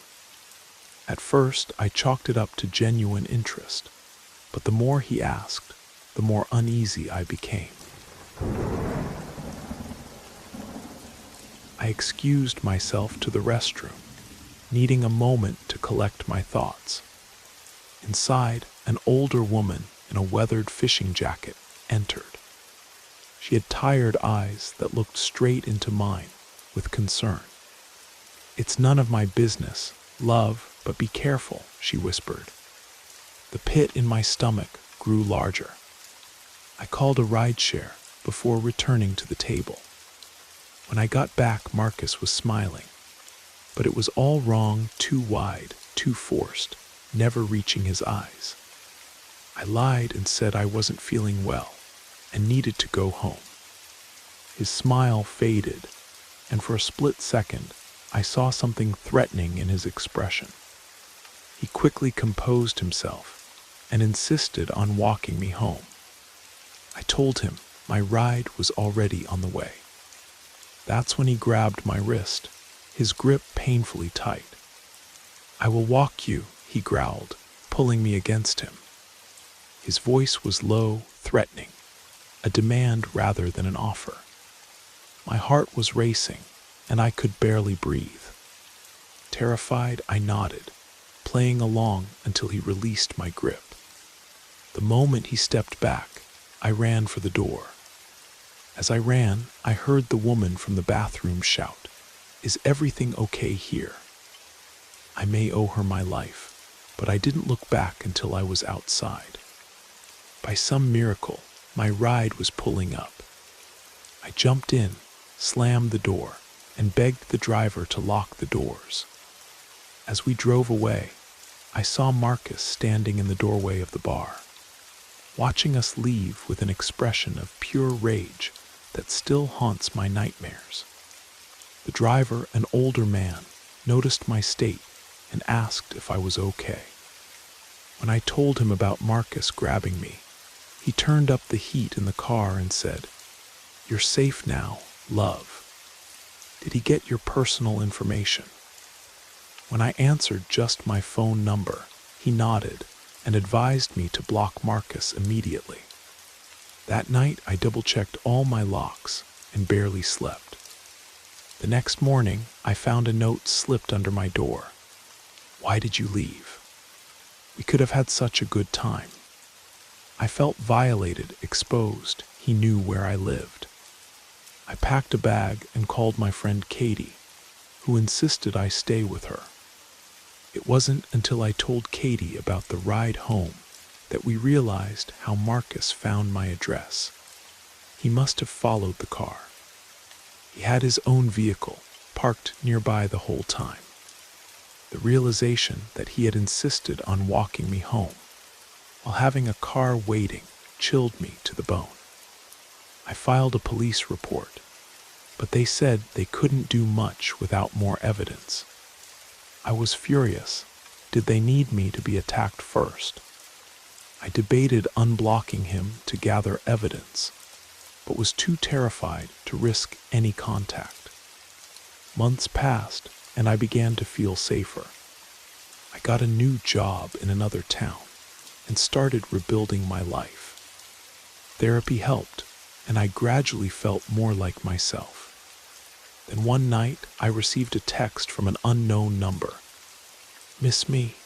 At first, I chalked it up to genuine interest, but the more he asked, the more uneasy I became. I excused myself to the restroom, needing a moment to collect my thoughts. Inside, an older woman in a weathered fishing jacket entered. She had tired eyes that looked straight into mine with concern. "It's none of my business, love, but be careful," she whispered. The pit in my stomach grew larger. I called a rideshare before returning to the table. When I got back, Marcus was smiling, but it was all wrong, too wide, too forced, never reaching his eyes. I lied and said I wasn't feeling well and needed to go home. His smile faded, and for a split second, I saw something threatening in his expression. He quickly composed himself and insisted on walking me home. I told him my ride was already on the way. That's when he grabbed my wrist, his grip painfully tight. "I will walk you," he growled, pulling me against him. His voice was low, threatening, a demand rather than an offer. My heart was racing, and I could barely breathe. Terrified, I nodded, playing along until he released my grip. The moment he stepped back, I ran for the door. As I ran, I heard the woman from the bathroom shout, "Is everything okay here?" I may owe her my life, but I didn't look back until I was outside. By some miracle, my ride was pulling up. I jumped in, slammed the door, and begged the driver to lock the doors. As we drove away, I saw Marcus standing in the doorway of the bar, watching us leave with an expression of pure rage that still haunts my nightmares. The driver, an older man, noticed my state and asked if I was okay. When I told him about Marcus grabbing me, he turned up the heat in the car and said, "You're safe now, love." Did he get your personal information? When I answered just my phone number, he nodded and advised me to block Marcus immediately. That night, I double-checked all my locks and barely slept. The next morning, I found a note slipped under my door. "Why did you leave? We could have had such a good time." I felt violated, exposed. He knew where I lived. I packed a bag and called my friend Katie, who insisted I stay with her. It wasn't until I told Katie about the ride home that we realized how Marcus found my address. He must have followed the car. He had his own vehicle, parked nearby the whole time. The realization that he had insisted on walking me home, while having a car waiting, chilled me to the bone. I filed a police report, but they said they couldn't do much without more evidence. I was furious. Did they need me to be attacked first? I debated unblocking him to gather evidence, but was too terrified to risk any contact. Months passed, and I began to feel safer. I got a new job in another town and started rebuilding my life. Therapy helped, and I gradually felt more like myself. Then one night, I received a text from an unknown number. "Miss me?"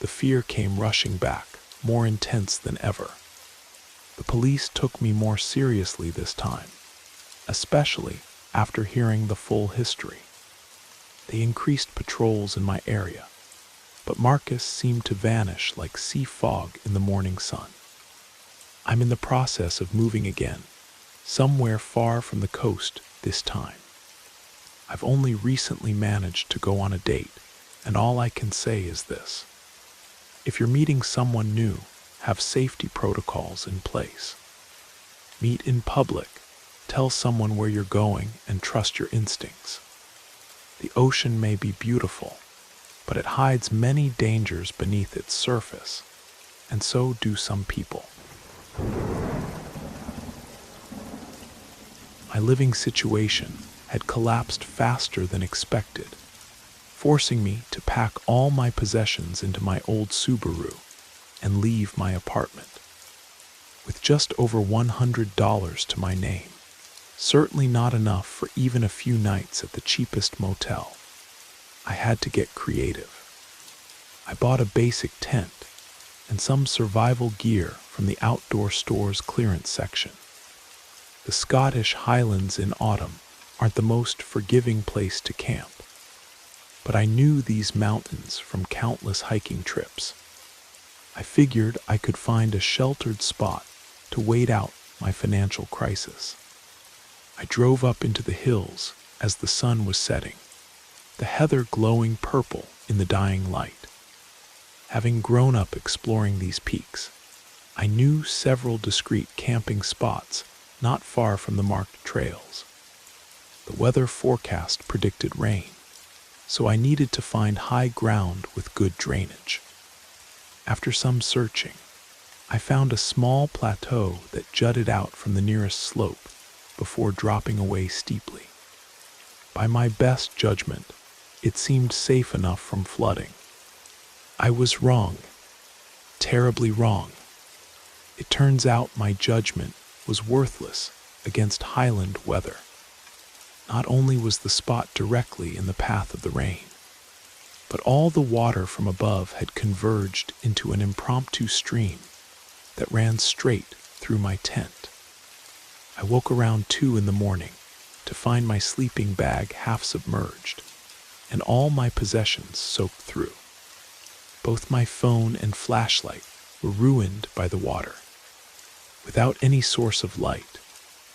The fear came rushing back, more intense than ever. The police took me more seriously this time, especially after hearing the full history. They increased patrols in my area, but Marcus seemed to vanish like sea fog in the morning sun. I'm in the process of moving again, somewhere far from the coast this time. I've only recently managed to go on a date, and all I can say is this: if you're meeting someone new, have safety protocols in place. Meet in public, tell someone where you're going, and trust your instincts. The ocean may be beautiful, but it hides many dangers beneath its surface, and so do some people. My living situation had collapsed faster than expected, forcing me to pack all my possessions into my old Subaru and leave my apartment. With just over $100 to my name, certainly not enough for even a few nights at the cheapest motel, I had to get creative. I bought a basic tent and some survival gear from the outdoor store's clearance section. The Scottish Highlands in autumn aren't the most forgiving place to camp, but I knew these mountains from countless hiking trips. I figured I could find a sheltered spot to wait out my financial crisis. I drove up into the hills as the sun was setting, the heather glowing purple in the dying light. Having grown up exploring these peaks, I knew several discreet camping spots not far from the marked trails. The weather forecast predicted rain, so I needed to find high ground with good drainage. After some searching, I found a small plateau that jutted out from the nearest slope before dropping away steeply. By my best judgment, it seemed safe enough from flooding. I was wrong, terribly wrong. It turns out my judgment was worthless against highland weather. Not only was the spot directly in the path of the rain, but all the water from above had converged into an impromptu stream that ran straight through my tent. I woke around 2 a.m. to find my sleeping bag half submerged and all my possessions soaked through. Both my phone and flashlight were ruined by the water. Without any source of light,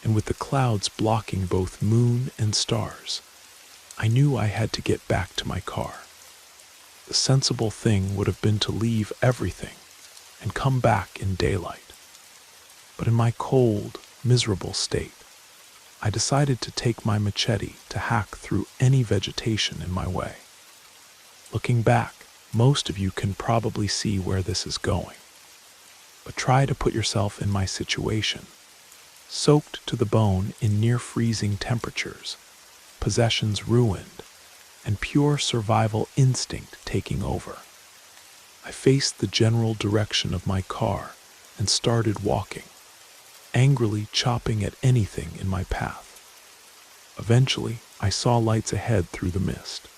and with the clouds blocking both moon and stars, I knew I had to get back to my car. The sensible thing would have been to leave everything and come back in daylight. But in my cold, miserable state, I decided to take my machete to hack through any vegetation in my way. Looking back, most of you can probably see where this is going. But try to put yourself in my situation. Soaked to the bone in near-freezing temperatures, possessions ruined, and pure survival instinct taking over. I faced the general direction of my car and started walking, angrily chopping at anything in my path. Eventually, I saw lights ahead through the mist.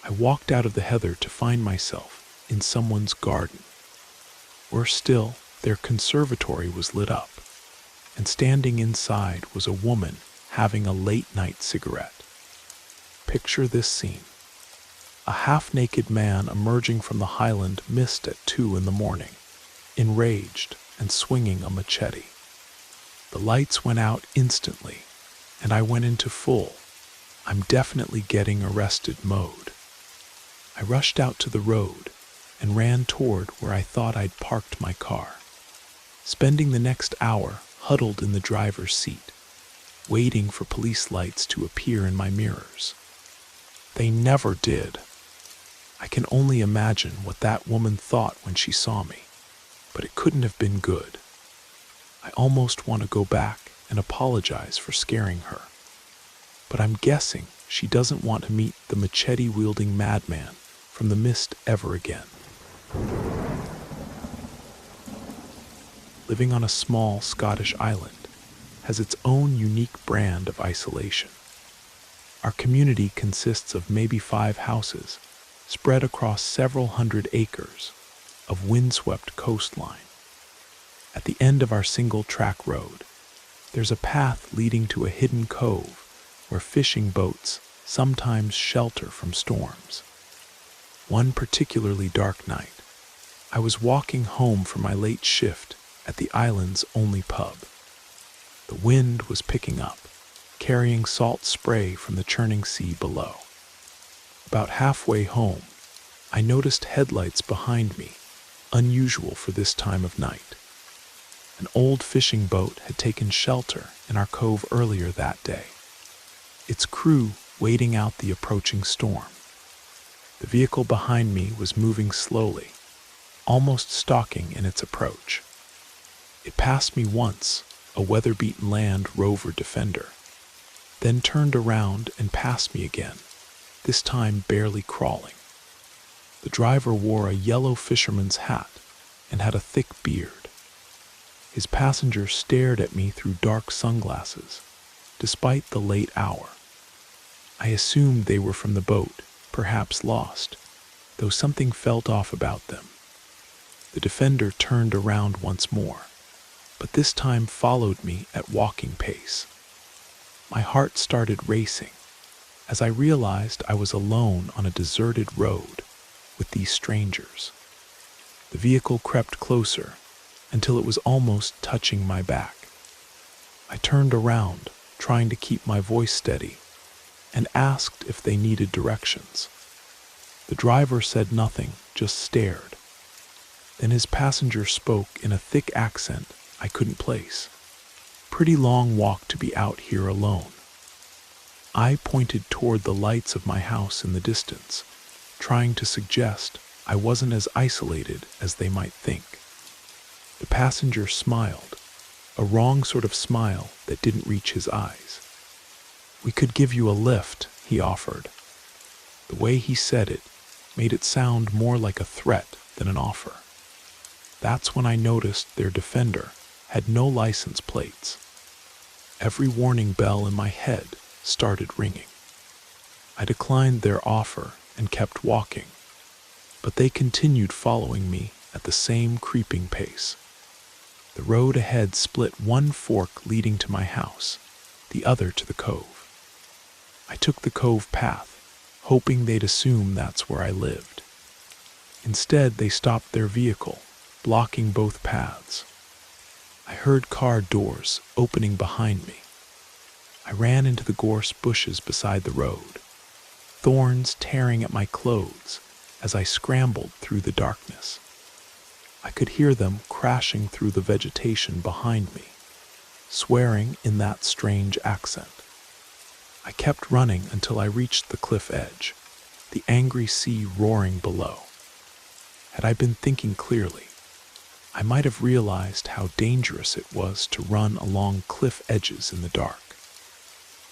I walked out of the heather to find myself in someone's garden. Worse still, Their conservatory was lit up, and standing inside was a woman having a late-night cigarette. Picture this scene: a half-naked man emerging from the highland mist at 2 in the morning, enraged and swinging a machete. The lights went out instantly, and I went into full "I'm definitely getting arrested" mode. I rushed out to the road and ran toward where I thought I'd parked my car, spending the next hour huddled in the driver's seat, waiting for police lights to appear in my mirrors. They never did. I can only imagine what that woman thought when she saw me, but it couldn't have been good. I almost want to go back and apologize for scaring her, but I'm guessing she doesn't want to meet the machete-wielding madman from the mist ever again. Living on a small Scottish island has its own unique brand of isolation. Our community consists of maybe 5 houses spread across several hundred acres of windswept coastline. At the end of our single-track road, there's a path leading to a hidden cove where fishing boats sometimes shelter from storms. One particularly dark night, I was walking home from my late shift at the island's only pub. The wind was picking up, carrying salt spray from the churning sea below. About halfway home, I noticed headlights behind me, unusual for this time of night. An old fishing boat had taken shelter in our cove earlier that day, its crew waiting out the approaching storm. The vehicle behind me was moving slowly, almost stalking in its approach. It passed me once, a weather-beaten Land Rover Defender, then turned around and passed me again, this time barely crawling. The driver wore a yellow fisherman's hat and had a thick beard. His passenger stared at me through dark sunglasses, despite the late hour. I assumed they were from the boat, perhaps lost, though something felt off about them. The Defender turned around once more, but this time followed me at walking pace. My heart started racing as I realized I was alone on a deserted road with these strangers. The vehicle crept closer until it was almost touching my back. I turned around, trying to keep my voice steady, and asked if they needed directions. The driver said nothing, just stared. Then his passenger spoke in a thick accent I couldn't place. "Pretty long walk to be out here alone." I pointed toward the lights of my house in the distance, trying to suggest I wasn't as isolated as they might think. The passenger smiled, a wrong sort of smile that didn't reach his eyes. "We could give you a lift," he offered. The way he said it made it sound more like a threat than an offer. That's when I noticed their Defender had no license plates. Every warning bell in my head started ringing. I declined their offer and kept walking, but they continued following me at the same creeping pace. The road ahead split, one fork leading to my house, the other to the cove. I took the cove path, hoping they'd assume that's where I lived. Instead, they stopped their vehicle, blocking both paths. I heard car doors opening behind me. I ran into the gorse bushes beside the road, thorns tearing at my clothes as I scrambled through the darkness. I could hear them crashing through the vegetation behind me, swearing in that strange accent. I kept running until I reached the cliff edge, the angry sea roaring below. Had I been thinking clearly, I might have realized how dangerous it was to run along cliff edges in the dark.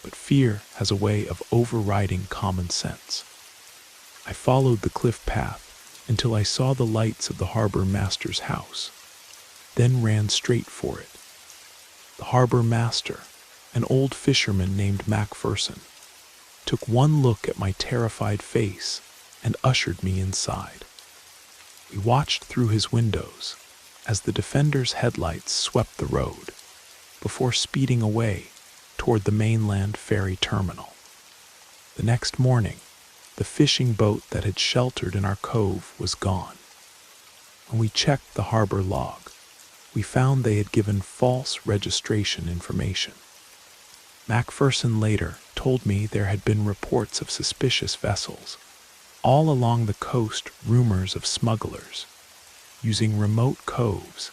But fear has a way of overriding common sense. I followed the cliff path until I saw the lights of the harbor master's house, then ran straight for it. The harbor master, an old fisherman named Macpherson, took one look at my terrified face and ushered me inside. We watched through his windows as the Defender's headlights swept the road before speeding away toward the mainland ferry terminal. The next morning, the fishing boat that had sheltered in our cove was gone. When we checked the harbor log, we found they had given false registration information. Macpherson later told me there had been reports of suspicious vessels. All along the coast, rumors of smugglers using remote coves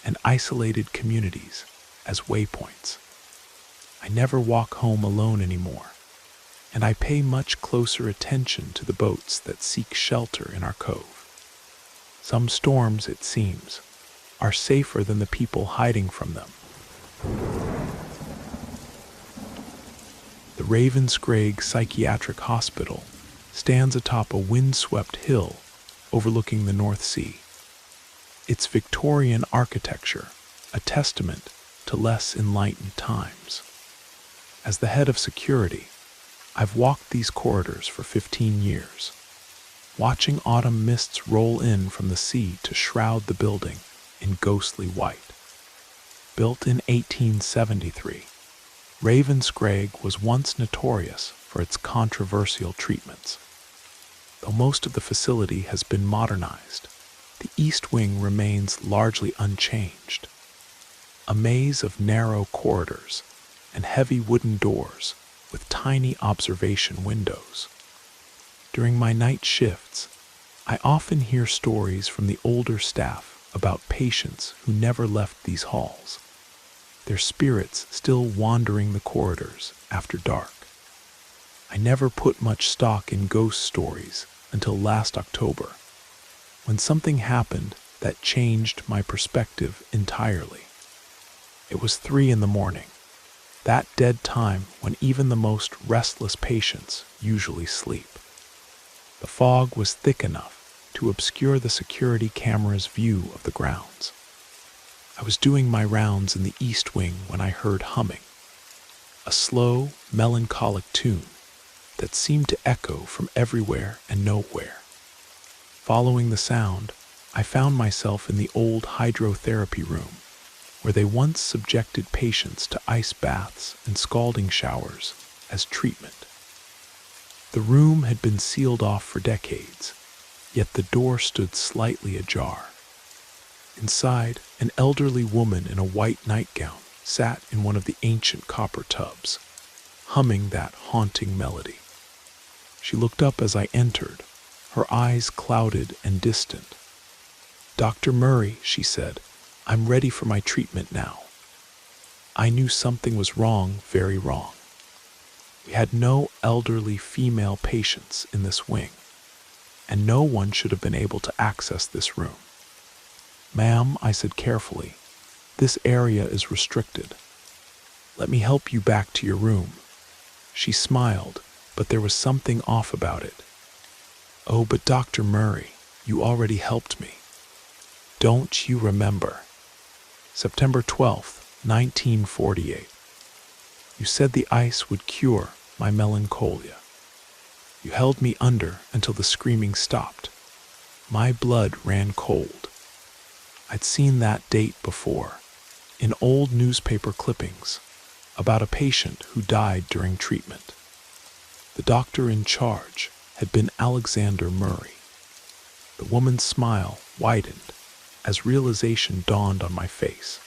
and isolated communities as waypoints. I never walk home alone anymore, and I pay much closer attention to the boats that seek shelter in our cove. Some storms, it seems, are safer than the people hiding from them. The Ravenscraig Psychiatric Hospital stands atop a windswept hill overlooking the North Sea. Its Victorian architecture, a testament to less enlightened times. As the head of security, I've walked these corridors for 15 years, watching autumn mists roll in from the sea to shroud the building in ghostly white. Built in 1873, Ravenscraig was once notorious for its controversial treatments. Though most of the facility has been modernized, the East Wing remains largely unchanged. A maze of narrow corridors and heavy wooden doors with tiny observation windows. During my night shifts, I often hear stories from the older staff about patients who never left these halls, their spirits still wandering the corridors after dark. I never put much stock in ghost stories until last October, when something happened that changed my perspective entirely. It was 3 a.m, that dead time when even the most restless patients usually sleep. The fog was thick enough to obscure the security camera's view of the grounds. I was doing my rounds in the East Wing when I heard humming, a slow, melancholic tune that seemed to echo from everywhere and nowhere. Following the sound, I found myself in the old hydrotherapy room, where they once subjected patients to ice baths and scalding showers as treatment. The room had been sealed off for decades, yet the door stood slightly ajar. Inside, an elderly woman in a white nightgown sat in one of the ancient copper tubs, humming that haunting melody. She looked up as I entered, her eyes clouded and distant. "Dr. Murray," she said, "I'm ready for my treatment now." I knew something was wrong, very wrong. We had no elderly female patients in this wing, and no one should have been able to access this room. "Ma'am," I said carefully, "this area is restricted. Let me help you back to your room." She smiled, but there was something off about it. "Oh, but Dr. Murray, you already helped me. Don't you remember? September 12th, 1948. You said the ice would cure my melancholia. You held me under until the screaming stopped. My blood ran cold. I'd seen that date before, in old newspaper clippings, about a patient who died during treatment. The doctor in charge had been Alexander Murray. The woman's smile widened as realization dawned on my face.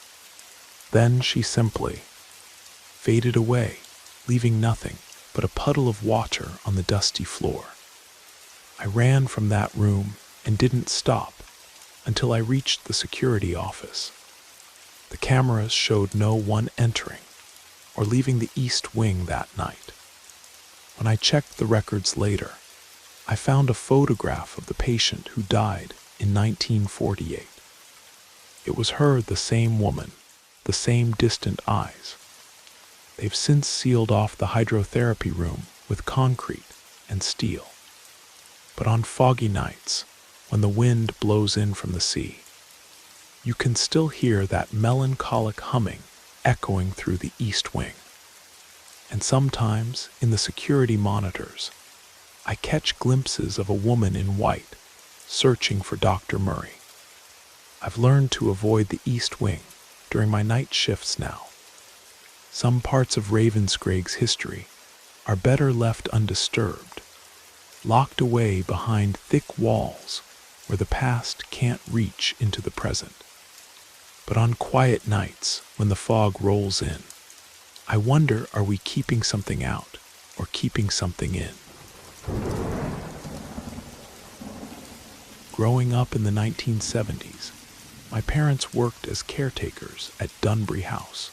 Then she simply faded away, leaving nothing but a puddle of water on the dusty floor. I ran from that room and didn't stop until I reached the security office. The cameras showed no one entering or leaving the East Wing that night. When I checked the records later, I found a photograph of the patient who died in 1948. It was her, the same woman, the same distant eyes. They've since sealed off the hydrotherapy room with concrete and steel. But on foggy nights, when the wind blows in from the sea, you can still hear that melancholic humming echoing through the East Wing. And sometimes, in the security monitors, I catch glimpses of a woman in white searching for Dr. Murray. I've learned to avoid the East Wing during my night shifts now. Some parts of Ravenscraig's history are better left undisturbed, locked away behind thick walls where the past can't reach into the present. But on quiet nights, when the fog rolls in, I wonder, are we keeping something out or keeping something in? Growing up in the 1970s, my parents worked as caretakers at Dunbury House,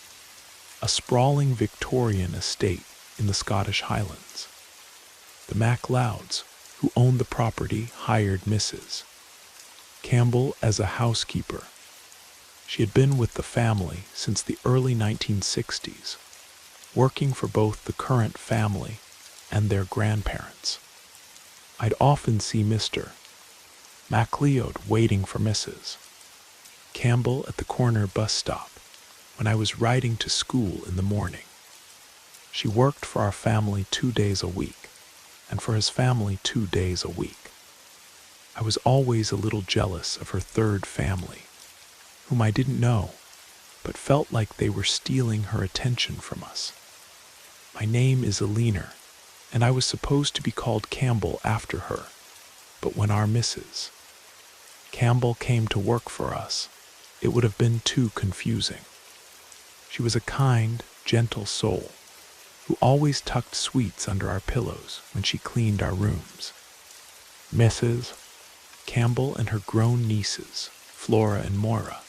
a sprawling Victorian estate in the Scottish Highlands. The MacLeods, who owned the property, hired Mrs. Campbell as a housekeeper. She had been with the family since the early 1960s, working for both the current family and their grandparents. I'd often see Mr. MacLeod waiting for Mrs. Campbell at the corner bus stop when I was riding to school in the morning. She worked for our family 2 days a week, and for his family 2 days a week. I was always a little jealous of her third family, whom I didn't know, but felt like they were stealing her attention from us. My name is Alina, and I was supposed to be called Campbell after her, but when our Mrs. Campbell came to work for us, it would have been too confusing. She was a kind, gentle soul who always tucked sweets under our pillows when she cleaned our rooms. Mrs. Campbell and her grown nieces, Flora and Moira,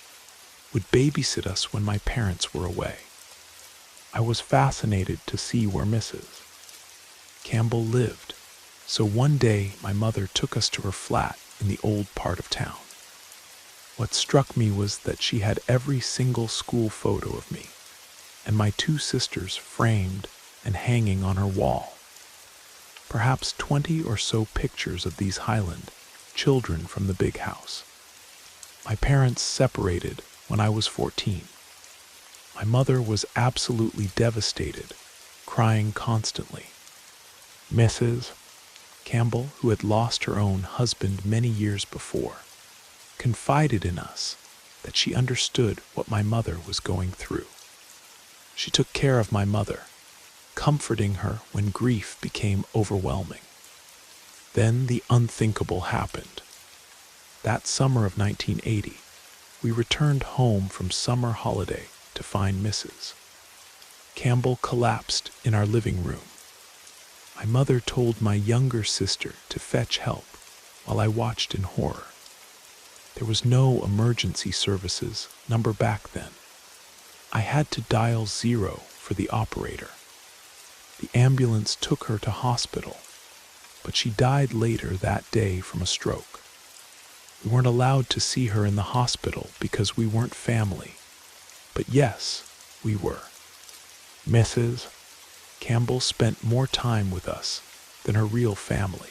would babysit us when my parents were away. I was fascinated to see where Mrs. Campbell lived, so one day my mother took us to her flat in the old part of town. What struck me was that she had every single school photo of me and my 2 sisters framed and hanging on her wall. Perhaps 20 or so pictures of these Highland children from the big house. My parents separated when I was 14. My mother was absolutely devastated, crying constantly. Mrs. Campbell, who had lost her own husband many years before, confided in us that she understood what my mother was going through. She took care of my mother, comforting her when grief became overwhelming. Then the unthinkable happened. That summer of 1980, we returned home from summer holiday to find Mrs. Campbell collapsed in our living room. My mother told my younger sister to fetch help while I watched in horror. There was no emergency services number back then. I had to dial 0 for the operator. The ambulance took her to hospital, but she died later that day from a stroke. We weren't allowed to see her in the hospital because we weren't family, but yes, we were. Mrs. Campbell spent more time with us than her real family.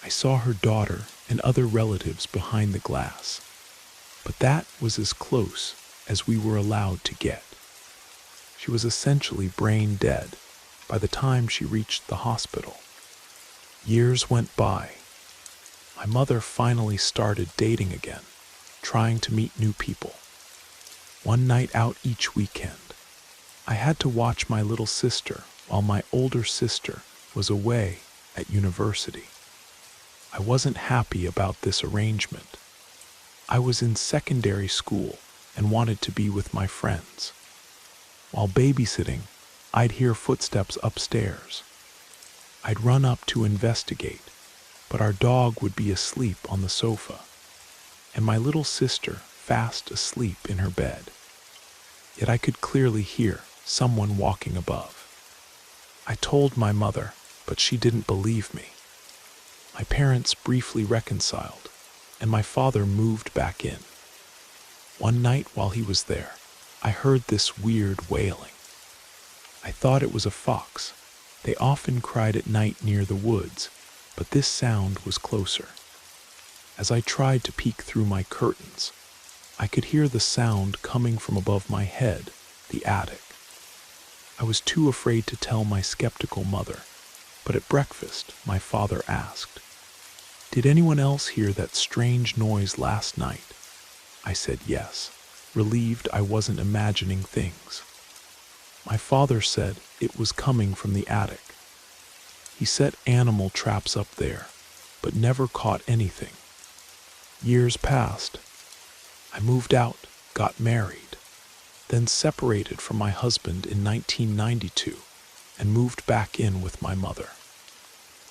I saw her daughter and other relatives behind the glass, but that was as close as we were allowed to get. She was essentially brain dead by the time she reached the hospital. Years went by. My mother finally started dating again, trying to meet new people. One night out each weekend, I had to watch my little sister while my older sister was away at university. I wasn't happy about this arrangement. I was in secondary school and wanted to be with my friends. While babysitting, I'd hear footsteps upstairs. I'd run up to investigate, but our dog would be asleep on the sofa, and my little sister fast asleep in her bed. Yet I could clearly hear someone walking above. I told my mother, but she didn't believe me. My parents briefly reconciled, and my father moved back in. One night while he was there, I heard this weird wailing. I thought it was a fox. They often cried at night near the woods, but this sound was closer. As I tried to peek through my curtains, I could hear the sound coming from above my head, the attic. I was too afraid to tell my skeptical mother, but at breakfast my father asked, "Did anyone else hear that strange noise last night?" I said yes, relieved I wasn't imagining things. My father said it was coming from the attic. He set animal traps up there, but never caught anything. Years passed. I moved out, got married, then separated from my husband in 1992 and moved back in with my mother.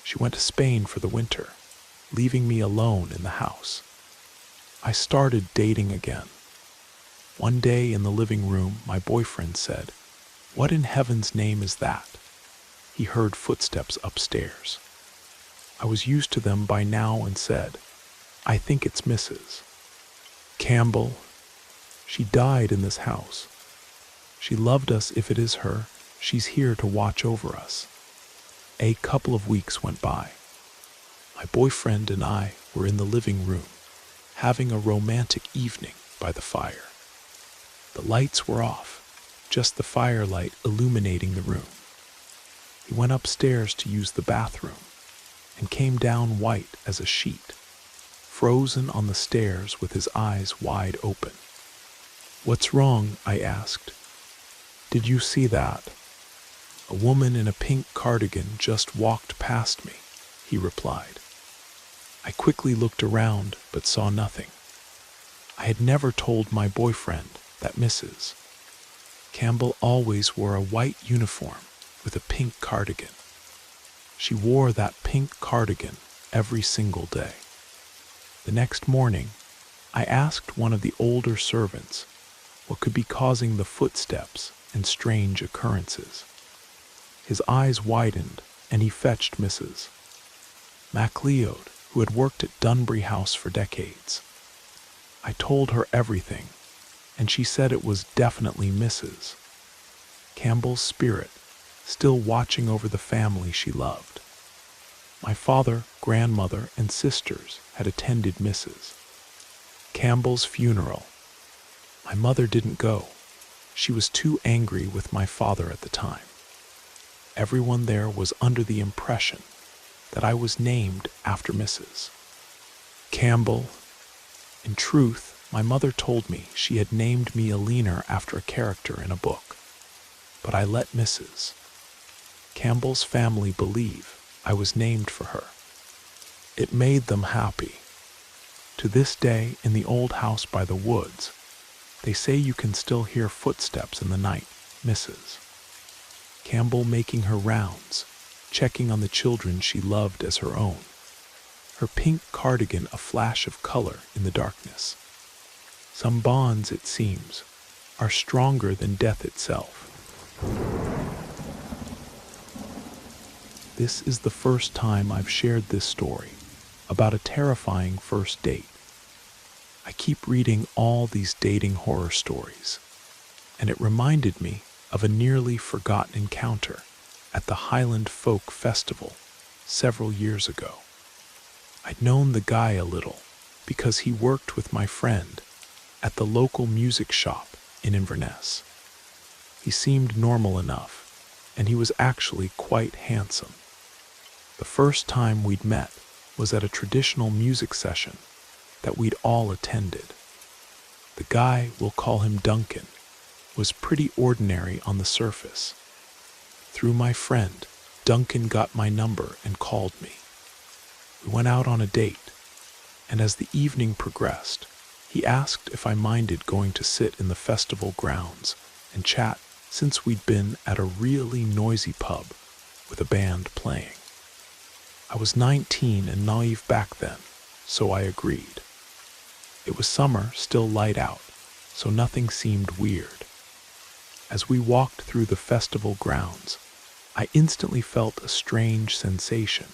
She went to Spain for the winter, leaving me alone in the house. I started dating again. One day in the living room, my boyfriend said, "What in heaven's name is that?" He heard footsteps upstairs. I was used to them by now and said, "I think it's Mrs. Campbell. She died in this house. She loved us. If it is her, she's here to watch over us." A couple of weeks went by. My boyfriend and I were in the living room, having a romantic evening by the fire. The lights were off, just the firelight illuminating the room. He went upstairs to use the bathroom and came down white as a sheet, frozen on the stairs with his eyes wide open. "What's wrong?" I asked. "Did you see that? A woman in a pink cardigan just walked past me," he replied. I quickly looked around but saw nothing. I had never told my boyfriend that Mrs. Campbell always wore a white uniform with a pink cardigan. She wore that pink cardigan every single day. The next morning, I asked one of the older servants what could be causing the footsteps and strange occurrences. His eyes widened and he fetched Mrs. MacLeod, who had worked at Dunbury House for decades. I told her everything, and she said it was definitely Mrs. Campbell's spirit, still watching over the family she loved. My father, grandmother, and sisters had attended Mrs. Campbell's funeral. My mother didn't go. She was too angry with my father at the time. Everyone there was under the impression that I was named after Mrs. Campbell. In truth, my mother told me she had named me Alina after a character in a book, but I let Mrs. Campbell's family believe I was named for her. It made them happy. To this day, in the old house by the woods, they say you can still hear footsteps in the night, Mrs. Campbell making her rounds, checking on the children she loved as her own. Her pink cardigan a flash of color in the darkness. Some bonds, it seems, are stronger than death itself. This is the first time I've shared this story about a terrifying first date. I keep reading all these dating horror stories, and it reminded me of a nearly forgotten encounter at the Highland Folk Festival several years ago. I'd known the guy a little because he worked with my friend at the local music shop in Inverness. He seemed normal enough, and he was actually quite handsome. The first time we'd met was at a traditional music session that we'd all attended. The guy, we'll call him Duncan, was pretty ordinary on the surface. Through my friend, Duncan got my number and called me. We went out on a date, and as the evening progressed, he asked if I minded going to sit in the festival grounds and chat since we'd been at a really noisy pub with a band playing. I was 19 and naive back then, so I agreed. It was summer, still light out, so nothing seemed weird. As we walked through the festival grounds, I instantly felt a strange sensation,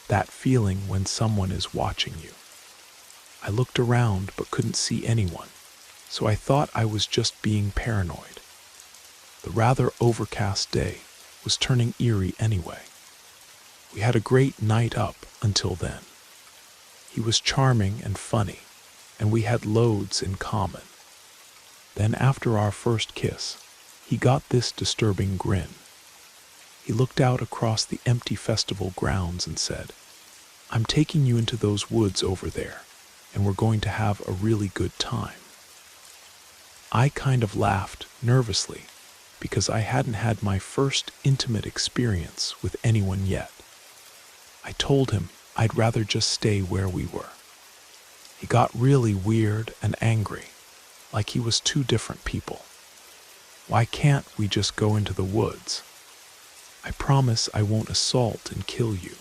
that feeling when someone is watching you. I looked around but couldn't see anyone, so I thought I was just being paranoid. The rather overcast day was turning eerie anyway. We had a great night up until then. He was charming and funny, and we had loads in common. Then after our first kiss, he got this disturbing grin. He looked out across the empty festival grounds and said, "I'm taking you into those woods over there. and we're going to have a really good time. I kind of laughed nervously because I hadn't had my first intimate experience with anyone yet. I told him I'd rather just stay where we were. He got really weird and angry, like he was two different people. Why can't we just go into the woods? I promise I won't assault and kill you.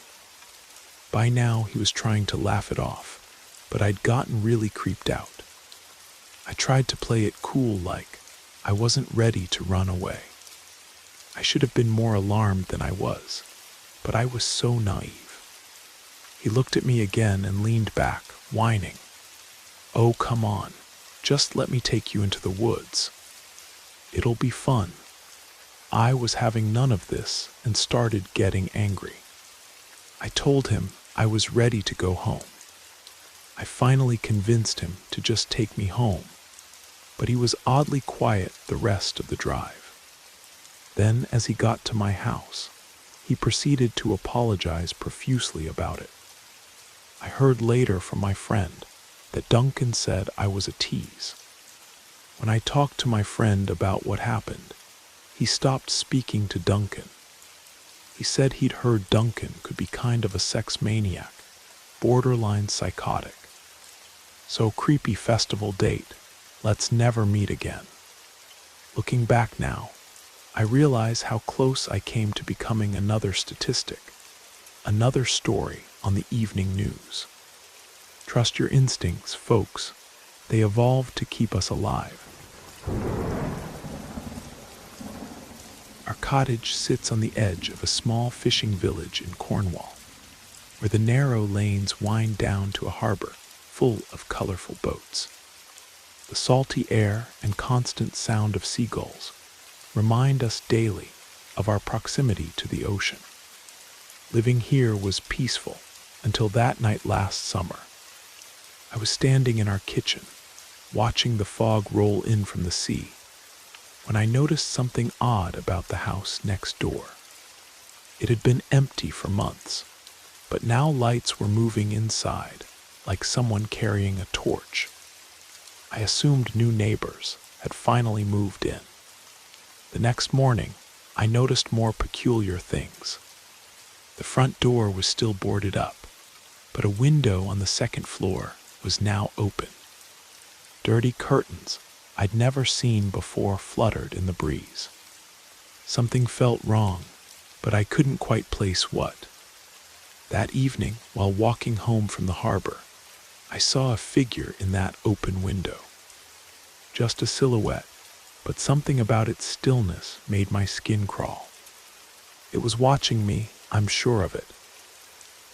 By now he was trying to laugh it off, but I'd gotten really creeped out. I tried to play it cool, like I wasn't ready to run away. I should have been more alarmed than I was, but I was so naive. He looked at me again and leaned back, whining. "Oh, come on, just let me take you into the woods. It'll be fun." I was having none of this and started getting angry. I told him I was ready to go home. I finally convinced him to just take me home, but he was oddly quiet the rest of the drive. Then, as he got to my house, he proceeded to apologize profusely about it. I heard later from my friend that Duncan said I was a tease. When I talked to my friend about what happened, he stopped speaking to Duncan. He said he'd heard Duncan could be kind of a sex maniac, borderline psychotic. So creepy festival date, let's never meet again. Looking back now, I realize how close I came to becoming another statistic, another story on the evening news. Trust your instincts, folks. They evolved to keep us alive. Our cottage sits on the edge of a small fishing village in Cornwall, where the narrow lanes wind down to a harbor full of colorful boats. The salty air and constant sound of seagulls remind us daily of our proximity to the ocean. Living here was peaceful until that night last summer. I was standing in our kitchen, watching the fog roll in from the sea, when I noticed something odd about the house next door. It had been empty for months, but now lights were moving inside, like someone carrying a torch. I assumed new neighbors had finally moved in. The next morning, I noticed more peculiar things. The front door was still boarded up, but a window on the second floor was now open. Dirty curtains I'd never seen before fluttered in the breeze. Something felt wrong, but I couldn't quite place what. That evening, while walking home from the harbor, I saw a figure in that open window. Just a silhouette, but something about its stillness made my skin crawl. It was watching me, I'm sure of it.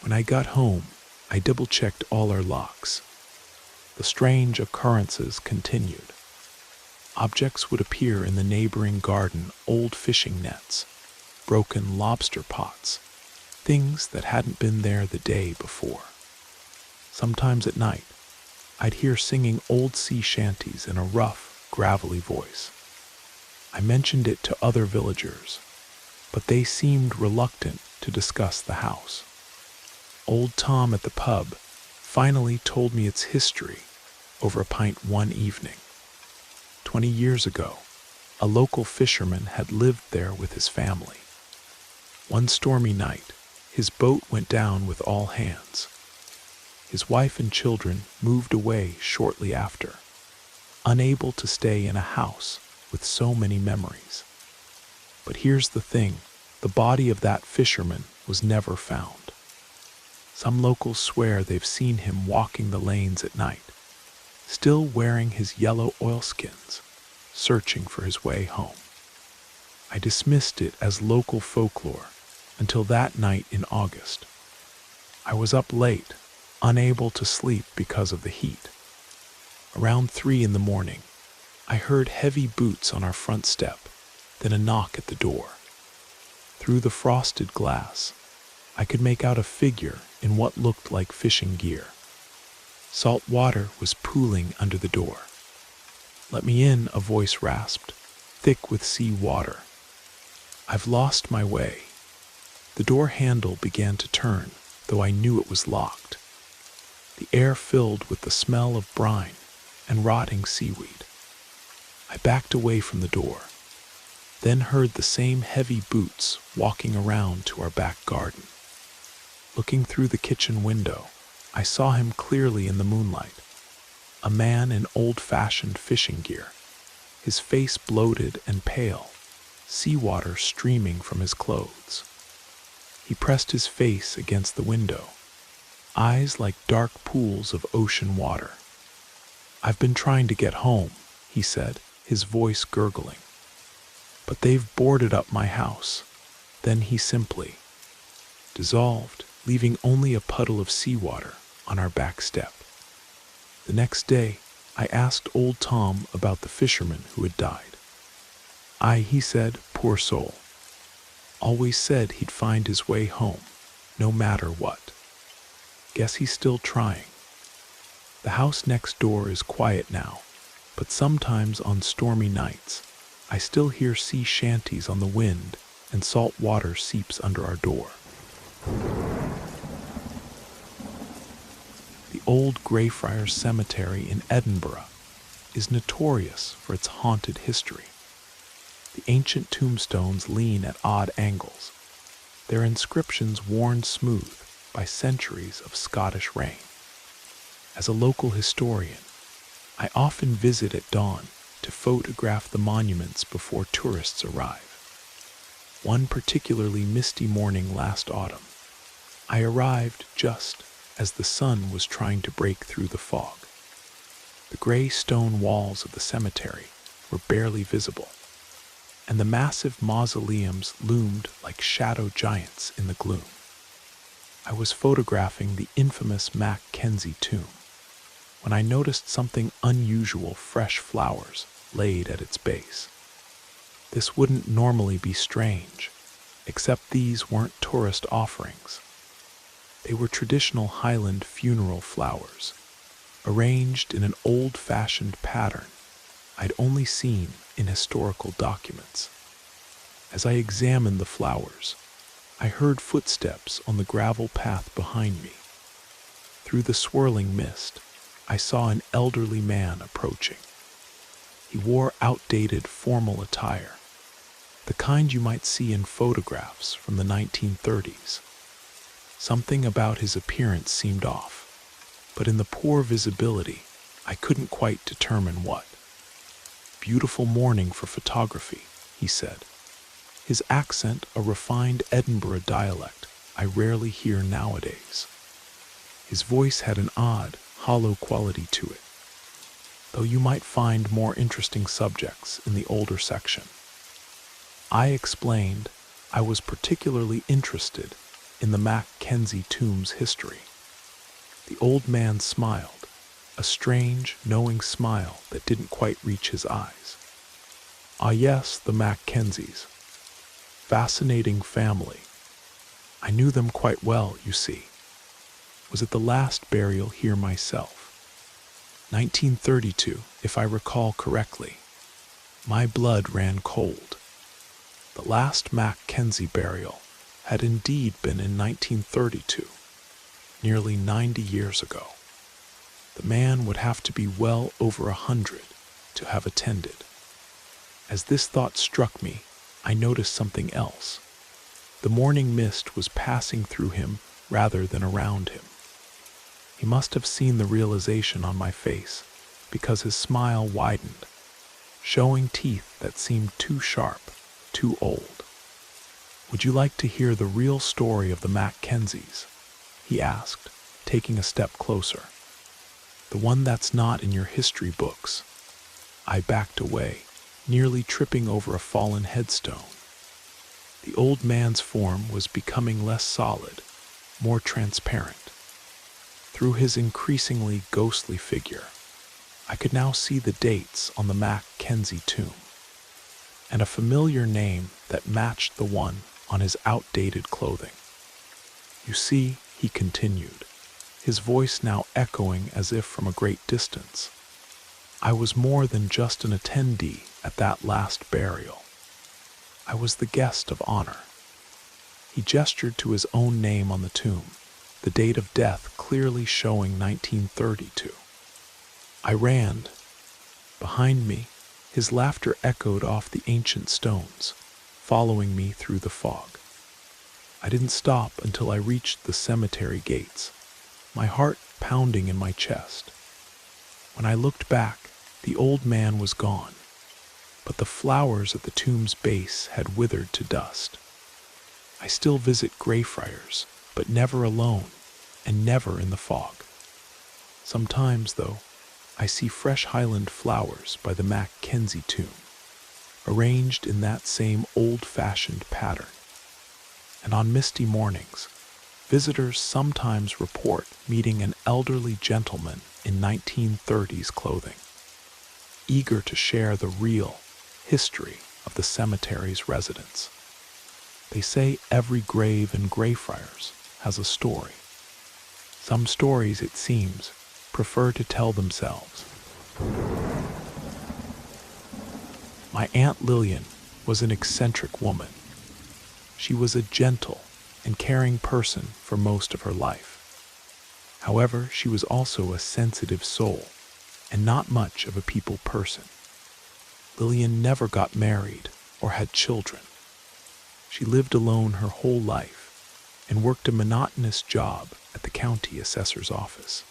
When I got home, I double-checked all our locks. The strange occurrences continued. Objects would appear in the neighboring garden, old fishing nets, broken lobster pots, things that hadn't been there the day before. Sometimes at night, I'd hear singing old sea shanties in a rough, gravelly voice. I mentioned it to other villagers, but they seemed reluctant to discuss the house. Old Tom at the pub finally told me its history over a pint one evening. 20 years ago, a local fisherman had lived there with his family. One stormy night, his boat went down with all hands. His wife and children moved away shortly after, unable to stay in a house with so many memories. But here's the thing, the body of that fisherman was never found. Some locals swear they've seen him walking the lanes at night, still wearing his yellow oilskins, searching for his way home. I dismissed it as local folklore until that night in August. I was up late, unable to sleep because of the heat. Around 3 in the morning, I heard heavy boots on our front step, then a knock at the door. Through the frosted glass, I could make out a figure in what looked like fishing gear. Salt water was pooling under the door. "Let me in," a voice rasped, thick with sea water. "I've lost my way." The door handle began to turn, though I knew it was locked. the air filled with the smell of brine and rotting seaweed. I backed away from the door, then heard the same heavy boots walking around to our back garden. Looking through the kitchen window, I saw him clearly in the moonlight, a man in old-fashioned fishing gear, his face bloated and pale, seawater streaming from his clothes. He pressed his face against the window, eyes like dark pools of ocean water. "I've been trying to get home," he said, his voice gurgling. "But they've boarded up my house." Then he simply dissolved, leaving only a puddle of seawater on our back step. The next day, I asked old Tom about the fisherman who had died. He said, poor soul. Always said he'd find his way home, no matter what. Guess he's still trying. The house next door is quiet now, but sometimes on stormy nights, I still hear sea shanties on the wind and salt water seeps under our door. The old Greyfriars Cemetery in Edinburgh is notorious for its haunted history. The ancient tombstones lean at odd angles, their inscriptions worn smooth by centuries of Scottish rain. As a local historian, I often visit at dawn to photograph the monuments before tourists arrive. One particularly misty morning last autumn, I arrived just as the sun was trying to break through the fog. The gray stone walls of the cemetery were barely visible, and the massive mausoleums loomed like shadow giants in the gloom. I was photographing the infamous Mackenzie tomb when I noticed something unusual: fresh flowers laid at its base. This wouldn't normally be strange, except these weren't tourist offerings. They were traditional Highland funeral flowers, arranged in an old-fashioned pattern I'd only seen in historical documents. As I examined the flowers, I heard footsteps on the gravel path behind me. Through the swirling mist, I saw an elderly man approaching. He wore outdated formal attire, the kind you might see in photographs from the 1930s. Something about his appearance seemed off, but in the poor visibility, I couldn't quite determine what. "Beautiful morning for photography," he said, his accent a refined Edinburgh dialect I rarely hear nowadays. His voice had an odd, hollow quality to it, though you might find more interesting subjects in the older section. I explained I was particularly interested in the Mackenzie tomb's history. The old man smiled, a strange, knowing smile that didn't quite reach his eyes. "Ah yes, the Mackenzies. Fascinating family. I knew them quite well, you see. Was at the last burial here myself. 1932, if I recall correctly. My blood ran cold. The last Mackenzie burial had indeed been in 1932, nearly 90 years ago. The man would have to be well over 100 to have attended. As this thought struck me, I noticed something else. The morning mist was passing through him rather than around him. He must have seen the realization on my face, because his smile widened, showing teeth that seemed too sharp, too old. "Would you like to hear the real story of the Mackenzies?" he asked, taking a step closer. "The one that's not in your history books." I backed away, nearly tripping over a fallen headstone. The old man's form was becoming less solid, more transparent. Through his increasingly ghostly figure, I could now see the dates on the Mackenzie tomb, and a familiar name that matched the one on his outdated clothing. "You see," he continued, his voice now echoing as if from a great distance, "I was more than just an attendee at that last burial. I was the guest of honor." He gestured to his own name on the tomb, the date of death clearly showing 1932. I ran. Behind me, his laughter echoed off the ancient stones, following me through the fog. I didn't stop until I reached the cemetery gates, my heart pounding in my chest. When I looked back, the old man was gone, but the flowers at the tomb's base had withered to dust. I still visit Greyfriars, but never alone, and never in the fog. Sometimes, though, I see fresh Highland flowers by the Mackenzie tomb, arranged in that same old-fashioned pattern. And on misty mornings, visitors sometimes report meeting an elderly gentleman in 1930s clothing, eager to share the real history of the cemetery's residents. They say every grave in Greyfriars has a story. Some stories, it seems, prefer to tell themselves. My Aunt Lillian was an eccentric woman. She was a gentle and caring person for most of her life. However, she was also a sensitive soul and not much of a people person. Lillian never got married or had children. She lived alone her whole life and worked a monotonous job at the county assessor's office.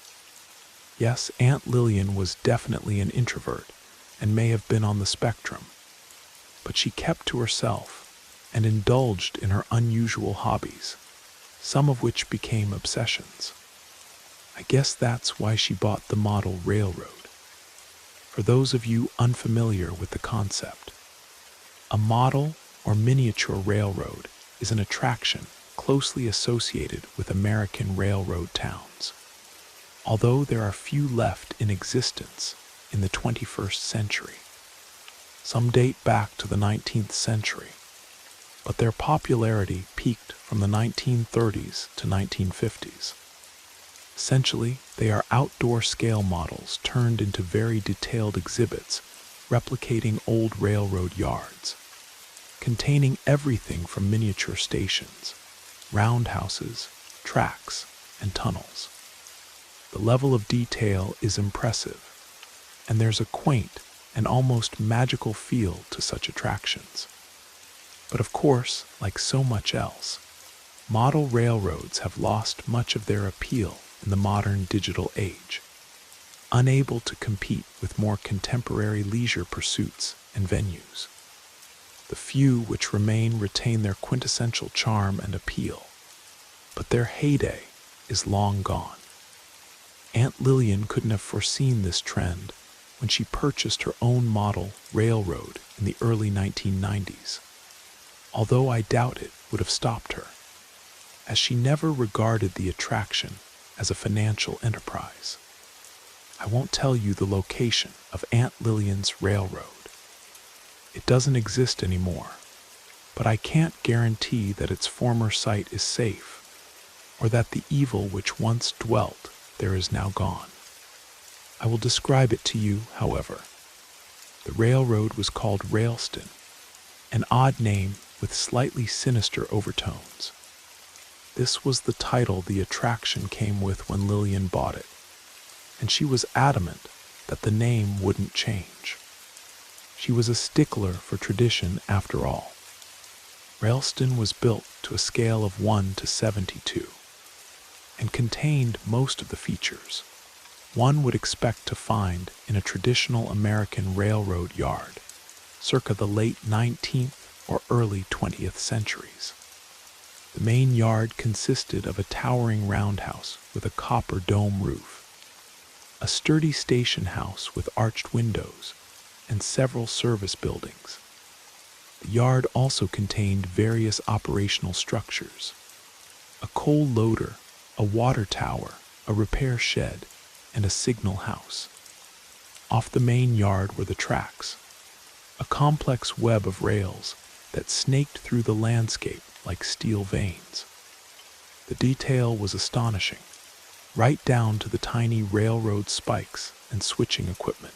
Yes, Aunt Lillian was definitely an introvert and may have been on the spectrum, but she kept to herself and indulged in her unusual hobbies, some of which became obsessions. I guess that's why she bought the model railroad. For those of you unfamiliar with the concept, a model or miniature railroad is an attraction closely associated with American railroad towns. Although there are few left in existence in the 21st century, some date back to the 19th century, but their popularity peaked from the 1930s to 1950s. Essentially, they are outdoor scale models turned into very detailed exhibits replicating old railroad yards, containing everything from miniature stations, roundhouses, tracks, and tunnels. The level of detail is impressive, and there's a quaint and almost magical feel to such attractions. But of course, like so much else, model railroads have lost much of their appeal in the modern digital age, unable to compete with more contemporary leisure pursuits and venues. The few which remain retain their quintessential charm and appeal, but their heyday is long gone. Aunt Lillian couldn't have foreseen this trend when she purchased her own model railroad in the early 1990s, although I doubt it would have stopped her, as she never regarded the attraction as a financial enterprise. I won't tell you the location of Aunt Lillian's railroad. It doesn't exist anymore, but I can't guarantee that its former site is safe, or that the evil which once dwelt there is now gone. I will describe it to you, however. The railroad was called Railston, an odd name with slightly sinister overtones. This was the title the attraction came with when Lillian bought it, and she was adamant that the name wouldn't change. She was a stickler for tradition after all. Railston was built to a scale of 1 to 72 and contained most of the features one would expect to find in a traditional American railroad yard, circa the late 19th or early 20th centuries. The main yard consisted of a towering roundhouse with a copper dome roof, a sturdy station house with arched windows, and several service buildings. The yard also contained various operational structures: a coal loader, a water tower, a repair shed, and a signal house. Off the main yard were the tracks, a complex web of rails that snaked through the landscape like steel veins. The detail was astonishing, right down to the tiny railroad spikes and switching equipment.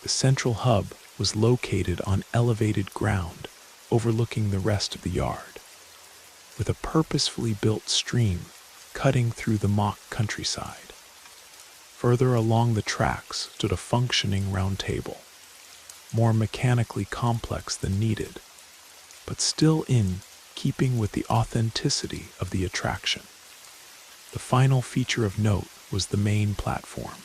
The central hub was located on elevated ground overlooking the rest of the yard, with a purposefully built stream cutting through the mock countryside. Further along the tracks stood a functioning round table, more mechanically complex than needed, but still in keeping with the authenticity of the attraction. The final feature of note was the main platform,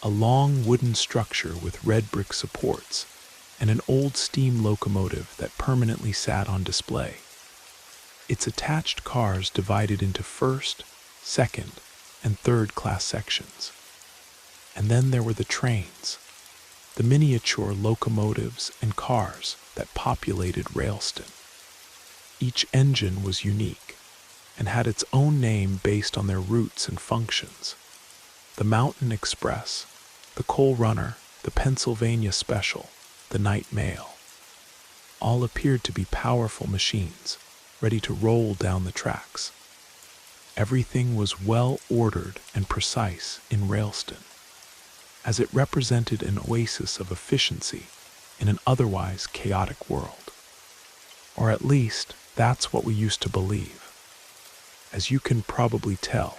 a long wooden structure with red brick supports and an old steam locomotive that permanently sat on display. Its attached cars divided into first, second, and third class sections. And then there were the trains, the miniature locomotives and cars that populated Railston. Each engine was unique and had its own name based on their routes and functions. The Mountain Express, the Coal Runner, the Pennsylvania Special, the Night Mail, all appeared to be powerful machines, ready to roll down the tracks. Everything was well ordered and precise in Railston, as it represented an oasis of efficiency in an otherwise chaotic world. Or at least, that's what we used to believe. As you can probably tell,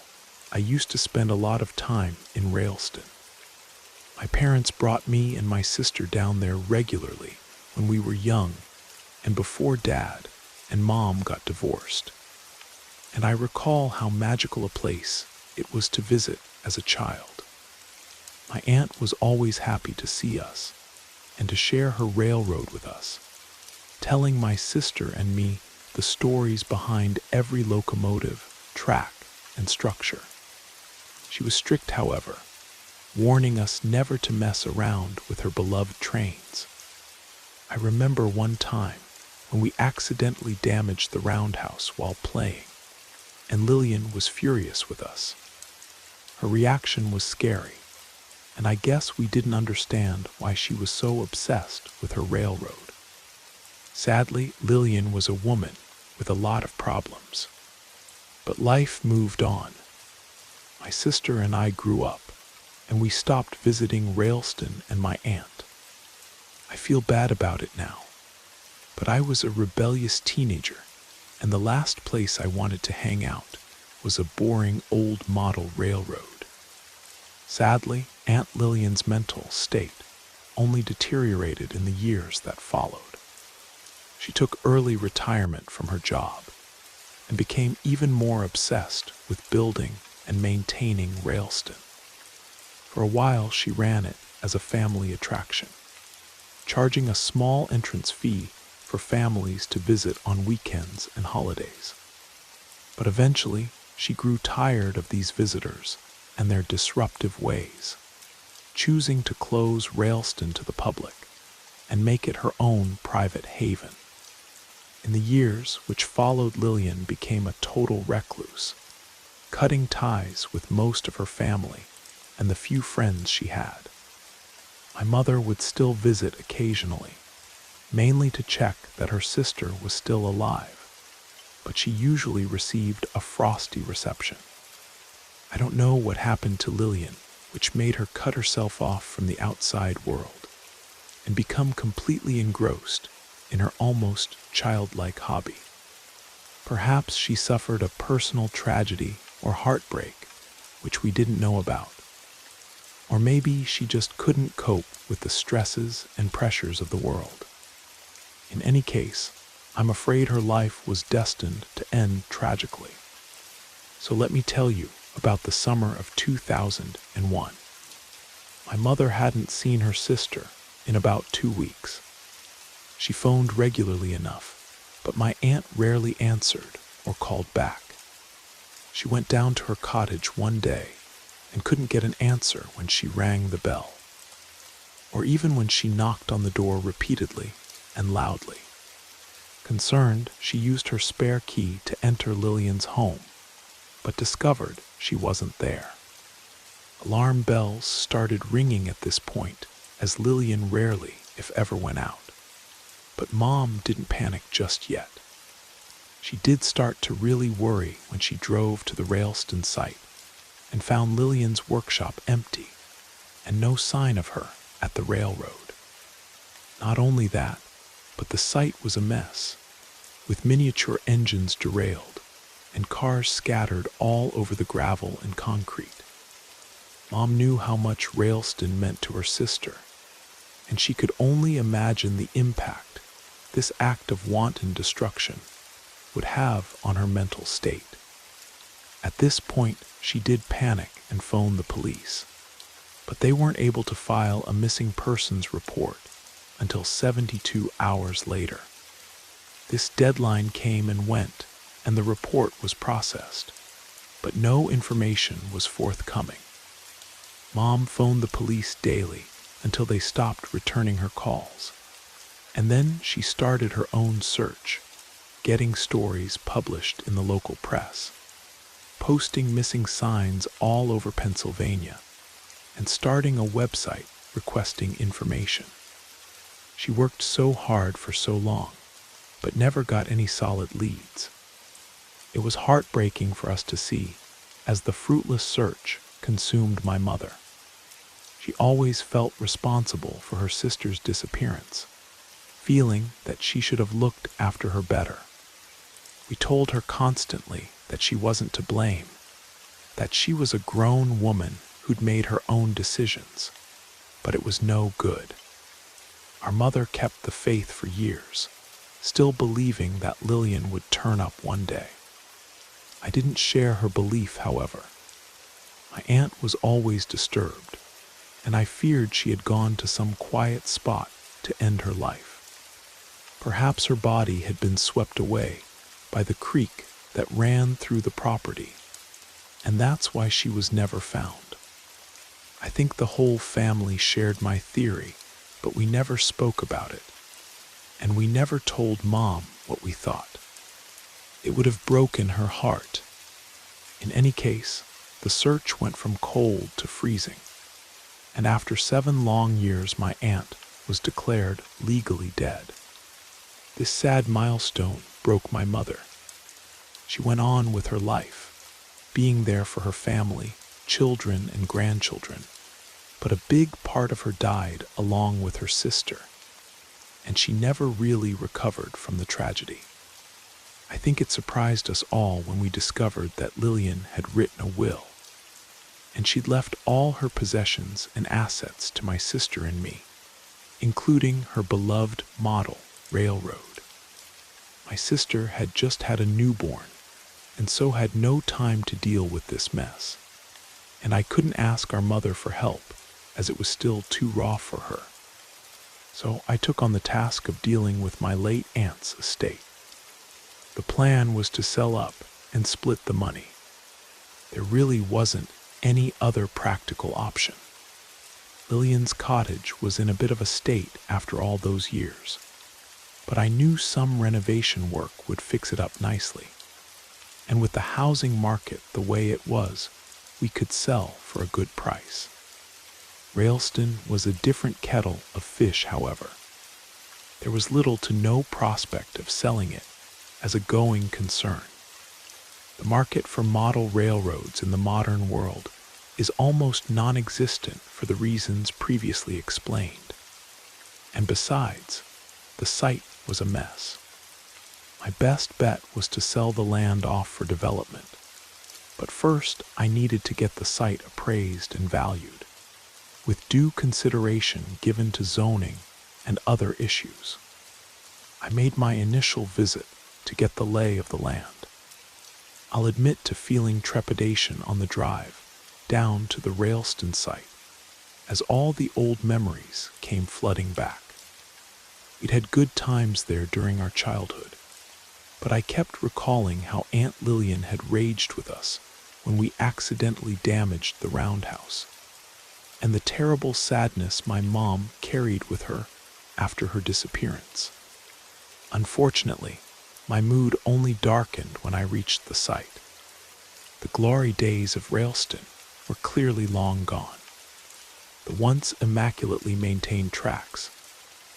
I used to spend a lot of time in Railston. My parents brought me and my sister down there regularly when we were young and before Dad and Mom got divorced. And I recall how magical a place it was to visit as a child. My aunt was always happy to see us and to share her railroad with us, telling my sister and me the stories behind every locomotive, track, and structure. She was strict, however, warning us never to mess around with her beloved trains. I remember one time when we accidentally damaged the roundhouse while playing, and Lillian was furious with us. Her reaction was scary, and I guess we didn't understand why she was so obsessed with her railroad. Sadly, Lillian was a woman with a lot of problems. But life moved on. My sister and I grew up, and we stopped visiting Railston and my aunt. I feel bad about it now, but I was a rebellious teenager, and the last place I wanted to hang out was a boring old model railroad. Sadly, Aunt Lillian's mental state only deteriorated in the years that followed. She took early retirement from her job and became even more obsessed with building and maintaining Railston. For a while, she ran it as a family attraction, charging a small entrance fee for families to visit on weekends and holidays. But eventually, she grew tired of these visitors and their disruptive ways, choosing to close Railston to the public and make it her own private haven. In the years which followed, Lillian became a total recluse, cutting ties with most of her family and the few friends she had. My mother would still visit occasionally, mainly to check that her sister was still alive, but she usually received a frosty reception. I don't know what happened to Lillian, which made her cut herself off from the outside world and become completely engrossed in her almost childlike hobby. Perhaps she suffered a personal tragedy or heartbreak which we didn't know about. Or maybe she just couldn't cope with the stresses and pressures of the world. In any case, I'm afraid her life was destined to end tragically. So let me tell you about the summer of 2001. My mother hadn't seen her sister in about 2 weeks. She phoned regularly enough, but my aunt rarely answered or called back. She went down to her cottage one day and couldn't get an answer when she rang the bell, or even when she knocked on the door repeatedly and loudly. Concerned, she used her spare key to enter Lillian's home, but discovered she wasn't there. Alarm bells started ringing at this point, as Lillian rarely, if ever, went out. But Mom didn't panic just yet. She did start to really worry when she drove to the Railston site and found Lillian's workshop empty and no sign of her at the railroad. Not only that, but the site was a mess, with miniature engines derailed, and cars scattered all over the gravel and concrete. Mom knew how much Railston meant to her sister, and she could only imagine the impact this act of wanton destruction would have on her mental state. At this point, she did panic and phone the police, but they weren't able to file a missing persons report until 72 hours later. This deadline came and went, and the report was processed, but no information was forthcoming. Mom phoned the police daily until they stopped returning her calls, and then she started her own search, getting stories published in the local press, posting missing signs all over Pennsylvania, and starting a website requesting information. She worked so hard for so long, but never got any solid leads. It was heartbreaking for us to see as the fruitless search consumed my mother. She always felt responsible for her sister's disappearance, feeling that she should have looked after her better. We told her constantly that she wasn't to blame, that she was a grown woman who'd made her own decisions, but it was no good. Our mother kept the faith for years, still believing that Lillian would turn up one day. I didn't share her belief, however. My aunt was always disturbed, and I feared she had gone to some quiet spot to end her life. Perhaps her body had been swept away by the creek that ran through the property, and that's why she was never found. I think the whole family shared my theory, but we never spoke about it, and we never told Mom what we thought. It would have broken her heart. In any case, the search went from cold to freezing, and after 7 long years my aunt was declared legally dead. This sad milestone broke my mother. She went on with her life, being there for her family, children and grandchildren, but a big part of her died along with her sister, and she never really recovered from the tragedy. I think it surprised us all when we discovered that Lillian had written a will, and she'd left all her possessions and assets to my sister and me, including her beloved model railroad. My sister had just had a newborn, and so had no time to deal with this mess, and I couldn't ask our mother for help as it was still too raw for her. So I took on the task of dealing with my late aunt's estate. The plan was to sell up and split the money. There really wasn't any other practical option. Lillian's cottage was in a bit of a state after all those years, but I knew some renovation work would fix it up nicely. And with the housing market the way it was, we could sell for a good price. Railston was a different kettle of fish, however. There was little to no prospect of selling it as a going concern. The market for model railroads in the modern world is almost non-existent for the reasons previously explained. And besides, the site was a mess. My best bet was to sell the land off for development, but first I needed to get the site appraised and valued, with due consideration given to zoning and other issues. I made my initial visit to get the lay of the land. I'll admit to feeling trepidation on the drive down to the Railston site, as all the old memories came flooding back. We'd had good times there during our childhood, but I kept recalling how Aunt Lillian had raged with us when we accidentally damaged the roundhouse, and the terrible sadness my mom carried with her after her disappearance. Unfortunately, my mood only darkened when I reached the site. The glory days of Railston were clearly long gone. The once immaculately maintained tracks,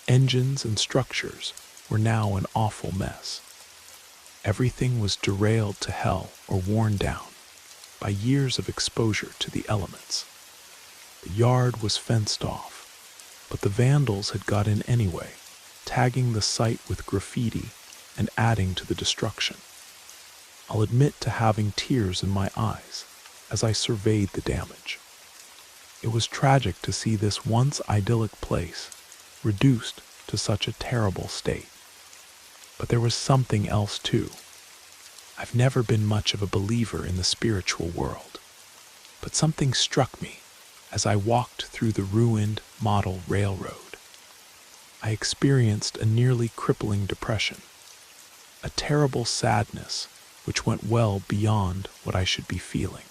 engines and structures were now an awful mess. Everything was derailed to hell or worn down by years of exposure to the elements. The yard was fenced off, but the vandals had got in anyway, tagging the site with graffiti and adding to the destruction. I'll admit to having tears in my eyes as I surveyed the damage. It was tragic to see this once idyllic place reduced to such a terrible state. But there was something else too. I've never been much of a believer in the spiritual world, but something struck me as I walked through the ruined model railroad. I experienced a nearly crippling depression, a terrible sadness which went well beyond what I should be feeling.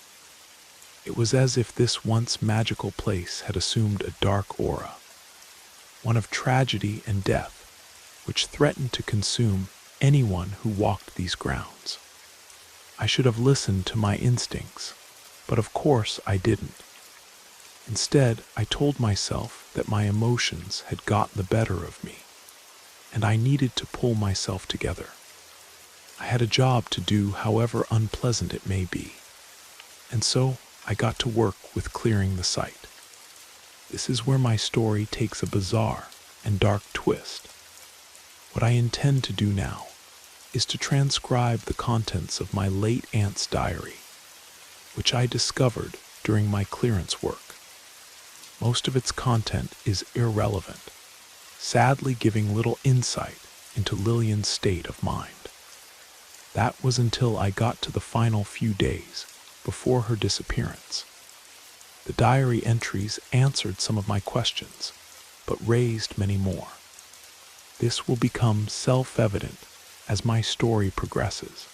It was as if this once magical place had assumed a dark aura, one of tragedy and death, which threatened to consume anyone who walked these grounds. I should have listened to my instincts, but of course I didn't. Instead, I told myself that my emotions had gotten the better of me, and I needed to pull myself together. I had a job to do, however unpleasant it may be, and so I got to work with clearing the site. This is where my story takes a bizarre and dark twist. What I intend to do now is to transcribe the contents of my late aunt's diary, which I discovered during my clearance work. Most of its content is irrelevant, sadly giving little insight into Lillian's state of mind. That was until I got to the final few days before her disappearance. The diary entries answered some of my questions, but raised many more. This will become self-evident as my story progresses.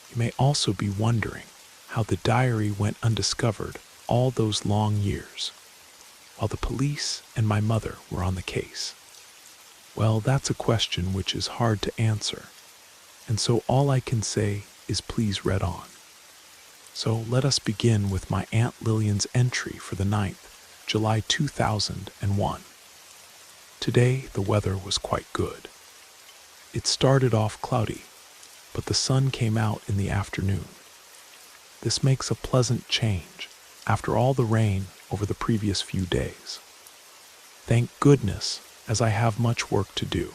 You may also be wondering how the diary went undiscovered all those long years, while the police and my mother were on the case. Well, that's a question which is hard to answer, and so all I can say is please read on. So let us begin with my Aunt Lillian's entry for the 9th, July 2001. Today, the weather was quite good. It started off cloudy, but the sun came out in the afternoon. This makes a pleasant change after all the rain over the previous few days. Thank goodness, as I have much work to do.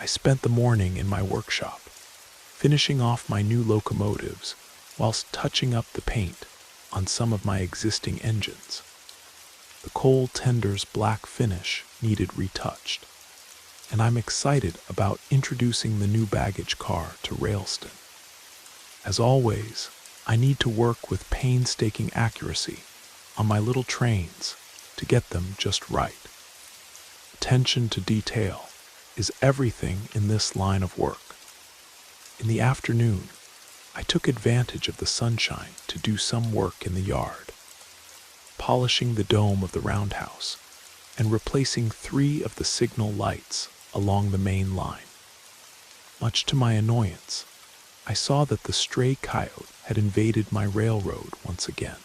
I spent the morning in my workshop, finishing off my new locomotives whilst touching up the paint on some of my existing engines. The coal tender's black finish needed retouched, and I'm excited about introducing the new baggage car to Railston. As always, I need to work with painstaking accuracy on my little trains to get them just right. Attention to detail is everything in this line of work. In the afternoon, I took advantage of the sunshine to do some work in the yard, polishing the dome of the roundhouse and replacing 3 of the signal lights along the main line. Much to my annoyance, I saw that the stray coyote had invaded my railroad once again.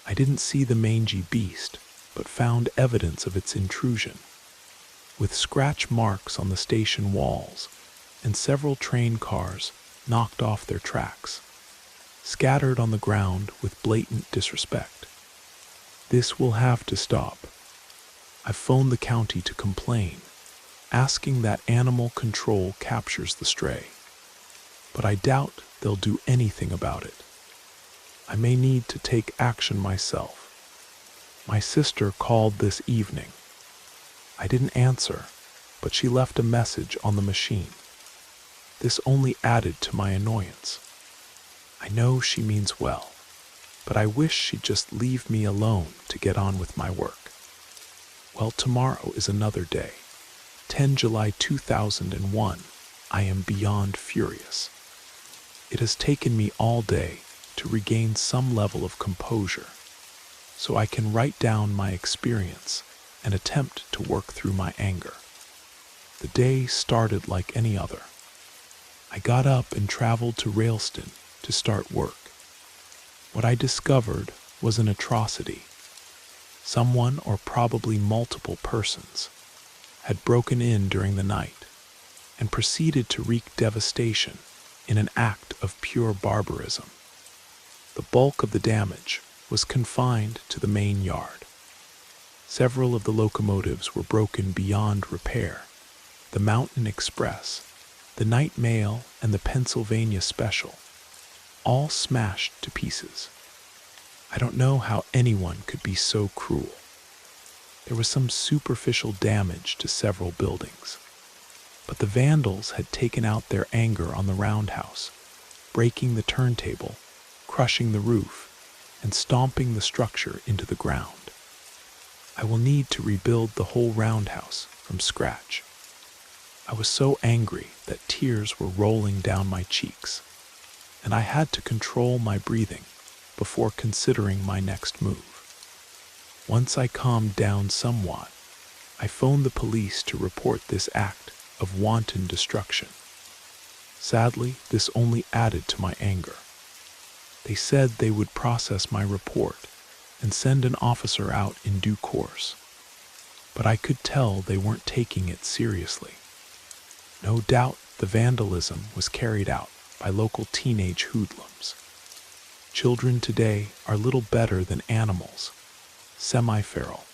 I didn't see the mangy beast, but found evidence of its intrusion, with scratch marks on the station walls and several train cars knocked off their tracks, scattered on the ground with blatant disrespect. This will have to stop. I've phoned the county to complain, asking that animal control captures the stray, but I doubt they'll do anything about it. I may need to take action myself. My sister called this evening. I didn't answer, but she left a message on the machine. This only added to my annoyance. I know she means well, but I wish she'd just leave me alone to get on with my work. Well, tomorrow is another day. 10 July 2001, I am beyond furious. It has taken me all day to regain some level of composure, so I can write down my experience and attempt to work through my anger. The day started like any other. I got up and traveled to Railston to start work. What I discovered was an atrocity. Someone, or probably multiple persons, had broken in during the night and proceeded to wreak devastation in an act of pure barbarism. The bulk of the damage was confined to the main yard. Several of the locomotives were broken beyond repair. The Mountain Express the Night Mail and the Pennsylvania Special, all smashed to pieces. I don't know how anyone could be so cruel. There was some superficial damage to several buildings, but the vandals had taken out their anger on the roundhouse, breaking the turntable, crushing the roof, and stomping the structure into the ground. I will need to rebuild the whole roundhouse from scratch. I was so angry that tears were rolling down my cheeks, and I had to control my breathing before considering my next move. Once I calmed down somewhat, I phoned the police to report this act of wanton destruction. Sadly, this only added to my anger. They said they would process my report and send an officer out in due course, but I could tell they weren't taking it seriously. No doubt the vandalism was carried out by local teenage hoodlums. Children today are little better than animals, semi-feral,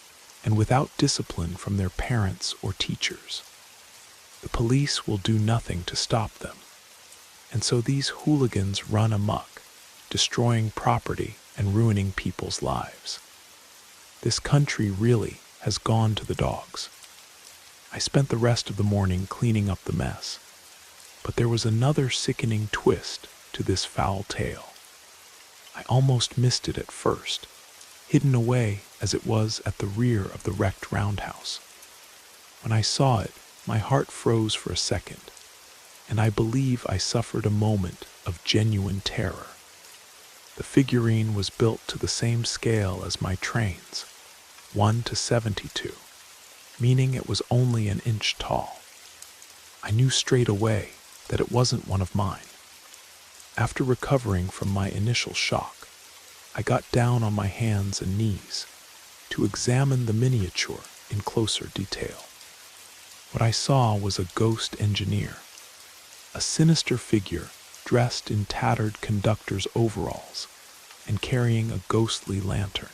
and without discipline from their parents or teachers. The police will do nothing to stop them, and so these hooligans run amok, destroying property and ruining people's lives. This country really has gone to the dogs. I spent the rest of the morning cleaning up the mess, but there was another sickening twist to this foul tale. I almost missed it at first, hidden away as it was at the rear of the wrecked roundhouse. When I saw it, my heart froze for a second, and I believe I suffered a moment of genuine terror. The figurine was built to the same scale as my trains, 1:72, meaning it was only an inch tall. I knew straight away that it wasn't one of mine. After recovering from my initial shock, I got down on my hands and knees to examine the miniature in closer detail. What I saw was a ghost engineer, a sinister figure dressed in tattered conductor's overalls and carrying a ghostly lantern.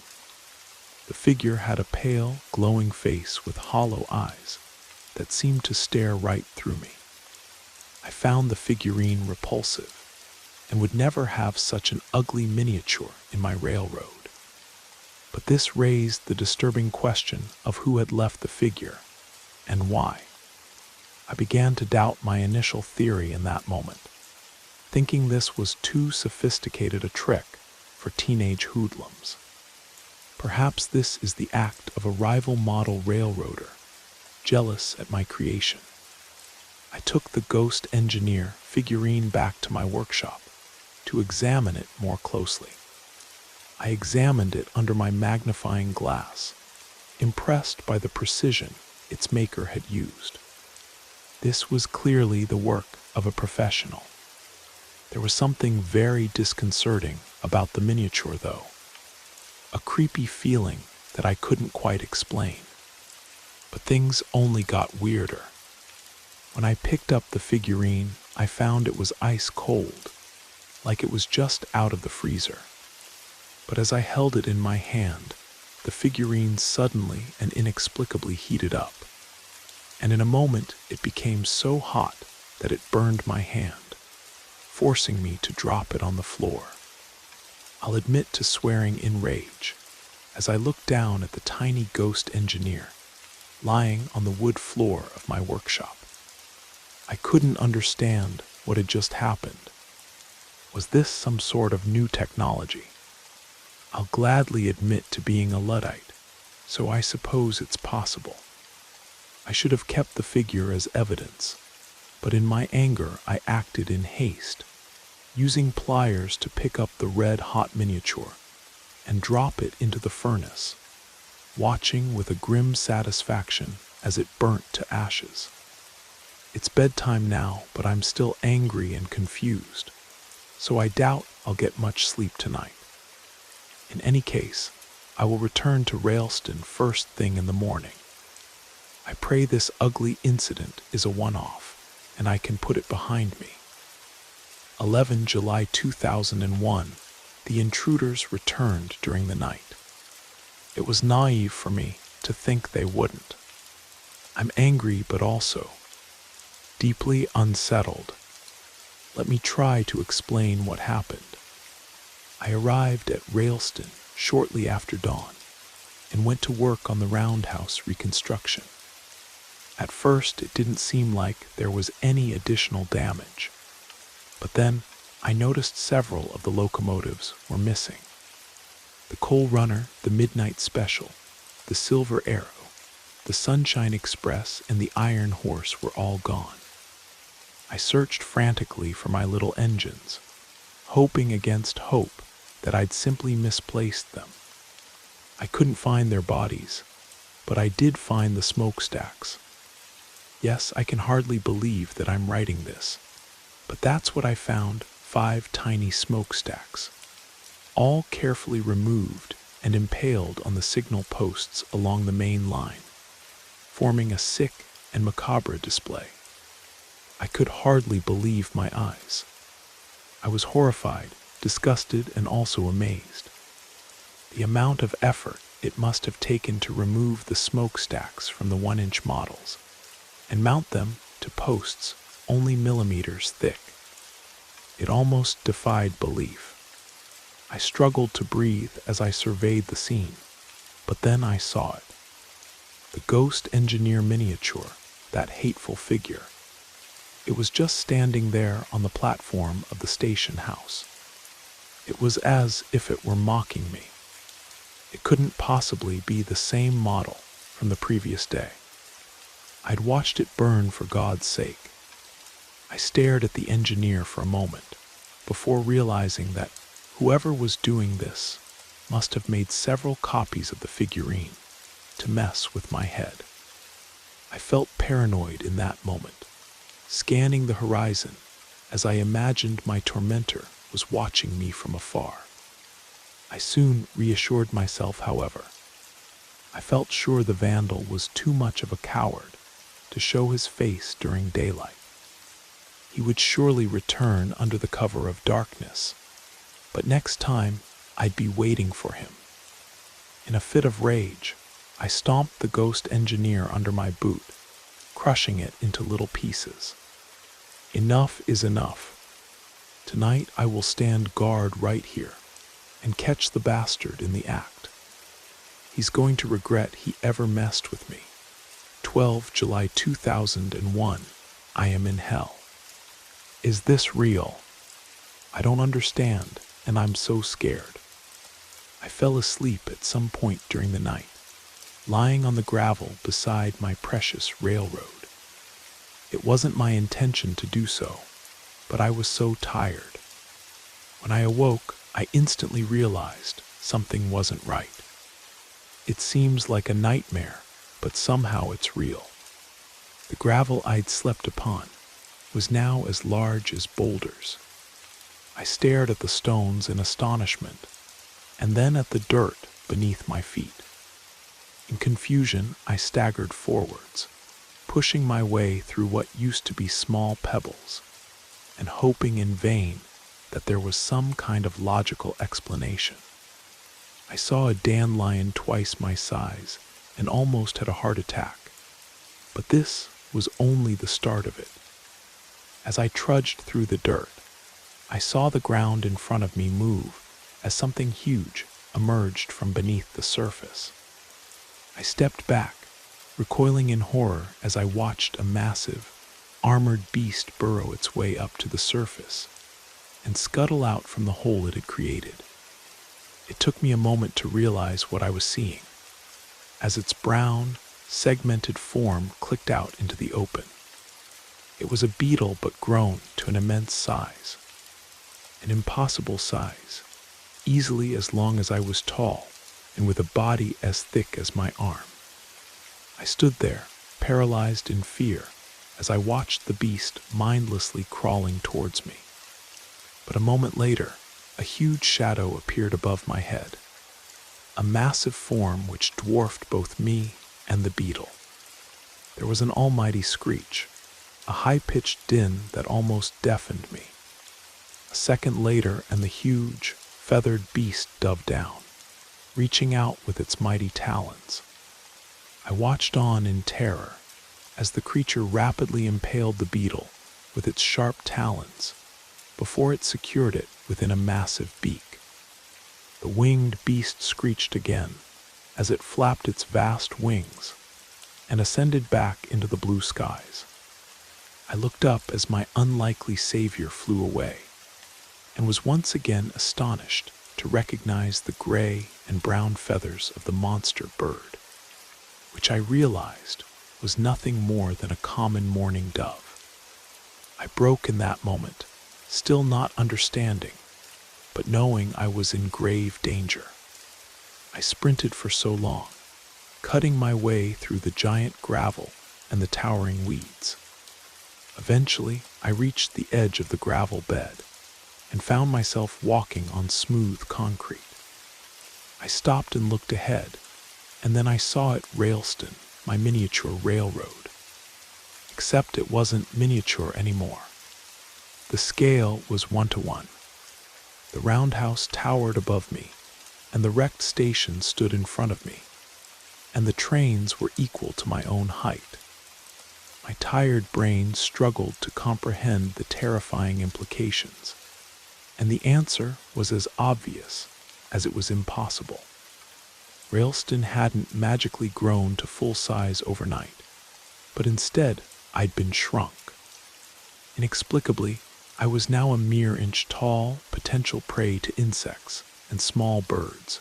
The figure had a pale, glowing face with hollow eyes that seemed to stare right through me. I found the figurine repulsive and would never have such an ugly miniature in my railroad. But this raised the disturbing question of who had left the figure and why. I began to doubt my initial theory in that moment, thinking this was too sophisticated a trick for teenage hoodlums. Perhaps this is the act of a rival model railroader, jealous at my creation. I took the ghost engineer figurine back to my workshop to examine it more closely. I examined it under my magnifying glass, impressed by the precision its maker had used. This was clearly the work of a professional. There was something very disconcerting about the miniature, though, a creepy feeling that I couldn't quite explain. But things only got weirder. When I picked up the figurine, I found it was ice cold, like it was just out of the freezer. But as I held it in my hand, the figurine suddenly and inexplicably heated up, and in a moment it became so hot that it burned my hand, forcing me to drop it on the floor. I'll admit to swearing in rage as I looked down at the tiny ghost engineer lying on the wood floor of my workshop. I couldn't understand what had just happened. Was this some sort of new technology? I'll gladly admit to being a Luddite, so I suppose it's possible. I should have kept the figure as evidence, but in my anger I acted in haste, using pliers to pick up the red-hot miniature and drop it into the furnace, watching with a grim satisfaction as it burnt to ashes. It's bedtime now, but I'm still angry and confused, so I doubt I'll get much sleep tonight. In any case, I will return to Railston first thing in the morning. I pray this ugly incident is a one-off, and I can put it behind me. 11 July 2001, the intruders returned during the night. It was naive for me to think they wouldn't. I'm angry, but also, Deeply unsettled, let me try to explain what happened. I arrived at Railston shortly after dawn and went to work on the roundhouse reconstruction. At first, it didn't seem like there was any additional damage, but then I noticed several of the locomotives were missing. The Coal Runner, the Midnight Special, the Silver Arrow, the Sunshine Express, and the Iron Horse were all gone. I searched frantically for my little engines, hoping against hope that I'd simply misplaced them. I couldn't find their bodies, but I did find the smokestacks. Yes, I can hardly believe that I'm writing this, but that's what I found: 5 tiny smokestacks, all carefully removed and impaled on the signal posts along the main line, forming a sick and macabre display. I could hardly believe my eyes. I was horrified, disgusted, and also amazed. The amount of effort it must have taken to remove the smokestacks from the 1-inch models and mount them to posts only millimeters thick. It almost defied belief. I struggled to breathe as I surveyed the scene, but then I saw it. The Ghost Engineer miniature, that hateful figure. It was just standing there on the platform of the station house. It was as if it were mocking me. It couldn't possibly be the same model from the previous day. I'd watched it burn for God's sake. I stared at the engineer for a moment before realizing that whoever was doing this must have made several copies of the figurine to mess with my head. I felt paranoid in that moment, scanning the horizon as I imagined my tormentor was watching me from afar. I soon reassured myself, however. I felt sure the vandal was too much of a coward to show his face during daylight. He would surely return under the cover of darkness, but next time I'd be waiting for him. In a fit of rage, I stomped the Ghost Engineer under my boot, crushing it into little pieces. Enough is enough. Tonight I will stand guard right here and catch the bastard in the act. He's going to regret he ever messed with me. 12 July 2001. I am in hell. Is this real? I don't understand, and I'm so scared. I fell asleep at some point during the night, lying on the gravel beside my precious railroad. It wasn't my intention to do so, but I was so tired. When I awoke, I instantly realized something wasn't right. It seems like a nightmare, but somehow it's real. The gravel I'd slept upon was now as large as boulders. I stared at the stones in astonishment, and then at the dirt beneath my feet. In confusion, I staggered forwards, pushing my way through what used to be small pebbles, and hoping in vain that there was some kind of logical explanation. I saw a dandelion twice my size and almost had a heart attack, but this was only the start of it. As I trudged through the dirt, I saw the ground in front of me move as something huge emerged from beneath the surface. I stepped back, recoiling in horror as I watched a massive, armored beast burrow its way up to the surface and scuttle out from the hole it had created. It took me a moment to realize what I was seeing, as its brown, segmented form clicked out into the open. It was a beetle, but grown to an immense size. An impossible size, easily as long as I was tall, and with a body as thick as my arm. I stood there, paralyzed in fear, as I watched the beast mindlessly crawling towards me. But a moment later, a huge shadow appeared above my head, a massive form which dwarfed both me and the beetle. There was an almighty screech, a high-pitched din that almost deafened me. A second later, and the huge, feathered beast dove down, reaching out with its mighty talons. I watched on in terror, as the creature rapidly impaled the beetle with its sharp talons before it secured it within a massive beak. The winged beast screeched again as it flapped its vast wings and ascended back into the blue skies. I looked up as my unlikely savior flew away and was once again astonished to recognize the gray and brown feathers of the monster bird, which I realized was nothing more than a common mourning dove. I broke in that moment, still not understanding, but knowing I was in grave danger. I sprinted for so long, cutting my way through the giant gravel and the towering weeds. Eventually, I reached the edge of the gravel bed and found myself walking on smooth concrete. I stopped and looked ahead, and then I saw it Railston, my miniature railroad. Except it wasn't miniature anymore. The scale was 1-to-1. The roundhouse towered above me, and the wrecked station stood in front of me, and the trains were equal to my own height. My tired brain struggled to comprehend the terrifying implications, and the answer was as obvious as it was impossible. Railston hadn't magically grown to full size overnight, but instead I'd been shrunk. Inexplicably, I was now a mere inch tall, potential prey to insects and small birds,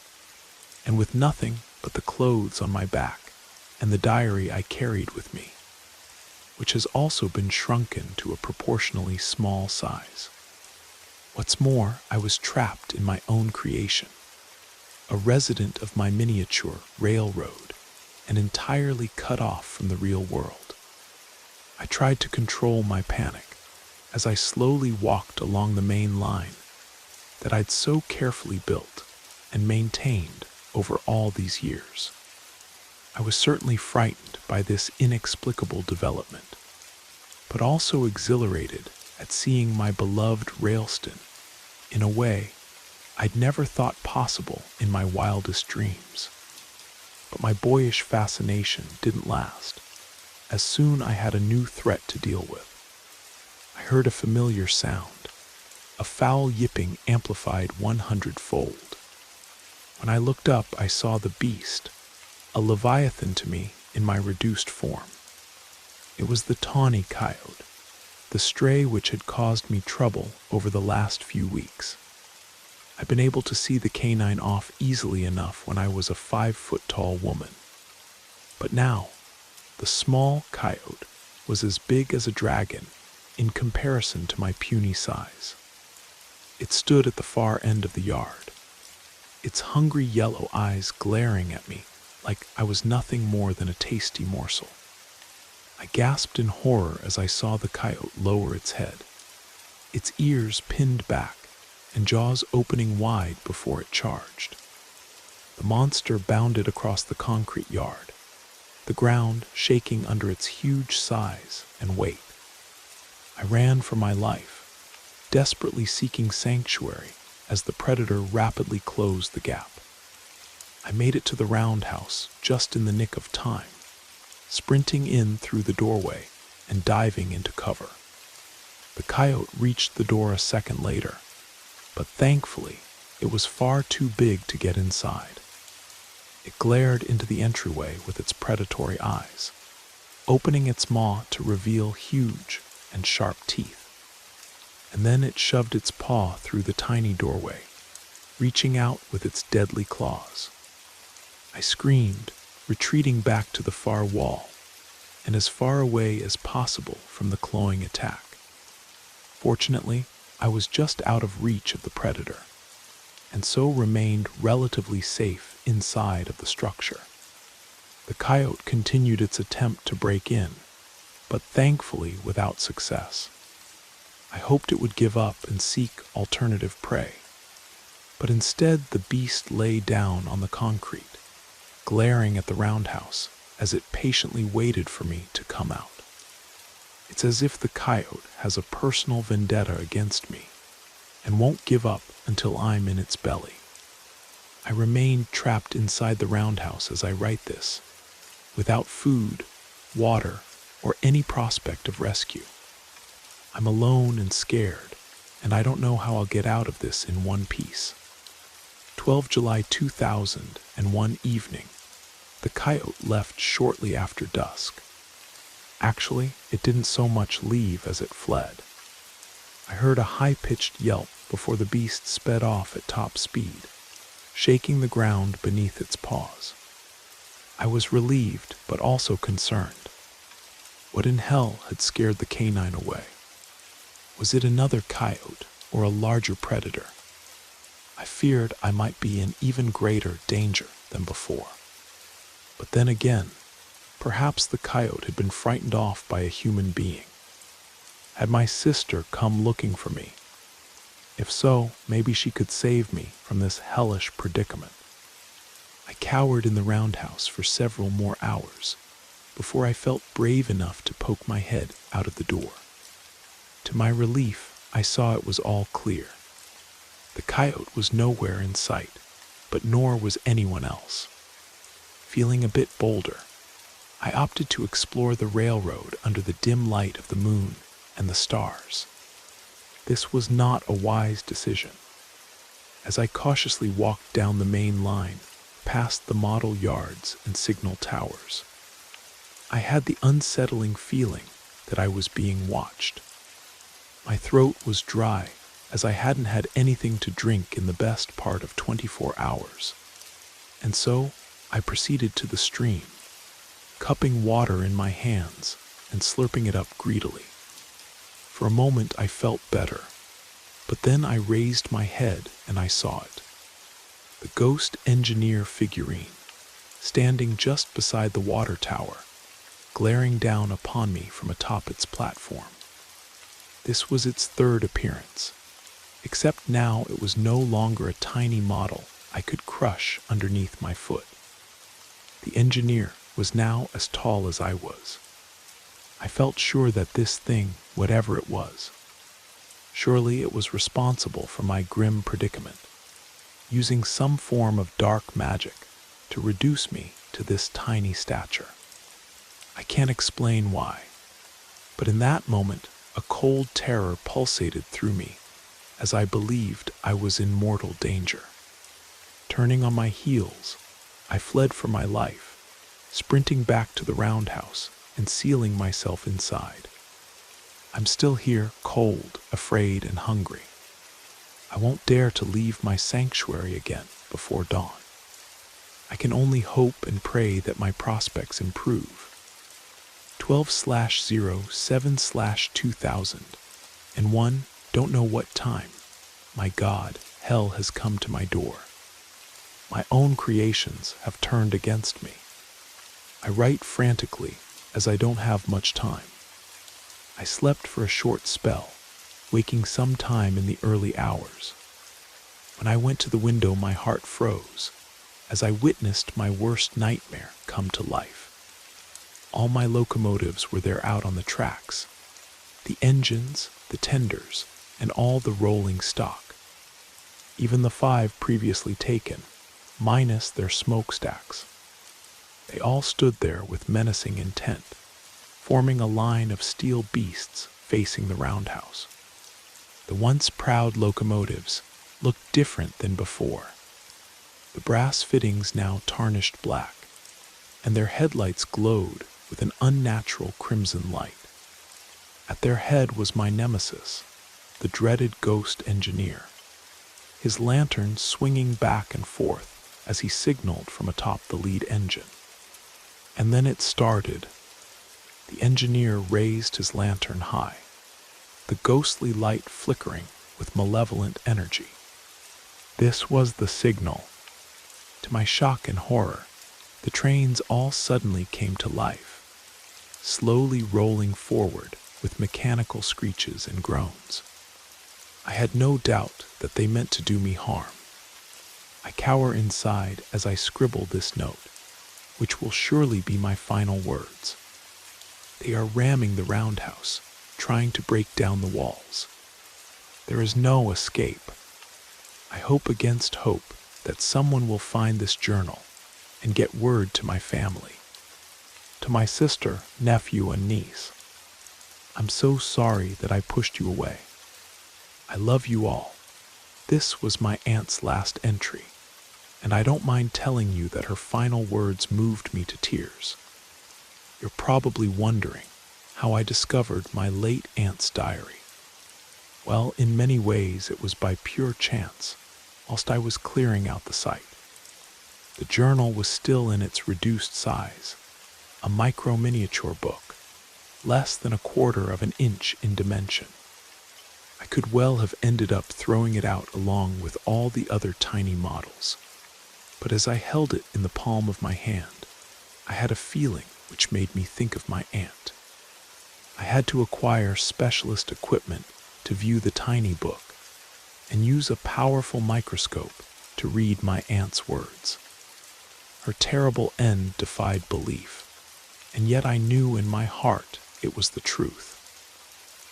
and with nothing but the clothes on my back and the diary I carried with me, which has also been shrunken to a proportionally small size. What's more, I was trapped in my own creation, a resident of my miniature railroad, and entirely cut off from the real world. I tried to control my panic as I slowly walked along the main line that I'd so carefully built and maintained over all these years. I was certainly frightened by this inexplicable development, but also exhilarated at seeing my beloved Railston in a way I'd never thought possible in my wildest dreams. But my boyish fascination didn't last, as soon I had a new threat to deal with. I heard a familiar sound, a foul yipping amplified 100-fold. When I looked up, I saw the beast, a leviathan to me in my reduced form. It was the tawny coyote, the stray which had caused me trouble over the last few weeks. I'd been able to see the canine off easily enough when I was a 5-foot-tall woman. But now, the small coyote was as big as a dragon in comparison to my puny size. It stood at the far end of the yard, its hungry yellow eyes glaring at me like I was nothing more than a tasty morsel. I gasped in horror as I saw the coyote lower its head, its ears pinned back and jaws opening wide before it charged. The monster bounded across the concrete yard, the ground shaking under its huge size and weight. I ran for my life, desperately seeking sanctuary as the predator rapidly closed the gap. I made it to the roundhouse just in the nick of time, sprinting in through the doorway and diving into cover. The coyote reached the door a second later, but thankfully it was far too big to get inside. It glared into the entryway with its predatory eyes, opening its maw to reveal huge and sharp teeth. And then it shoved its paw through the tiny doorway, reaching out with its deadly claws. I screamed, retreating back to the far wall, and as far away as possible from the clawing attack. Fortunately, I was just out of reach of the predator, and so remained relatively safe inside of the structure. The coyote continued its attempt to break in, but thankfully without success. I hoped it would give up and seek alternative prey, but instead the beast lay down on the concrete, glaring at the roundhouse as it patiently waited for me to come out. It's as if the coyote has a personal vendetta against me and won't give up until I'm in its belly. I remained trapped inside the roundhouse as I write this, without food, water, or any prospect of rescue. I'm alone and scared, and I don't know how I'll get out of this in one piece. 12 July 2001 evening. The coyote left shortly after dusk. Actually, it didn't so much leave as it fled. I heard a high-pitched yelp before the beast sped off at top speed, shaking the ground beneath its paws. I was relieved, but also concerned. What in hell had scared the canine away? Was it another coyote or a larger predator? I feared I might be in even greater danger than before. But then again, perhaps the coyote had been frightened off by a human being. Had my sister come looking for me? If so, maybe she could save me from this hellish predicament. I cowered in the roundhouse for several more hours before I felt brave enough to poke my head out of the door. To my relief, I saw it was all clear. The coyote was nowhere in sight, but nor was anyone else. Feeling a bit bolder, I opted to explore the railroad under the dim light of the moon and the stars. This was not a wise decision. As I cautiously walked down the main line, past the model yards and signal towers, I had the unsettling feeling that I was being watched. My throat was dry, as I hadn't had anything to drink in the best part of 24 hours. And so I proceeded to the stream, cupping water in my hands and slurping it up greedily. For a moment I felt better, but then I raised my head and I saw it. The ghost engineer figurine, standing just beside the water tower, glaring down upon me from atop its platform. This was its third appearance, except now it was no longer a tiny model I could crush underneath my foot. The engineer was now as tall as I was. I felt sure that this thing, whatever it was, surely it was responsible for my grim predicament, using some form of dark magic to reduce me to this tiny stature. I can't explain why, but in that moment, a cold terror pulsated through me as I believed I was in mortal danger. Turning on my heels, I fled for my life, sprinting back to the roundhouse and sealing myself inside. I'm still here, cold, afraid, and hungry. I won't dare to leave my sanctuary again before dawn. I can only hope and pray that my prospects improve. 12/07/2000 and 1, don't know what time. My God, hell has come to my door. My own creations have turned against me. I write frantically as I don't have much time. I slept for a short spell, waking sometime in the early hours. When I went to the window, my heart froze as I witnessed my worst nightmare come to life. All my locomotives were there out on the tracks, the engines, the tenders, and all the rolling stock. Even the 5 previously taken, minus their smokestacks. They all stood there with menacing intent, forming a line of steel beasts facing the roundhouse. The once proud locomotives looked different than before. The brass fittings now tarnished black, and their headlights glowed with an unnatural crimson light. At their head was my nemesis, the dreaded ghost engineer, his lantern swinging back and forth as he signaled from atop the lead engine. And then it started. The engineer raised his lantern high, the ghostly light flickering with malevolent energy. This was the signal. To my shock and horror, the trains all suddenly came to life, slowly rolling forward with mechanical screeches and groans. I had no doubt that they meant to do me harm. I cower inside as I scribble this note, which will surely be my final words. They are ramming the roundhouse, trying to break down the walls. There is no escape. I hope against hope that someone will find this journal and get word to my family. To my sister, nephew, and niece, I'm so sorry that I pushed you away. I love you all. This was my aunt's last entry, and I don't mind telling you that her final words moved me to tears. You're probably wondering how I discovered my late aunt's diary. Well, in many ways it was by pure chance, whilst I was clearing out the site. The journal was still in its reduced size, a micro miniature book, less than 1/4 of an inch in dimension. I could well have ended up throwing it out along with all the other tiny models. But as I held it in the palm of my hand, I had a feeling which made me think of my aunt. I had to acquire specialist equipment to view the tiny book and use a powerful microscope to read my aunt's words. Her terrible end defied belief, and yet I knew in my heart it was the truth.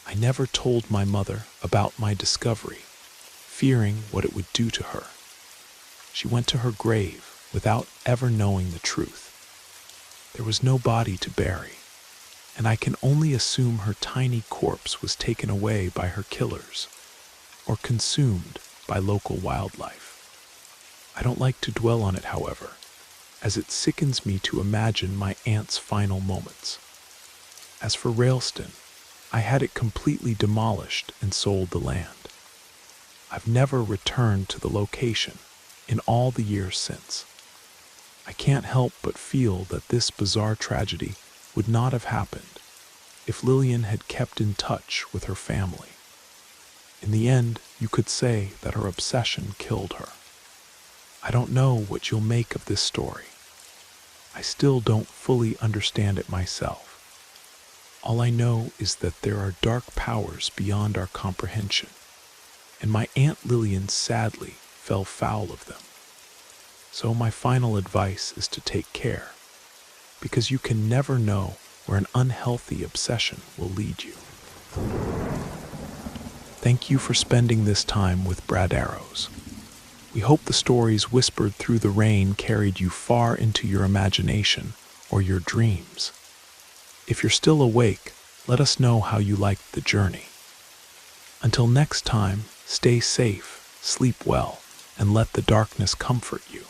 I never told my mother about my discovery, fearing what it would do to her. She went to her grave without ever knowing the truth. There was no body to bury, and I can only assume her tiny corpse was taken away by her killers or consumed by local wildlife. I don't like to dwell on it, however, as it sickens me to imagine my aunt's final moments. As for Railston, I had it completely demolished and sold the land. I've never returned to the location in all the years since. I can't help but feel that this bizarre tragedy would not have happened if Lillian had kept in touch with her family. In the end, you could say that her obsession killed her. I don't know what you'll make of this story. I still don't fully understand it myself. All I know is that there are dark powers beyond our comprehension, and my Aunt Lillian sadly fell foul of them. So my final advice is to take care, because you can never know where an unhealthy obsession will lead you. Thank you for spending this time with Brad Arrows. We hope the stories whispered through the rain carried you far into your imagination or your dreams. If you're still awake, let us know how you liked the journey. Until next time, stay safe, sleep well, and let the darkness comfort you.